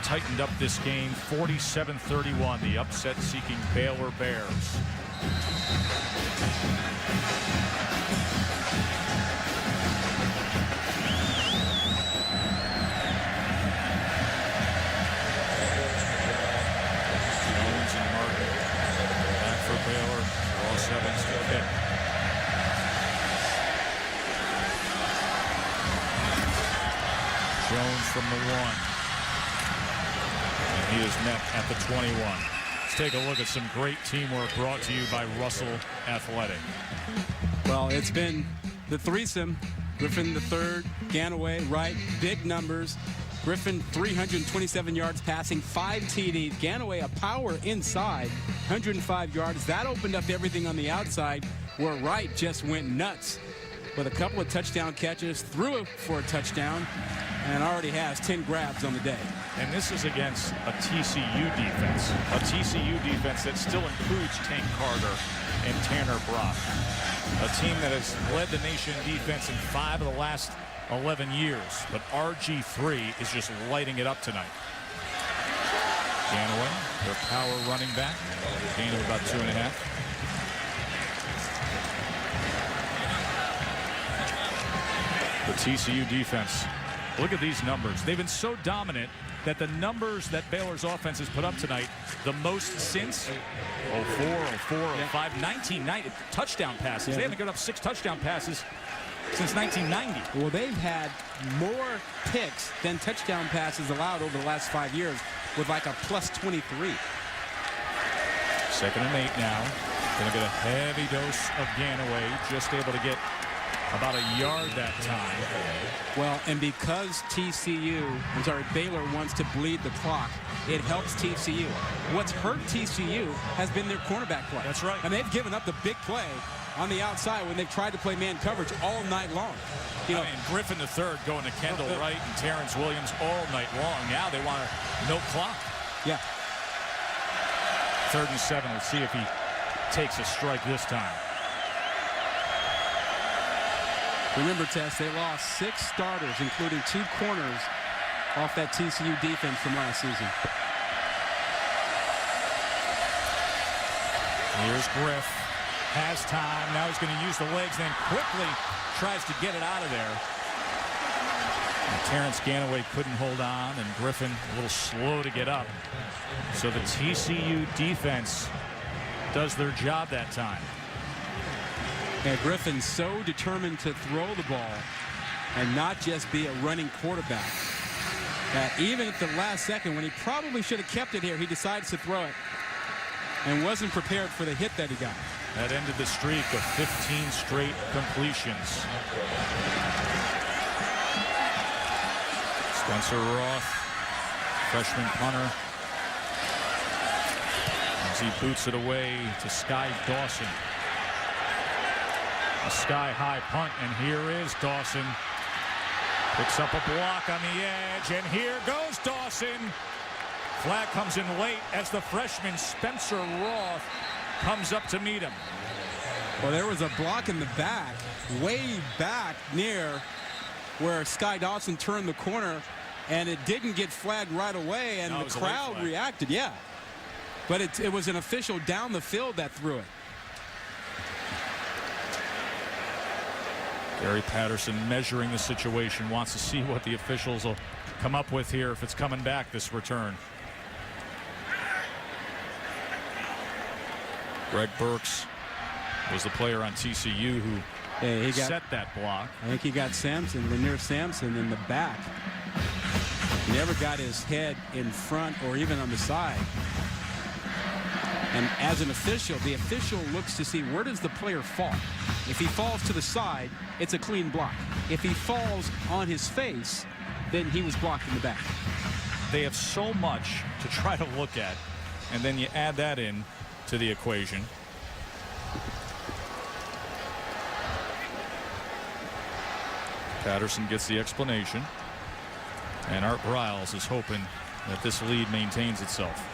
tightened up this game, 47-31, the upset-seeking Baylor Bears. Jones and Martin back for Baylor. Ross Evans to kick. Jones from the 1. And he is met at the 21. Let's take a look at some great teamwork brought to you by Russell Athletic. Well, it's been the threesome. Griffin the 3rd, Ganaway, Wright, big numbers. Griffin 327 yards passing, 5 TDs. Ganaway a power inside, 105 yards. That opened up everything on the outside where Wright just went nuts with a couple of touchdown catches, threw it for a touchdown, and already has 10 grabs on the day. And this is against a TCU defense. A TCU defense that still includes Tank Carter and Tanner Brock. A team that has led the nation in defense in 5 of the last 11 years. But RG3 is just lighting it up tonight. Ganaway, their power running back. Gain of about 2.5. The TCU defense. Look at these numbers. They've been so dominant that the numbers that Baylor's offense has put up tonight, the most since 04, 05, 1990 touchdown passes. Yeah. They haven't given up 6 touchdown passes since 1990. Well, they've had more picks than touchdown passes allowed over the last 5 years with like a plus 23. 2nd and 8 now. Going to get a heavy dose of Ganaway. Just able to get about a yard that time. Well, and because Baylor wants to bleed the clock, it helps TCU. What's hurt TCU has been their cornerback play. That's right. And they've given up the big play on the outside when they've tried to play man coverage all night long. You know, Griffin the 3rd going to Kendall Wright and Terrence Williams all night long. Now they want to milk clock. Yeah. 3rd and 7. Let's see if he takes a strike this time. Remember, Tess, they lost 6 starters, including 2 corners, off that TCU defense from last season. Here's Griff. Has time. Now he's going to use the legs, then quickly tries to get it out of there. Terrence Ganaway couldn't hold on, and Griffin a little slow to get up. So the TCU defense does their job that time. Yeah, Griffin's so determined to throw the ball and not just be a running quarterback that even at the last second, when he probably should have kept it here, he decides to throw it and wasn't prepared for the hit that he got. That ended the streak of 15 straight completions. Spencer Roth, freshman punter, as he boots it away to Sky Dawson. A sky-high punt, and here is Dawson. Picks up a block on the edge, and here goes Dawson. Flag comes in late as the freshman Spencer Roth comes up to meet him. Well, there was a block in the back, way back near where Sky Dawson turned the corner, and it didn't get flagged right away, and the crowd reacted. Yeah, but it was an official down the field that threw it. Gary Patterson measuring the situation, wants to see what the officials will come up with here if it's coming back this return. Greg Burks was the player on TCU who set that block. I think he got Sampson, Lanier Sampson, in the back. He never got his head in front or even on the side. And as an official, the official looks to see where does the player fall. If he falls to the side, it's a clean block. If he falls on his face, then he was blocked in the back. They have so much to try to look at, and then you add that in to the equation. Patterson gets the explanation, and Art Briles is hoping that this lead maintains itself.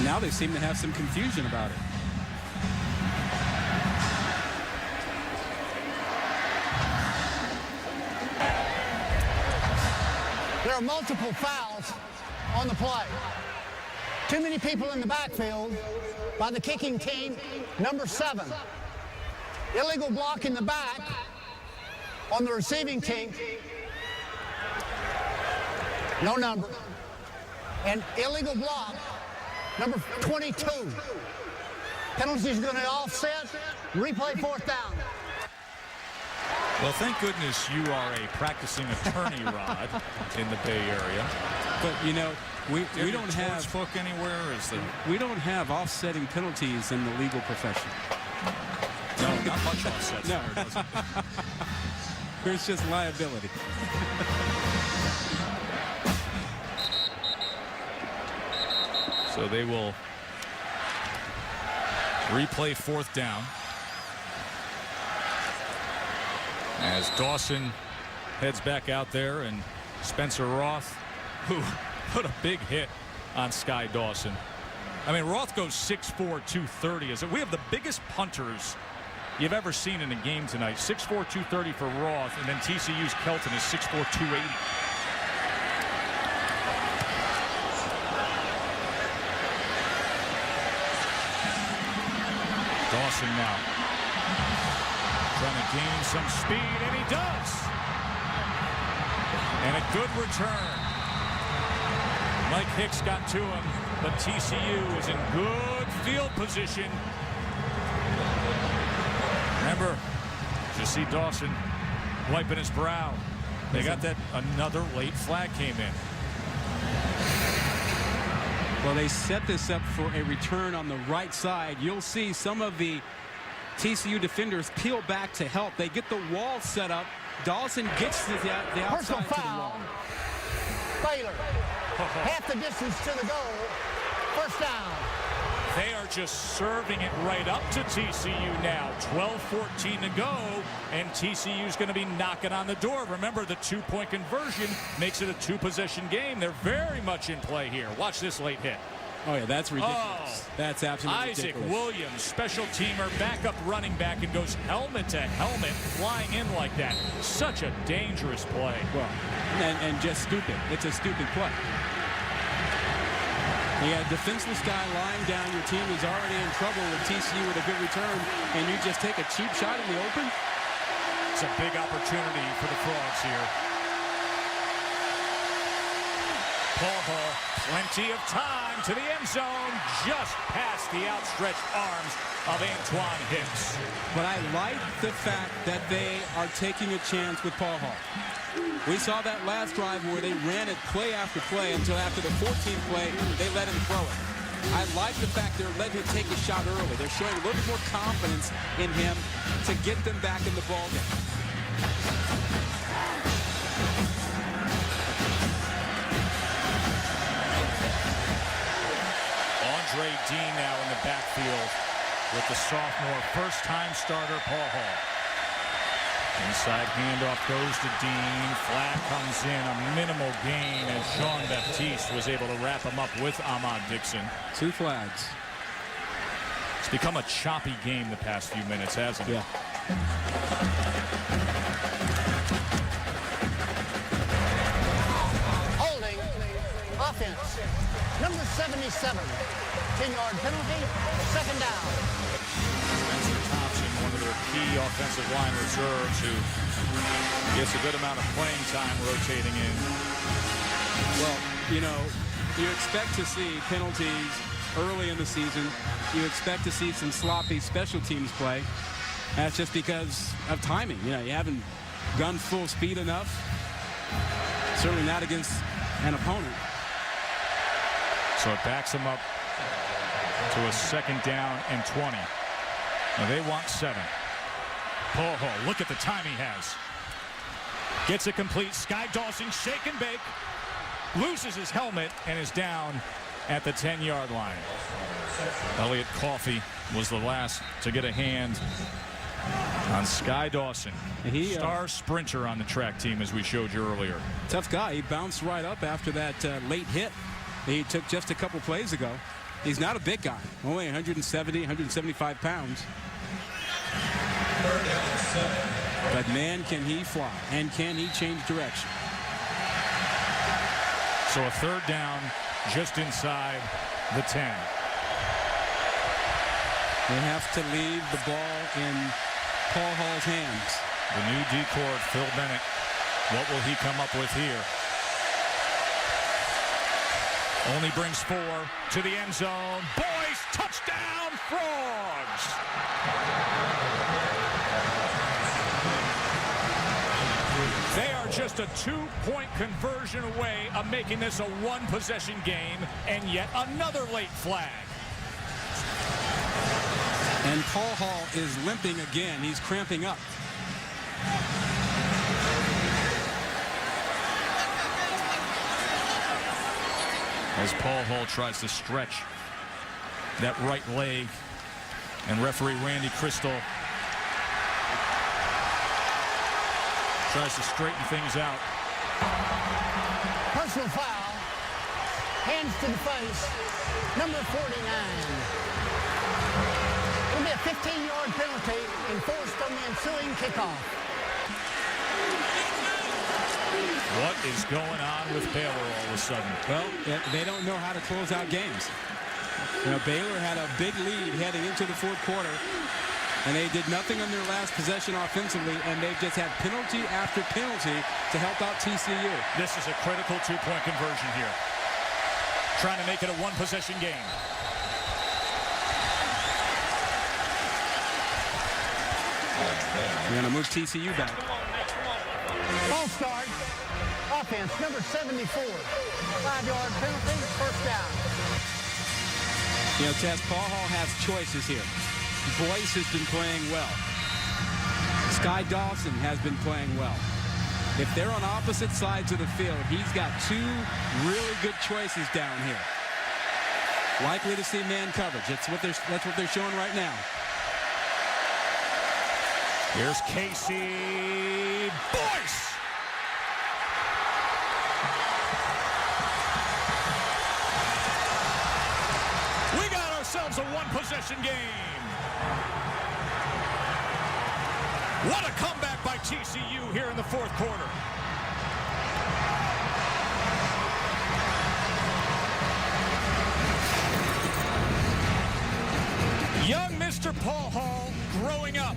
Now they seem to have some confusion about it. There are multiple fouls on the play. Too many people in the backfield by the kicking team, number 7. Illegal block in the back on the receiving team. No number. And illegal block, number 22. Penalty is going to offset. Replay 4th down. Well, thank goodness you are a practicing attorney, Rod, in the Bay Area. But, you know, we don't have book anywhere. We don't have offsetting penalties in the legal profession. No, not much offsets. No. There, does it? There's just liability. So they will replay 4th down as Dawson heads back out there, and Spencer Roth, who put a big hit on Sky Dawson. I mean, Roth goes 6'4", 230. We have the biggest punters you've ever seen in a game tonight. 6'4", 230 for Roth, and then TCU's Kelton is 6'4", 280. Dawson now trying to gain some speed, and he does. And a good return. Mike Hicks got to him, but TCU is in good field position. Remember, you see Dawson wiping his brow. They got that another late flag came in. Well, they set this up for a return on the right side. You'll see some of the TCU defenders peel back to help. They get the wall set up. Dawson gets the outside Personal to the foul. wall. Baylor. Half the distance to the goal. 1st down. They are just serving it right up to TCU now. 12-14 to go, and TCU's going to be knocking on the door. Remember, the 2-point conversion makes it a 2-possession game. They're very much in play here. Watch this late hit. Oh, yeah, that's ridiculous. Oh, that's absolutely Isaac ridiculous. Williams, special teamer, backup running back, and goes helmet to helmet, flying in like that. Such a dangerous play. Well, and just stupid. It's a stupid play. You got a defenseless guy lying down. Your team is already in trouble with TCU with a good return, and you just take a cheap shot in the open? It's a big opportunity for the Frogs here. Paul Hall, plenty of time to the end zone, just past the outstretched arms of Antoine Hicks. But I like the fact that they are taking a chance with Paul Hall. We saw that last drive where they ran it play after play until after the 14th play, they let him throw it. I like the fact they're letting him take a shot early. They're showing a little more confidence in him to get them back in the ballgame. Andre Dean now in the backfield with the sophomore first-time starter Paul Hall. Inside handoff goes to Dean. Flag comes in, a minimal gain, and Sean Baptiste was able to wrap him up with Ahmad Dixon. 2 flags. It's become a choppy game the past few minutes, hasn't it? Yeah. Holding. Offense. Number 77. 10-yard penalty. Second down. Spencer Thompson, one of their key offensive line reserves, who gets a good amount of playing time rotating in. Well, you know, you expect to see penalties early in the season. You expect to see some sloppy special teams play. That's just because of timing. You know, you haven't gone full speed enough. Certainly not against an opponent. So it backs them up to a 2nd down and 20. Now they want 7. Paul Hall, look at the time he has. Gets it complete. Sky Dawson, shake and bake. Loses his helmet and is down at the 10-yard line. Elliot Coffey was the last to get a hand on Sky Dawson. Star sprinter on the track team, as we showed you earlier. Tough guy. He bounced right up after that late hit he took just a couple plays ago. He's not a big guy, only 170, 175 pounds. But man, can he fly, and can he change direction. So a 3rd down just inside the 10. They have to leave the ball in Paul Hall's hands. The new D-court, Phil Bennett. What will he come up with here? Only brings 4 to the end zone. Boys, touchdown, Frogs! They are just a 2-point conversion away of making this a 1-possession game, and yet another late flag. And Paul Hall is limping again. He's cramping up. As Paul Hall tries to stretch that right leg, and referee Randy Crystal tries to straighten things out. Personal foul. Hands to the face. Number 49. It'll be a 15-yard penalty enforced on the ensuing kickoff. What is going on with Baylor all of a sudden? Well, they don't know how to close out games. You know, Baylor had a big lead heading into the 4th quarter, and they did nothing on their last possession offensively, and they've just had penalty after penalty to help out TCU. This is a critical 2-point conversion here. Trying to make it a 1-possession game. We're going to move TCU back. Ball start. Offense, number 74. 5-yard penalty, 1st down. You know, Tess, Paul Hall has choices here. Boyce has been playing well. Sky Dawson has been playing well. If they're on opposite sides of the field, he's got 2 really good choices down here. Likely to see man coverage. That's what they're showing right now. Here's Casey Boyce. We got ourselves a 1-possession game. What a comeback by TCU here in the 4th quarter. Mr. Paul Hall growing up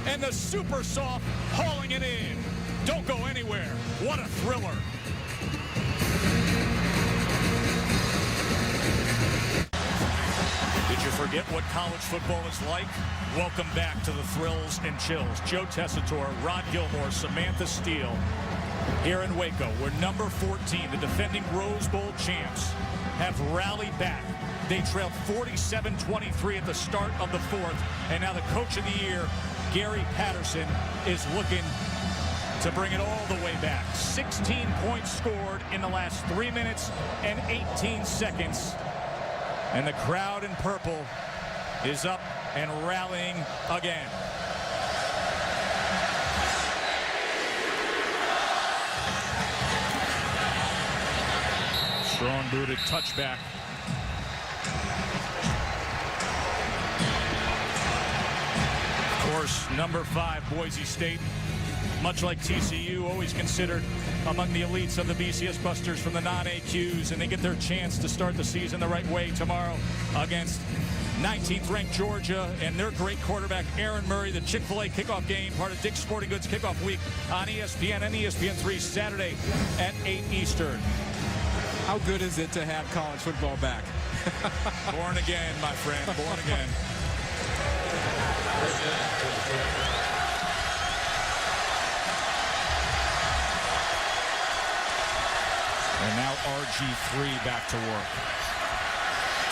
and the super soft hauling it in. Don't go anywhere. What a thriller. Did you forget what college football is like? Welcome back to the thrills and chills. Joe Tessitore, Rod Gilmore, Samantha Steele here in Waco, where number 14, the defending Rose Bowl champs, have rallied back. They trailed 47-23 at the start of the fourth, and now the coach of the year, Gary Patterson, is looking to bring it all the way back. 16 points scored in the last 3 minutes and 18 seconds. And the crowd in purple is up and rallying again. Strong booted touchback. Of course, number 5, Boise State, much like TCU, always considered among the elites of the BCS Busters from the non-AQs, and they get their chance to start the season the right way tomorrow against 19th ranked Georgia and their great quarterback Aaron Murray. The Chick-fil-A kickoff game, part of Dick's Sporting Goods kickoff week on ESPN and ESPN3 Saturday at 8 Eastern. How good is it to have college football back? Born again, my friend, born again. And now RG3 back to work.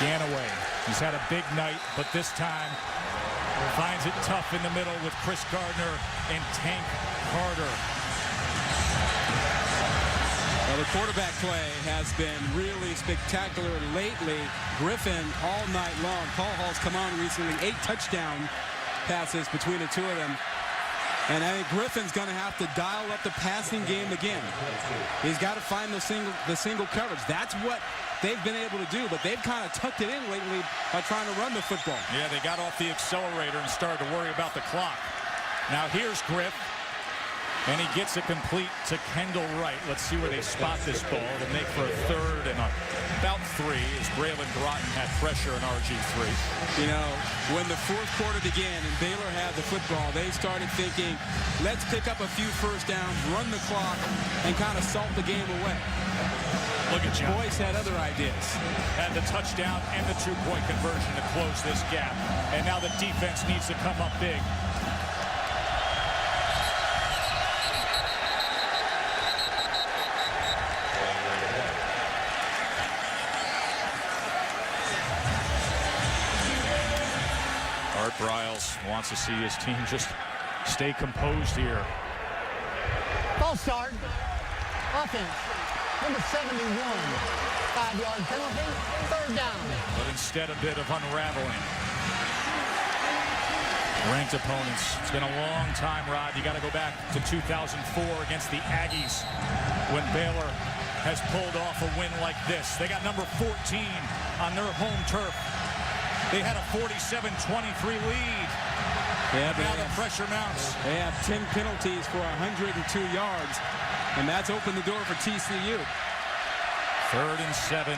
Ganaway, he's had a big night, but this time finds it tough in the middle with Chris Gardner and Tank Carter. Well, the quarterback play has been really spectacular lately. Griffin all night long. Paul Hall's come on recently. 8 touchdown passes between the two of them. And I think Griffin's going to have to dial up the passing game again. He's got to find the single coverage. That's what they've been able to do, but they've kind of tucked it in lately by trying to run the football. Yeah, they got off the accelerator and started to worry about the clock. Now here's Griff, and he gets it complete to Kendall Wright. Let's see where they spot this ball. They'll make for a third and about 3 as Braylon Groton had pressure in RG3. You know, when the fourth quarter began and Baylor had the football, they started thinking, let's pick up a few first downs, run the clock, and kind of salt the game away. Look at you. Boyce had other ideas. Had the touchdown and the 2-point conversion to close this gap. And now the defense needs to come up big. Art Briles wants to see his team just stay composed here. False start. Offense. Number 71. 5-yard penalty. Third down. But instead a bit of unraveling. Ranked opponents. It's been a long time, Rod. You got to go back to 2004 against the Aggies when Baylor has pulled off a win like this. They got number 14 on their home turf. They had a 47-23 lead. Yeah, now the pressure mounts. They have 10 penalties for 102 yards, and that's opened the door for TCU. 3rd and 7.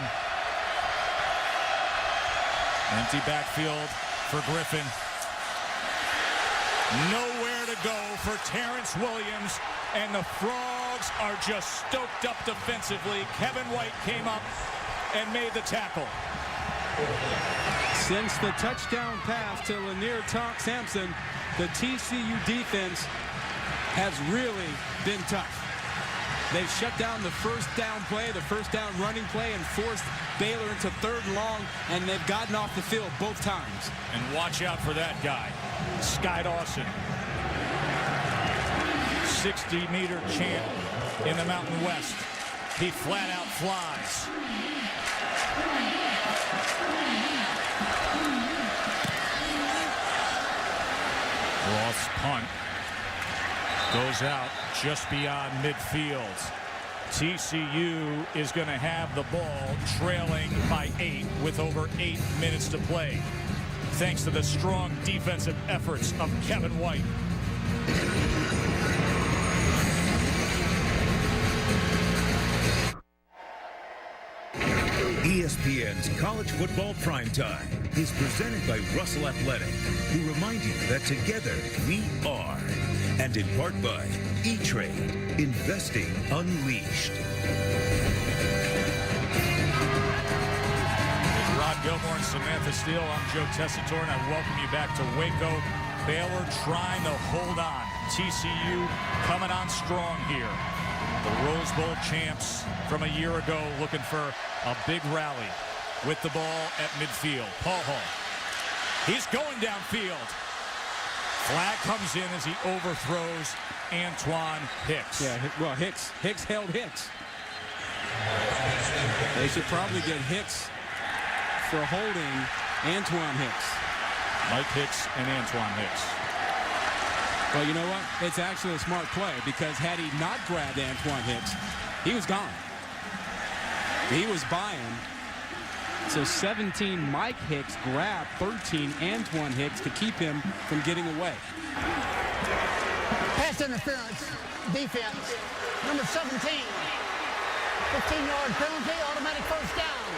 Empty backfield for Griffin. Nowhere to go for Terrence Williams, and the Frogs are just stoked up defensively. Kevin White came up and made the tackle. Since the touchdown pass to Lanier Sampson, the TCU defense has really been tough. They've shut down the first down play, the first down running play, and forced Baylor into 3rd and long, and they've gotten off the field both times. And watch out for that guy, Sky Dawson. 60-meter champ in the Mountain West. He flat out flies. Roth's punt goes out just beyond midfield. TCU is going to have the ball trailing by 8 with over 8 minutes to play, thanks to the strong defensive efforts of Kevin White. ESPN's College Football Primetime is presented by Russell Athletic, who remind you that together we are. And in part by E-Trade, Investing Unleashed. Rod Gilmore and Samantha Steele. I'm Joe Tessitore, and I welcome you back to Waco. Baylor trying to hold on. TCU coming on strong here. The Rose Bowl champs from a year ago looking for a big rally with the ball at midfield. Paul Hall. He's going downfield. Flag comes in as he overthrows Antoine Hicks. Yeah, well, Hicks held Hicks. They should probably get Hicks for holding Antoine Hicks. Mike Hicks and Antoine Hicks. Well, you know what? It's actually a smart play because had he not grabbed Antoine Hicks, he was gone. He was buying. So 17 Mike Hicks grabbed 13 Antoine Hicks to keep him from getting away. Pass interference, defense. Number 17. 15-yard penalty, automatic first down.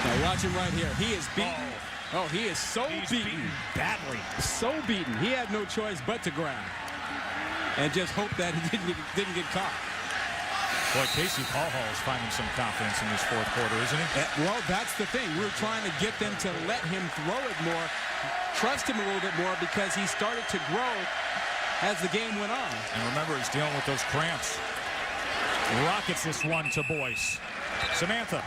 Now watch him right here. He is beaten. Oh, he is so beaten badly. So beaten. He had no choice but to grab. And just hope that he didn't get caught. Boy, Casey Paul Hall is finding some confidence in this fourth quarter, isn't he? Well, that's the thing. We're trying to get them to let him throw it more, trust him a little bit more because he started to grow as the game went on. And remember, he's dealing with those cramps. Rockets this one to Boyce. Samantha.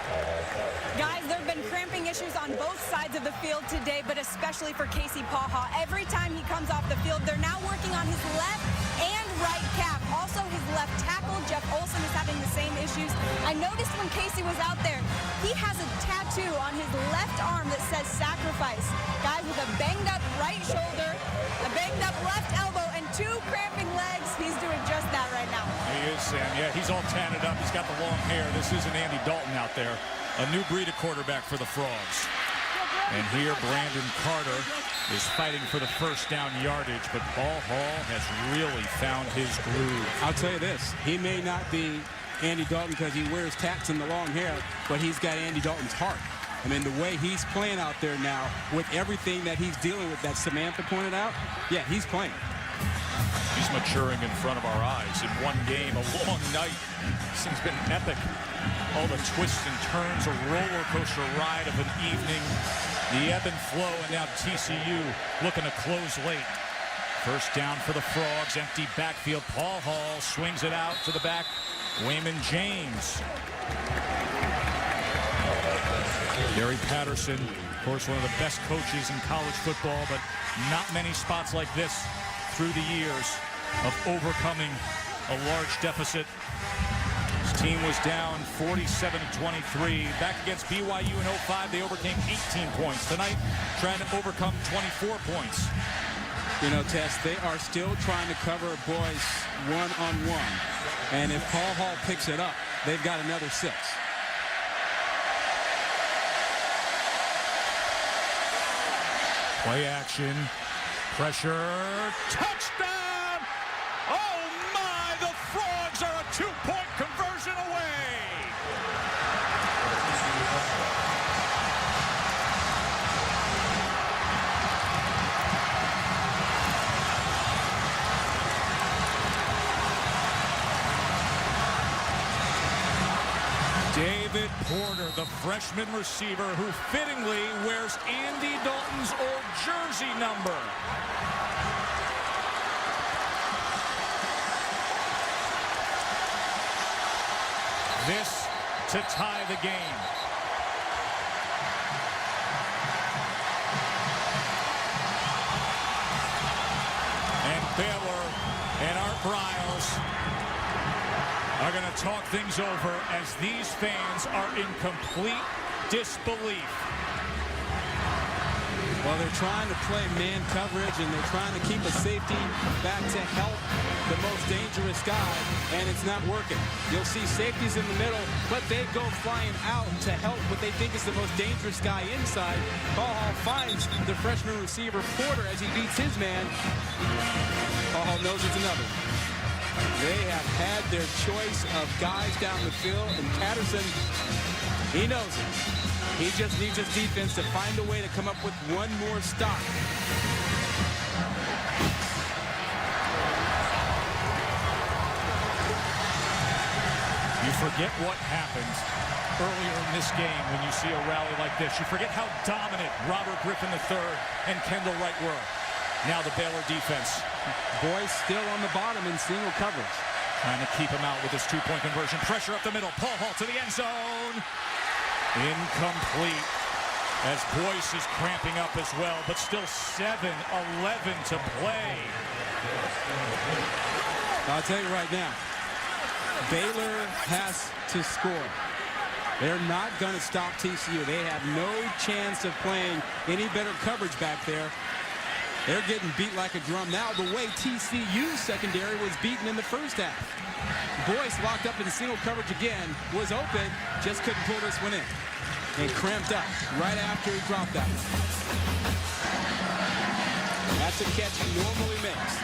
Guys, there have been cramping issues on both sides of the field today, but especially for Casey Paul Hall. Every time he comes off the field, they're now working on his left and right calf. Also, his left tackle, Jeff Olson, is having the same issues. I noticed when Casey was out there, he has a tattoo on his left arm that says sacrifice. Guys, with a banged up right shoulder, a banged up left elbow, and 2 cramping legs, he's doing just that right now. He is, Sam. Yeah, he's all tatted up. He's got the long hair. This isn't Andy Dalton out there. A new breed of quarterback for the Frogs. And here, Brandon Carter is fighting for the first down yardage, but Paul Hall has really found his groove. I'll tell you this. He may not be Andy Dalton because he wears tats and the long hair, but he's got Andy Dalton's heart. I mean, the way he's playing out there now with everything that he's dealing with that Samantha pointed out, yeah, he's playing. He's maturing in front of our eyes. In one game, a long night. This thing's been epic. All the twists and turns, a roller coaster ride of an evening. The ebb and flow, and now TCU looking to close late. First down for the Frogs, empty backfield. Paul Hall swings it out to the back. Wayman James. Gary Patterson, of course, one of the best coaches in college football, but not many spots like this through the years of overcoming a large deficit. His team was down 47-23. Back against BYU in 05, they overcame 18 points. Tonight, trying to overcome 24 points. You know, Tess, they are still trying to cover boys one-on-one. And if Paul Hall picks it up, they've got another 6. Play action. Pressure. Touchdown! Oh, my! The Frogs are a 2-point conversion away! David Porter, the freshman receiver who fittingly wears Andy Dalton's old jersey number. This to tie the game. And Baylor and Art Briles are going to talk things over as these fans are in complete disbelief. Well, they're trying to play man coverage, and they're trying to keep a safety back to help the most dangerous guy, and it's not working. You'll see safeties in the middle, but they go flying out to help what they think is the most dangerous guy inside. Paul Hall finds the freshman receiver Porter as he beats his man. Paul Hall knows it's another. They have had their choice of guys down the field, and Patterson, he knows it. He just needs his defense to find a way to come up with one more stop. You forget what happened earlier in this game when you see a rally like this. You forget how dominant Robert Griffin III and Kendall Wright were. Now the Baylor defense. Boyce still on the bottom in single coverage. Trying to keep him out with his two-point conversion. Pressure up the middle. Paul Hall to the end zone. Incomplete. As Boyce is cramping up as well, but still 7-11 to play. I'll tell you right now, Baylor has to score. They're not going to stop TCU. They have no chance of playing any better coverage back there. They're getting beat like a drum now the way TCU's secondary was beaten in the first half. Boyce locked up in single coverage again, was open, just couldn't pull this one in. And cramped up right after he dropped that one. That's a catch he normally makes.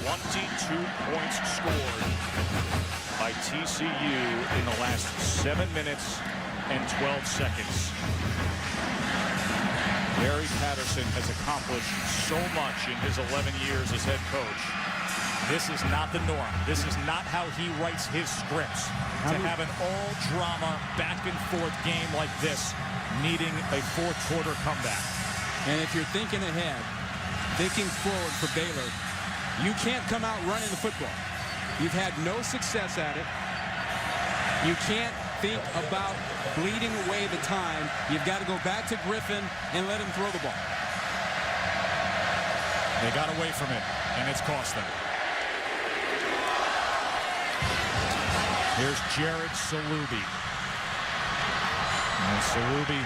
22 points scored by TCU in the last 7 minutes and 12 seconds. Gary Patterson has accomplished so much in his 11 years as head coach. This is not the norm. This is not how he writes his scripts. To have an all-drama, back-and-forth game like this, needing a fourth-quarter comeback. And if you're thinking ahead, thinking forward for Baylor, you can't come out running the football. You've had no success at it. You can't think about bleeding away the time. You've got to go back to Griffin and let him throw the ball. They got away from it, and it's cost them. Here's Jared Salubi. And Salubi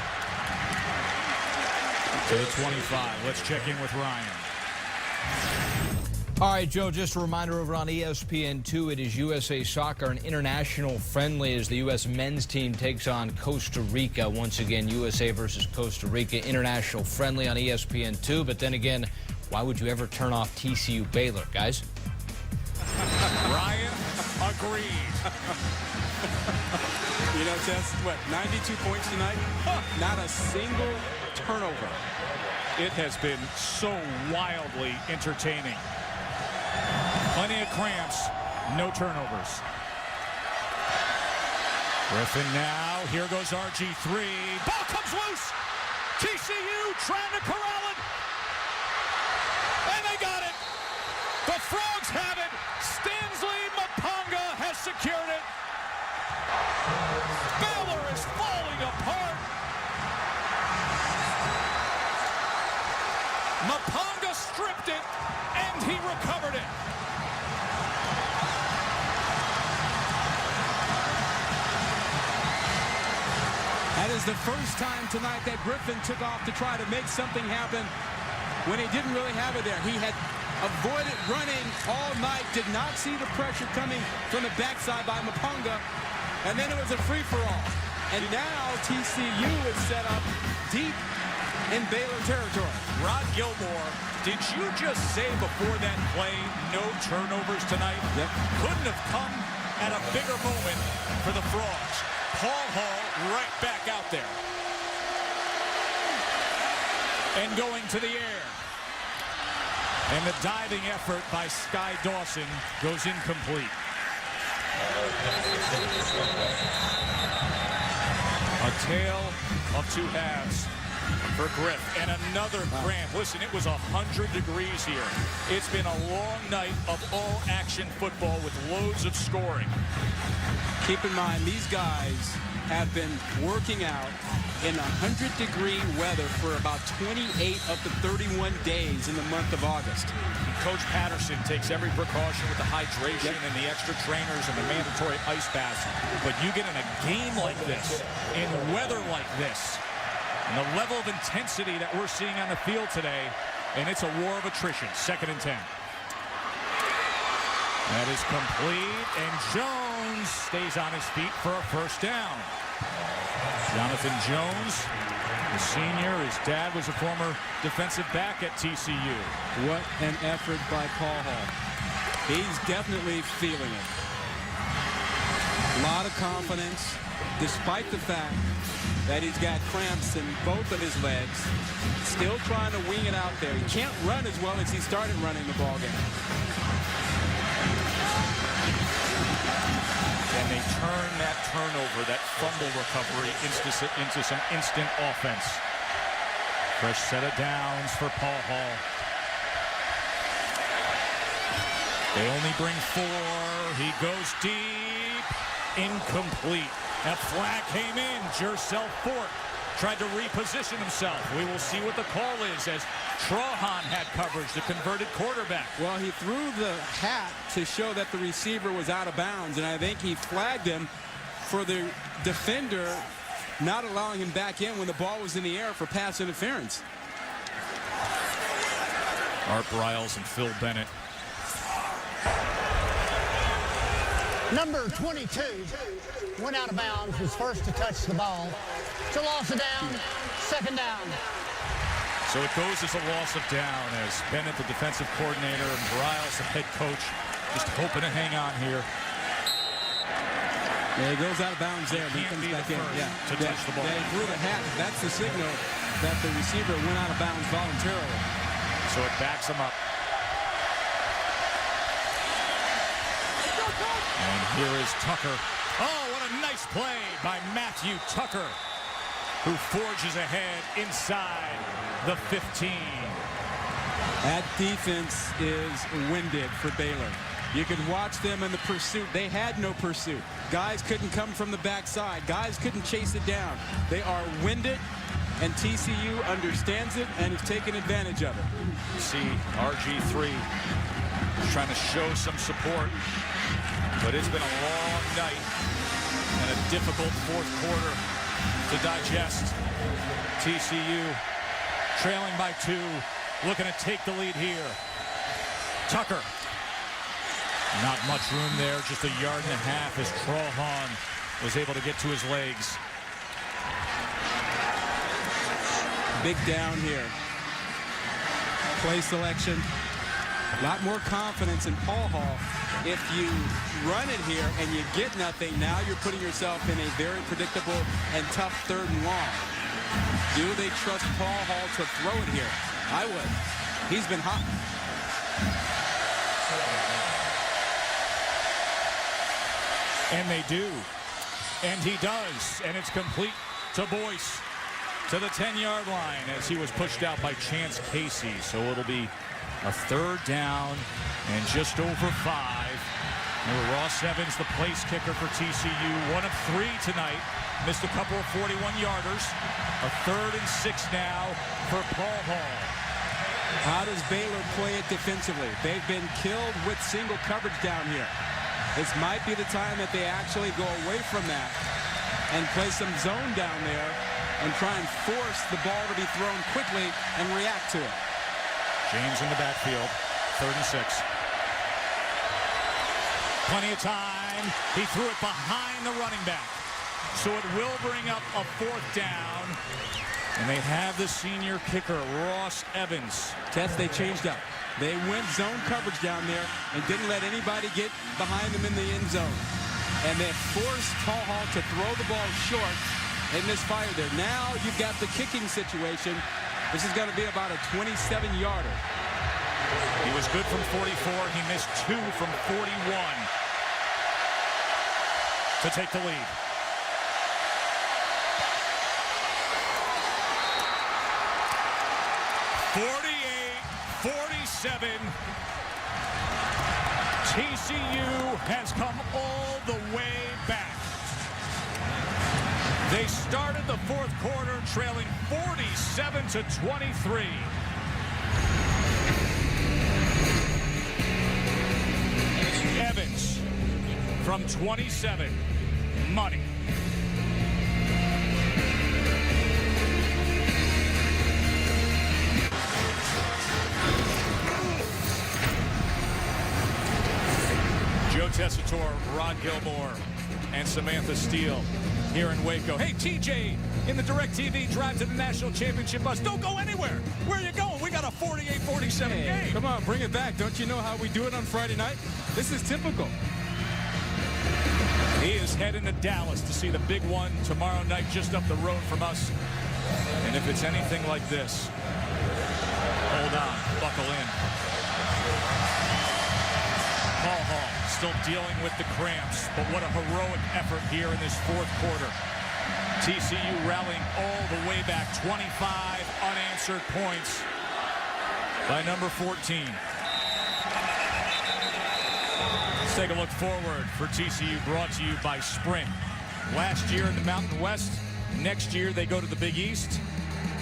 to the 25. Let's check in with Ryan. All right, Joe, just a reminder over on ESPN2, it is USA Soccer, an international friendly as the U.S. men's team takes on Costa Rica. Once again, USA versus Costa Rica, international friendly on ESPN2. But then again, why would you ever turn off TCU Baylor, guys? Ryan agreed. You know, Tess, what, 92 points tonight? Not a single turnover. It has been so wildly entertaining. Plenty of cramps, no turnovers. Griffin now, here goes RG3. Ball comes loose. TCU trying to corral it. And they got it. The Frogs have it. Stanley Mapanga has secured it. Baylor is falling apart. Mapanga stripped it, and he recovered it. That is the first time tonight that Griffin took off to try to make something happen when he didn't really have it there. He had avoided running all night, did not see the pressure coming from the backside by Mapanga, and then it was a free-for-all. And now TCU is set up deep in Baylor territory. Rod Gilmore, did you just say before that play, no turnovers tonight? Yep. Couldn't have come at a bigger moment for the Frogs. Paul Hall right back out there. And going to the air. And the diving effort by Sky Dawson goes incomplete. A tale of two halves for Griff. And another cramp. Listen, it was 100 degrees here. It's been a long night of all-action football with loads of scoring. Keep in mind, these guys have been working out in 100-degree weather for about 28 of the 31 days in the month of August. Coach Patterson takes every precaution with the hydration and the extra trainers and the mandatory ice baths. But you get in a game like this, in weather like this, and the level of intensity that we're seeing on the field today, and it's a war of attrition. 2nd and 10. That is complete, and Jones stays on his feet for a first down. Jonathan Jones, the senior, his dad was a former defensive back at TCU. What an effort by Paul Hall. He's definitely feeling it. A lot of confidence, despite the fact that he's got cramps in both of his legs. Still trying to wing it out there. He can't run as well as he started running the ball game. And they turn that turnover, that fumble recovery into some instant offense. Fresh set of downs for Paul Hall. They only bring 4. He goes deep. Incomplete. That flag came in. Jercel Fort tried to reposition himself. We will see what the call is as Trahan had coverage, the converted quarterback. Well, he threw the hat to show that the receiver was out of bounds, and I think he flagged him for the defender not allowing him back in when the ball was in the air for pass interference. Art Briles and Phil Bennett. Number 22 went out of bounds, was first to touch the ball. It's a loss of down, second down. So it goes as a loss of down as Bennett, the defensive coordinator, and Briles, the head coach, just hoping to hang on here. Yeah, he goes out of bounds there, but he comes back in. To touch the ball. They threw the hat. That's the signal that the receiver went out of bounds voluntarily. So it backs him up. And here is Tucker. Oh, what a nice play by Matthew Tucker, who forges ahead inside the 15. That defense is winded for Baylor. You could watch them in the pursuit. They had no pursuit. Guys couldn't come from the backside. Guys couldn't chase it down. They are winded, and TCU understands it and is taking advantage of it. You see RG3 trying to show some support. But it's been a long night and a difficult fourth quarter to digest. TCU trailing by 2, looking to take the lead here. Tucker. Not much room there, just 1.5 yards as Trahan was able to get to his legs. Big down here. Play selection. A lot more confidence in Paul Hall. If you run it here and you get nothing, now you're putting yourself in a very predictable and tough 3rd and long. Do they trust Paul Hall to throw it here? I would. He's been hot. And they do. And he does. And it's complete to Boyce to the 10-yard line as he was pushed out by Chance Casey. So it'll be a 3rd down and just over 5. Ross Evans, the place kicker for TCU, 1 of 3 tonight. Missed a couple of 41-yarders. A 3rd and 6 now for Paul Hall. How does Baylor play it defensively? They've been killed with single coverage down here. This might be the time that they actually go away from that and play some zone down there and try and force the ball to be thrown quickly and react to it. James in the backfield, 3rd and 6. Plenty of time. He threw it behind the running back. So it will bring up a 4th down. And they have the senior kicker, Ross Evans. Tess, they changed up. They went zone coverage down there and didn't let anybody get behind them in the end zone. And they forced Paul Hall to throw the ball short. They misfired there. Now you've got the kicking situation. This is going to be about a 27-yarder. He was good from 44. He missed 2 from 41 to take the lead. TCU has come all the way back. They started the fourth quarter trailing 47-23. Evans from 27. Money. Joe Tessitore, Rod Gilmore, and Samantha Steele here in Waco. Hey, TJ, in the DirecTV Drive to the National Championship bus. Don't go anywhere. Where are you going? We got a 48-47 game. Come on, bring it back. Don't you know how we do it on Friday night? This is typical. He is heading to Dallas to see the big one tomorrow night just up the road from us. And if it's anything like this, hold on, buckle in. Paul Hall still dealing with the cramps, but what a heroic effort here in this fourth quarter. TCU rallying all the way back, 25 unanswered points by number 14. Let's take a look forward for TCU, brought to you by Sprint. Last year in the Mountain West, next year they go to the Big East.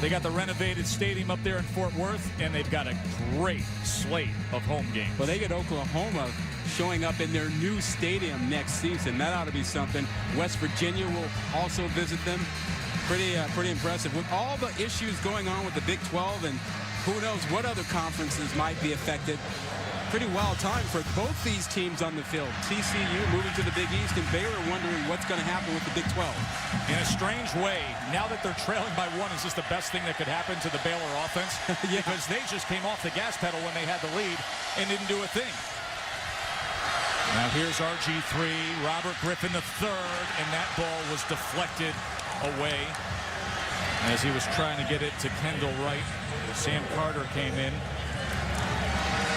They got the renovated stadium up there in Fort Worth, and they've got a great slate of home games. Well, they get Oklahoma showing up in their new stadium next season. That ought to be something. West Virginia will also visit them. Pretty impressive. With all the issues going on with the Big 12 and who knows what other conferences might be affected, pretty wild time for both these teams on the field. TCU moving to the Big East and Baylor wondering what's going to happen with the Big 12. In a strange way, now that they're trailing by one, is this the best thing that could happen to the Baylor offense? Yeah. Because they just came off the gas pedal when they had the lead and didn't do a thing. Now here's RG3, Robert Griffin III, and that ball was deflected away as he was trying to get it to Kendall Wright. Sam Carter came in.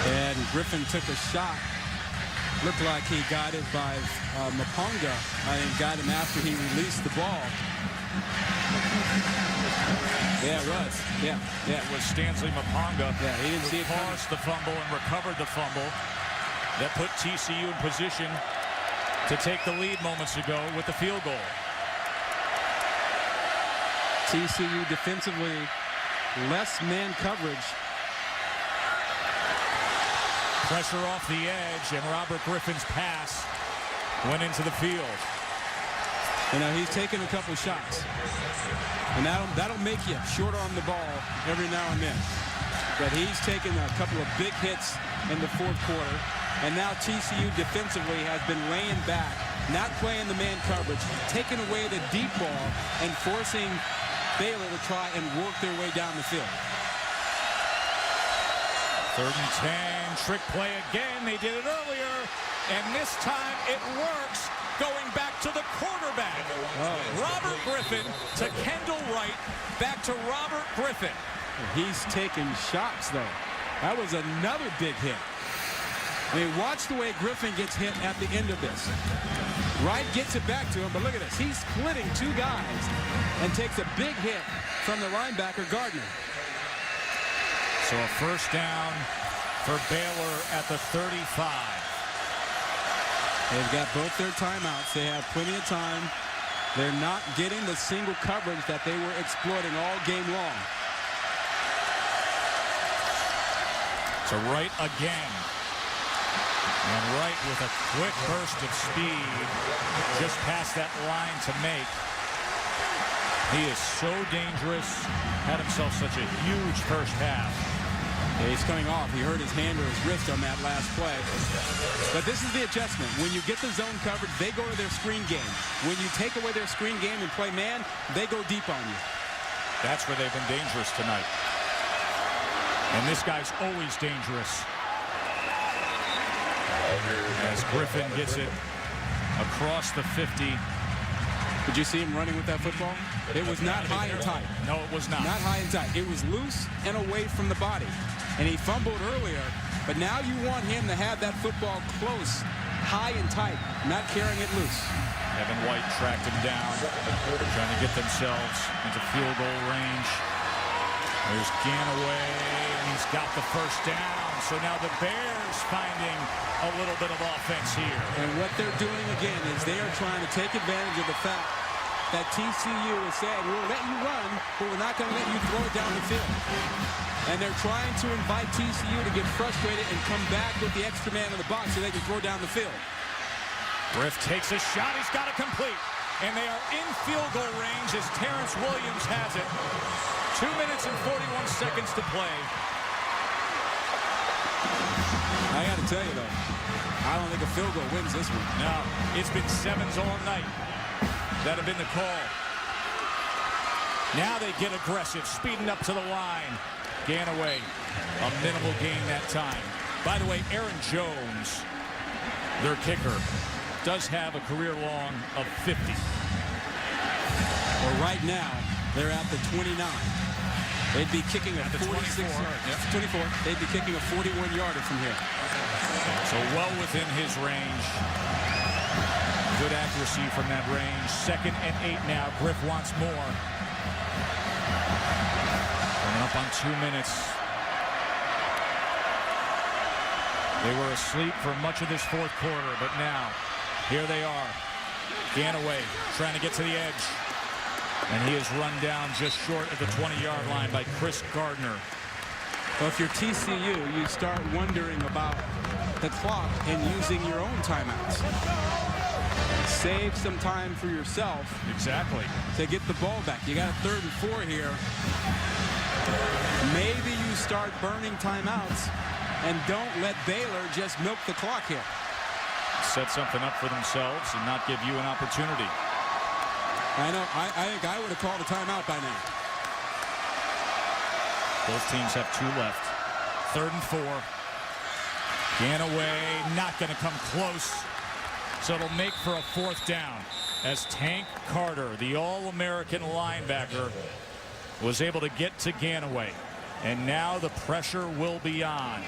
And Griffin took a shot. Looked like he got it by Maponga and got him after he released the ball. Yeah, it was. Yeah. It was Stanley Maponga. Yeah, he didn't see it coming. Caused the fumble and recovered the fumble. That put TCU in position to take the lead moments ago with the field goal. TCU defensively, less man coverage. Pressure off the edge, and Robert Griffin's pass went into the field. You know, he's taken a couple shots. And that'll make you short on the ball every now and then. But he's taken a couple of big hits in the fourth quarter. And now TCU defensively has been laying back, not playing the man coverage, taking away the deep ball, and forcing Baylor to try and work their way down the field. 3rd and 10, trick play again. They did it earlier, and this time it works. Going back to the quarterback. Robert Griffin to Kendall Wright, back to Robert Griffin. He's taking shots, though. That was another big hit. I mean, watch the way Griffin gets hit at the end of this. Wright gets it back to him, but look at this. He's splitting two guys and takes a big hit from the linebacker, Gardner. So a first down for Baylor at the 35. They've got both their timeouts. They have plenty of time. They're not getting the single coverage that they were exploiting all game long. To Wright again. And Wright with a quick burst of speed just past that line to make. He is so dangerous. Had himself such a huge first half. Yeah, he's coming off. He hurt his hand or his wrist on that last play. But this is the adjustment. When you get the zone coverage, they go to their screen game. When you take away their screen game and play man, they go deep on you. That's where they've been dangerous tonight. And this guy's always dangerous. As Griffin gets it across the 50. Did you see him running with that football? It was not high and tight. No, it was not. Not high and tight. It was loose and away from the body. And he fumbled earlier, but now you want him to have that football close, high and tight, not carrying it loose. Evan White tracked him down, trying to get themselves into field goal range. There's Ganaway, and he's got the first down. So now the Bears finding a little bit of offense here. And what they're doing again is they are trying to take advantage of the fact that TCU is saying, we'll let you run, but we're not going to let you throw it down the field. And they're trying to invite TCU to get frustrated and come back with the extra man in the box so they can throw down the field. Griff takes a shot. He's got it complete. And they are in field goal range as Terrence Williams has it. 2 minutes and 41 seconds to play. I got to tell you, though, I don't think a field goal wins this one. No, it's been sevens all night. That'd have been the call. Now they get aggressive, speeding up to the line. Ganaway, a minimal gain that time. By the way, Aaron Jones, their kicker, does have a career long of 50. Well, right now, they're at the 29. They'd be kicking a 46 yard. Yep. 24. They'd be kicking a 41-yarder from here. So well within his range. Good accuracy from that range. 2nd and 8 now. Griff wants more. Coming up on 2 minutes. They were asleep for much of this 4th quarter, but now here they are. Ganaway trying to get to the edge. And he is run down just short of the 20-yard line by Chris Gardner. Well, if you're TCU, you start wondering about the clock and using your own timeouts. Save some time for yourself. Exactly. To get the ball back. You got a 3rd and 4 here. Maybe you start burning timeouts and don't let Baylor just milk the clock here. Set something up for themselves and not give you an opportunity. I know. I think I would have called a timeout by now. Both teams have 2 left. 3rd and 4. Ganaway not going to come close. So it'll make for a 4th down as Tank Carter, the All-American linebacker, was able to get to Ganaway. And now the pressure will be on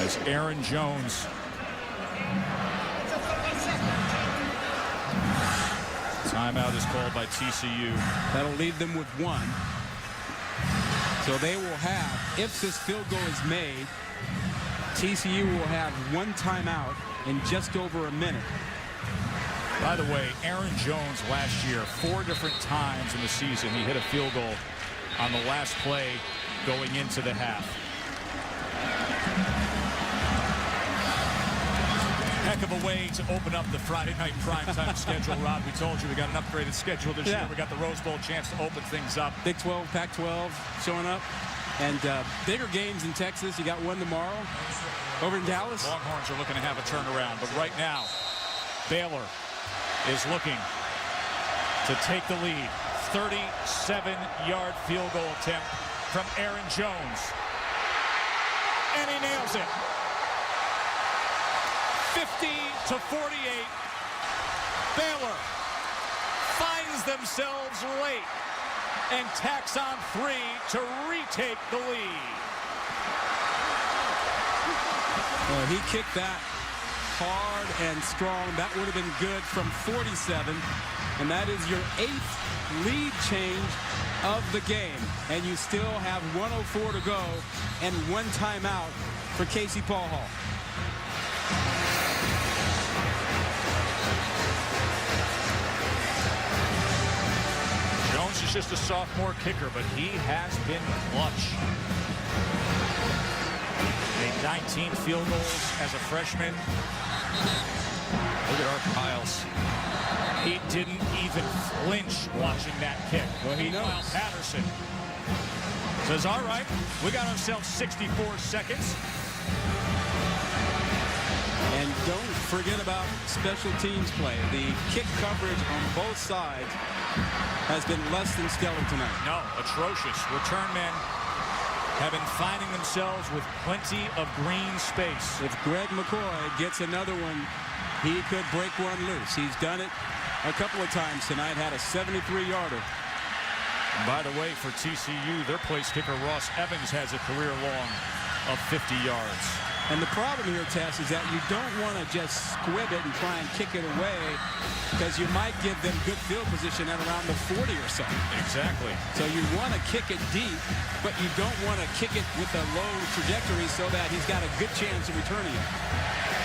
as Aaron Jones timeout is called by TCU. That'll leave them with 1. So they will have, if this field goal is made, TCU will have 1 timeout in just over a minute. By the way, Aaron Jones last year, 4 different times in the season, he hit a field goal on the last play going into the half. Heck of a way to open up the Friday night primetime schedule, Rob. We told you we got an upgraded schedule this year. We got the Rose Bowl chance to open things up. Big 12, Pac-12 showing up. And bigger games in Texas. You got one tomorrow over in Dallas. Longhorns are looking to have a turnaround. But right now, Baylor is looking to take the lead. 37-yard field goal attempt from Aaron Jones. And he nails it. 50-48. Baylor finds themselves late and tacks on 3 to retake the lead. Well, he kicked that hard and strong. That would have been good from 47. And that is your 8th lead change of the game. And you still have 1:04 to go and 1 timeout for Casey Paul Hall. Jones is just a sophomore kicker, but he has been clutch. Made 19 field goals as a freshman. Look at Art Piles. He didn't even flinch watching that kick. Well, he knows. Patterson says, all right, we got ourselves 64 seconds. And don't forget about special teams play. The kick coverage on both sides has been less than stellar tonight. No, atrocious. Return men have been finding themselves with plenty of green space. If Greg McCoy gets another one, he could break one loose. He's done it a couple of times tonight, had a 73-yarder. By the way, for TCU, their place kicker Ross Evans has a career long of 50 yards. And the problem here, Tess, is that you don't want to just squib it and try and kick it away because you might give them good field position at around the 40 or so. Exactly. So you want to kick it deep, but you don't want to kick it with a low trajectory so that he's got a good chance of returning it.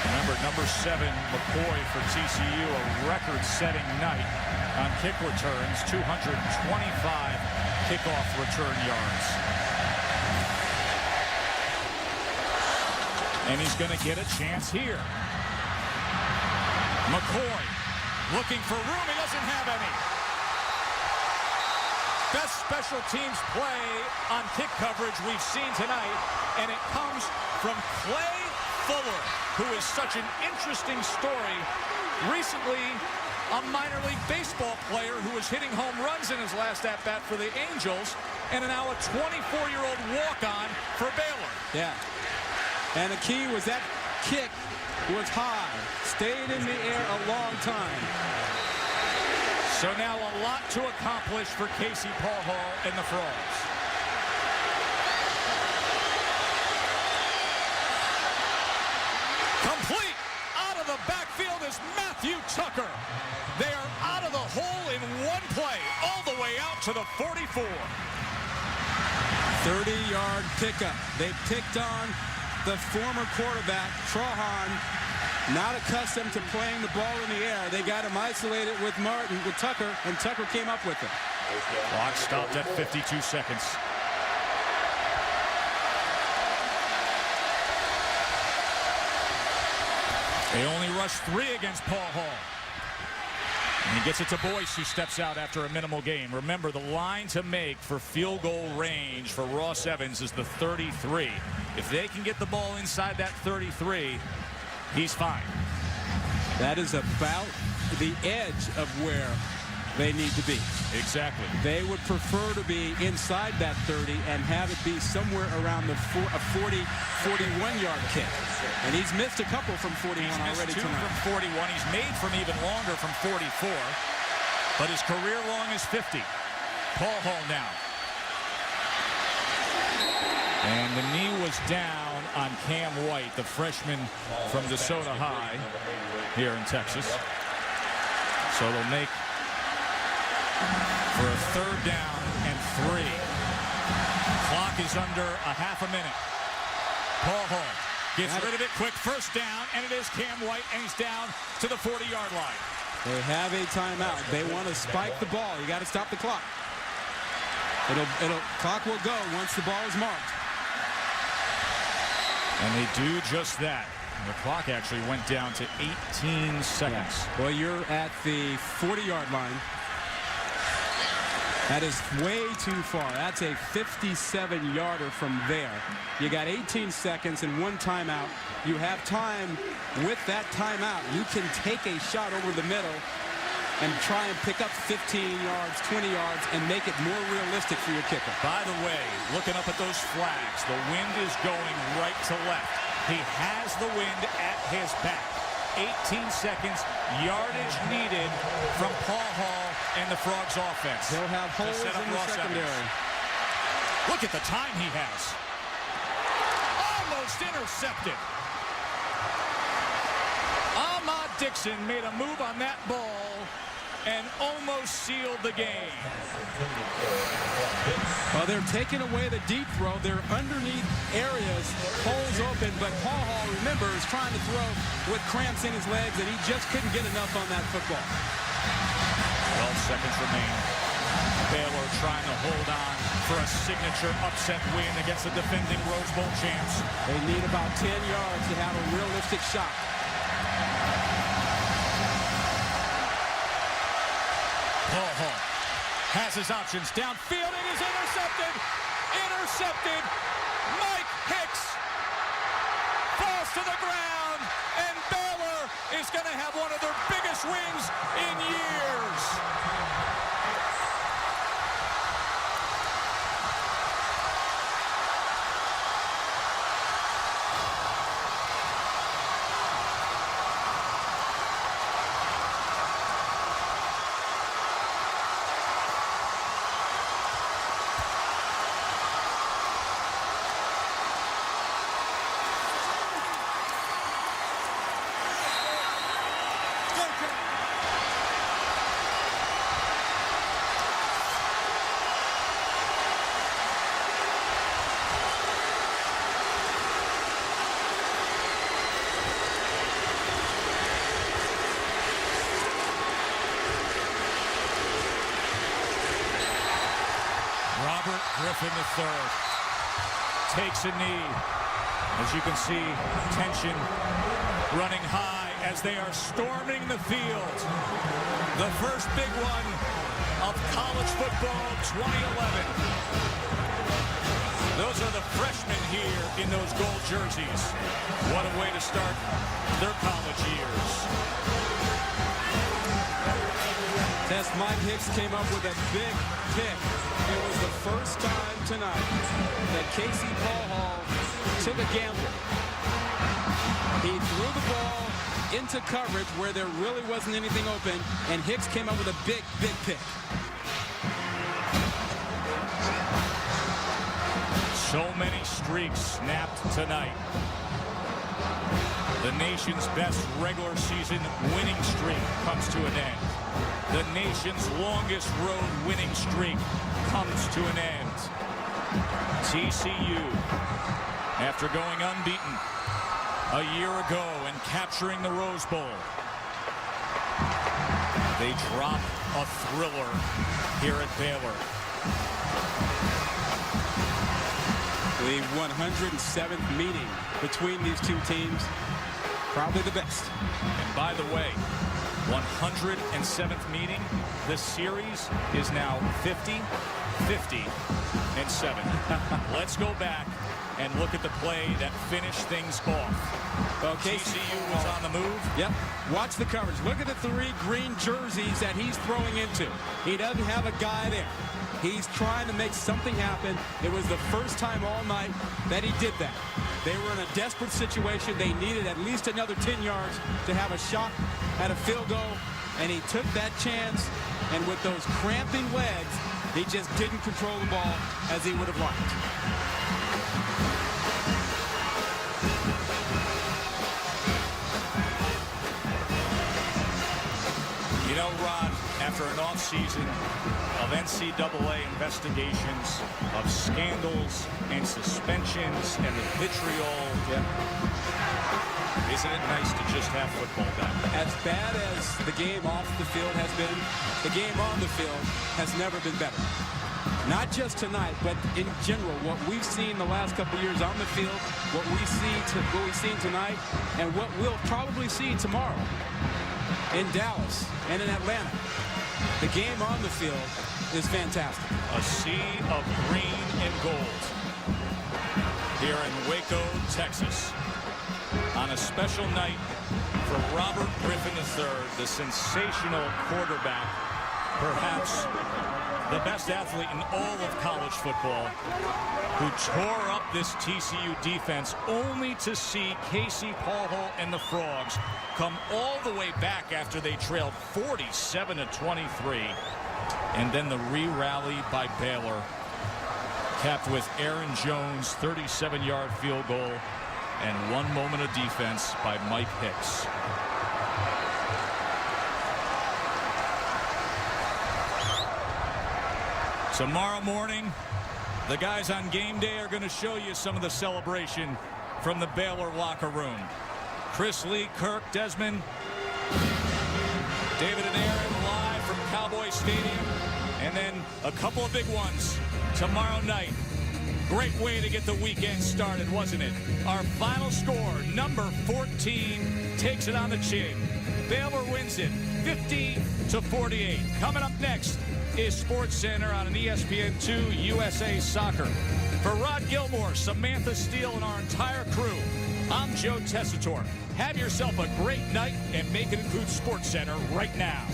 Remember, number 7, McCoy for TCU, a record-setting night on kick returns, 225 kickoff return yards. And he's going to get a chance here. McCoy looking for room. He doesn't have any. Best special teams play on kick coverage we've seen tonight, and it comes from Clay Fuller, who is such an interesting story. Recently, a minor league baseball player who was hitting home runs in his last at-bat for the Angels, and now a 24-year-old walk-on for Baylor. Yeah. And the key was that kick was high, stayed in the air a long time. So now a lot to accomplish for Casey Paul Hall and the Frogs. Complete out of the backfield is Matthew Tucker. They are out of the hole in one play, all the way out to the 44. 30-yard pickup. They picked on the former quarterback, Trahan, not accustomed to playing the ball in the air. They got him isolated with Tucker, and Tucker came up with it. Clock stopped at 52 seconds. They only rushed 3 against Paul Hall. And he gets it to Boyce, who steps out after a minimal gain. Remember, the line to make for field goal range for Ross Evans is the 33. If they can get the ball inside that 33, he's fine. That is about the edge of where they need to be. Exactly. They would prefer to be inside that 30 and have it be somewhere around the 40, 41-yard kick. And he's missed a couple from 41 already tonight. From 41. He's made from even longer from 44. But his career long is 50. Paul Hall now. And the knee was down on Cam White, the freshman from DeSoto High here in Texas. So they'll make for a 3rd down and 3. Clock is under a half a minute. Paul Hall gets rid of it quick. 1st down, and it is Cam White, and he's down to the 40-yard line. They have a timeout. They want to spike the ball. You got to stop the clock. Clock will go once the ball is marked. And they do just that. The clock actually went down to 18 seconds. Well, you're at the 40-yard line. That is way too far. That's a 57-yarder from there. You got 18 seconds and 1 timeout. You have time with that timeout. You can take a shot over the middle and try and pick up 15 yards, 20 yards, and make it more realistic for your kicker. By the way, looking up at those flags, the wind is going right to left. He has the wind at his back. 18 seconds, yardage needed from Paul Hall and the Frogs offense. They'll have holes in the secondary. Evans. Look at the time he has. Almost intercepted. Ahmad Dixon made a move on that ball and almost sealed the game. Well, they're taking away the deep throw. They're underneath areas, holes open, but Paul Hall, remember, is trying to throw with cramps in his legs, and he just couldn't get enough on that football. 12 seconds remain. Baylor trying to hold on for a signature upset win against the defending Rose Bowl champs. They need about 10 yards to have a realistic shot. Paul Hall has his options downfield. It is intercepted. Intercepted. Mike Hicks falls to the ground, and Baylor is going to have one of their biggest wins in years. Griffin III takes a knee. As you can see, tension running high as they are storming the field. The first big one of college football 2011. Those are the freshmen here in those gold jerseys. What a way to start their college years. As Mike Hicks came up with a big pick. It was the first time tonight that Casey Paul took a gamble. He threw the ball into coverage where there really wasn't anything open, and Hicks came up with a big pick. So many streaks snapped tonight. The nation's best regular season winning streak comes to an end. The nation's longest road winning streak comes to an end. TCU, after going unbeaten a year ago and capturing the Rose Bowl, they drop a thriller here at Baylor. The 107th meeting between these two teams, probably the best. And by the way, 107th meeting, the series is now 50, 50, and 7. Let's go back and look at the play that finished things off. Well, TCU was on the move. Yep. Watch the coverage. Look at the 3 green jerseys that he's throwing into. He doesn't have a guy there. He's trying to make something happen. It was the first time all night that he did that. They were in a desperate situation. They needed at least another 10 yards to have a shot at a field goal, and he took that chance, and with those cramping legs, he just didn't control the ball as he would have liked. You know, Ron, after an offseason of NCAA investigations, of scandals and suspensions and the vitriol, isn't it nice to just have football back? As bad as the game off the field has been, the game on the field has never been better. Not just tonight, but in general, what we've seen the last couple of years on the field, what we've seen tonight, and what we'll probably see tomorrow in Dallas and in Atlanta. The game on the field is fantastic. A sea of green and gold here in Waco, Texas, on a special night for Robert Griffin III, the sensational quarterback, perhaps the best athlete in all of college football, who tore up this TCU defense only to see Casey Paul and the Frogs come all the way back after they trailed 47-23. And then the re-rally by Baylor, capped with Aaron Jones' 37-yard field goal and 1 moment of defense by Mike Hicks. Tomorrow morning, the guys on game day are going to show you some of the celebration from the Baylor locker room. Chris Lee, Kirk, Desmond, David and Aaron live from Cowboy Stadium. And then a couple of big ones tomorrow night. Great way to get the weekend started, wasn't it? Our final score, number 14, takes it on the chin. Baylor wins it 50-48. Coming up next is Sports Center on an ESPN2 USA Soccer. For Rod Gilmore, Samantha Steele, and our entire crew, I'm Joe Tessitore. Have yourself a great night and make it include Sports Center right now.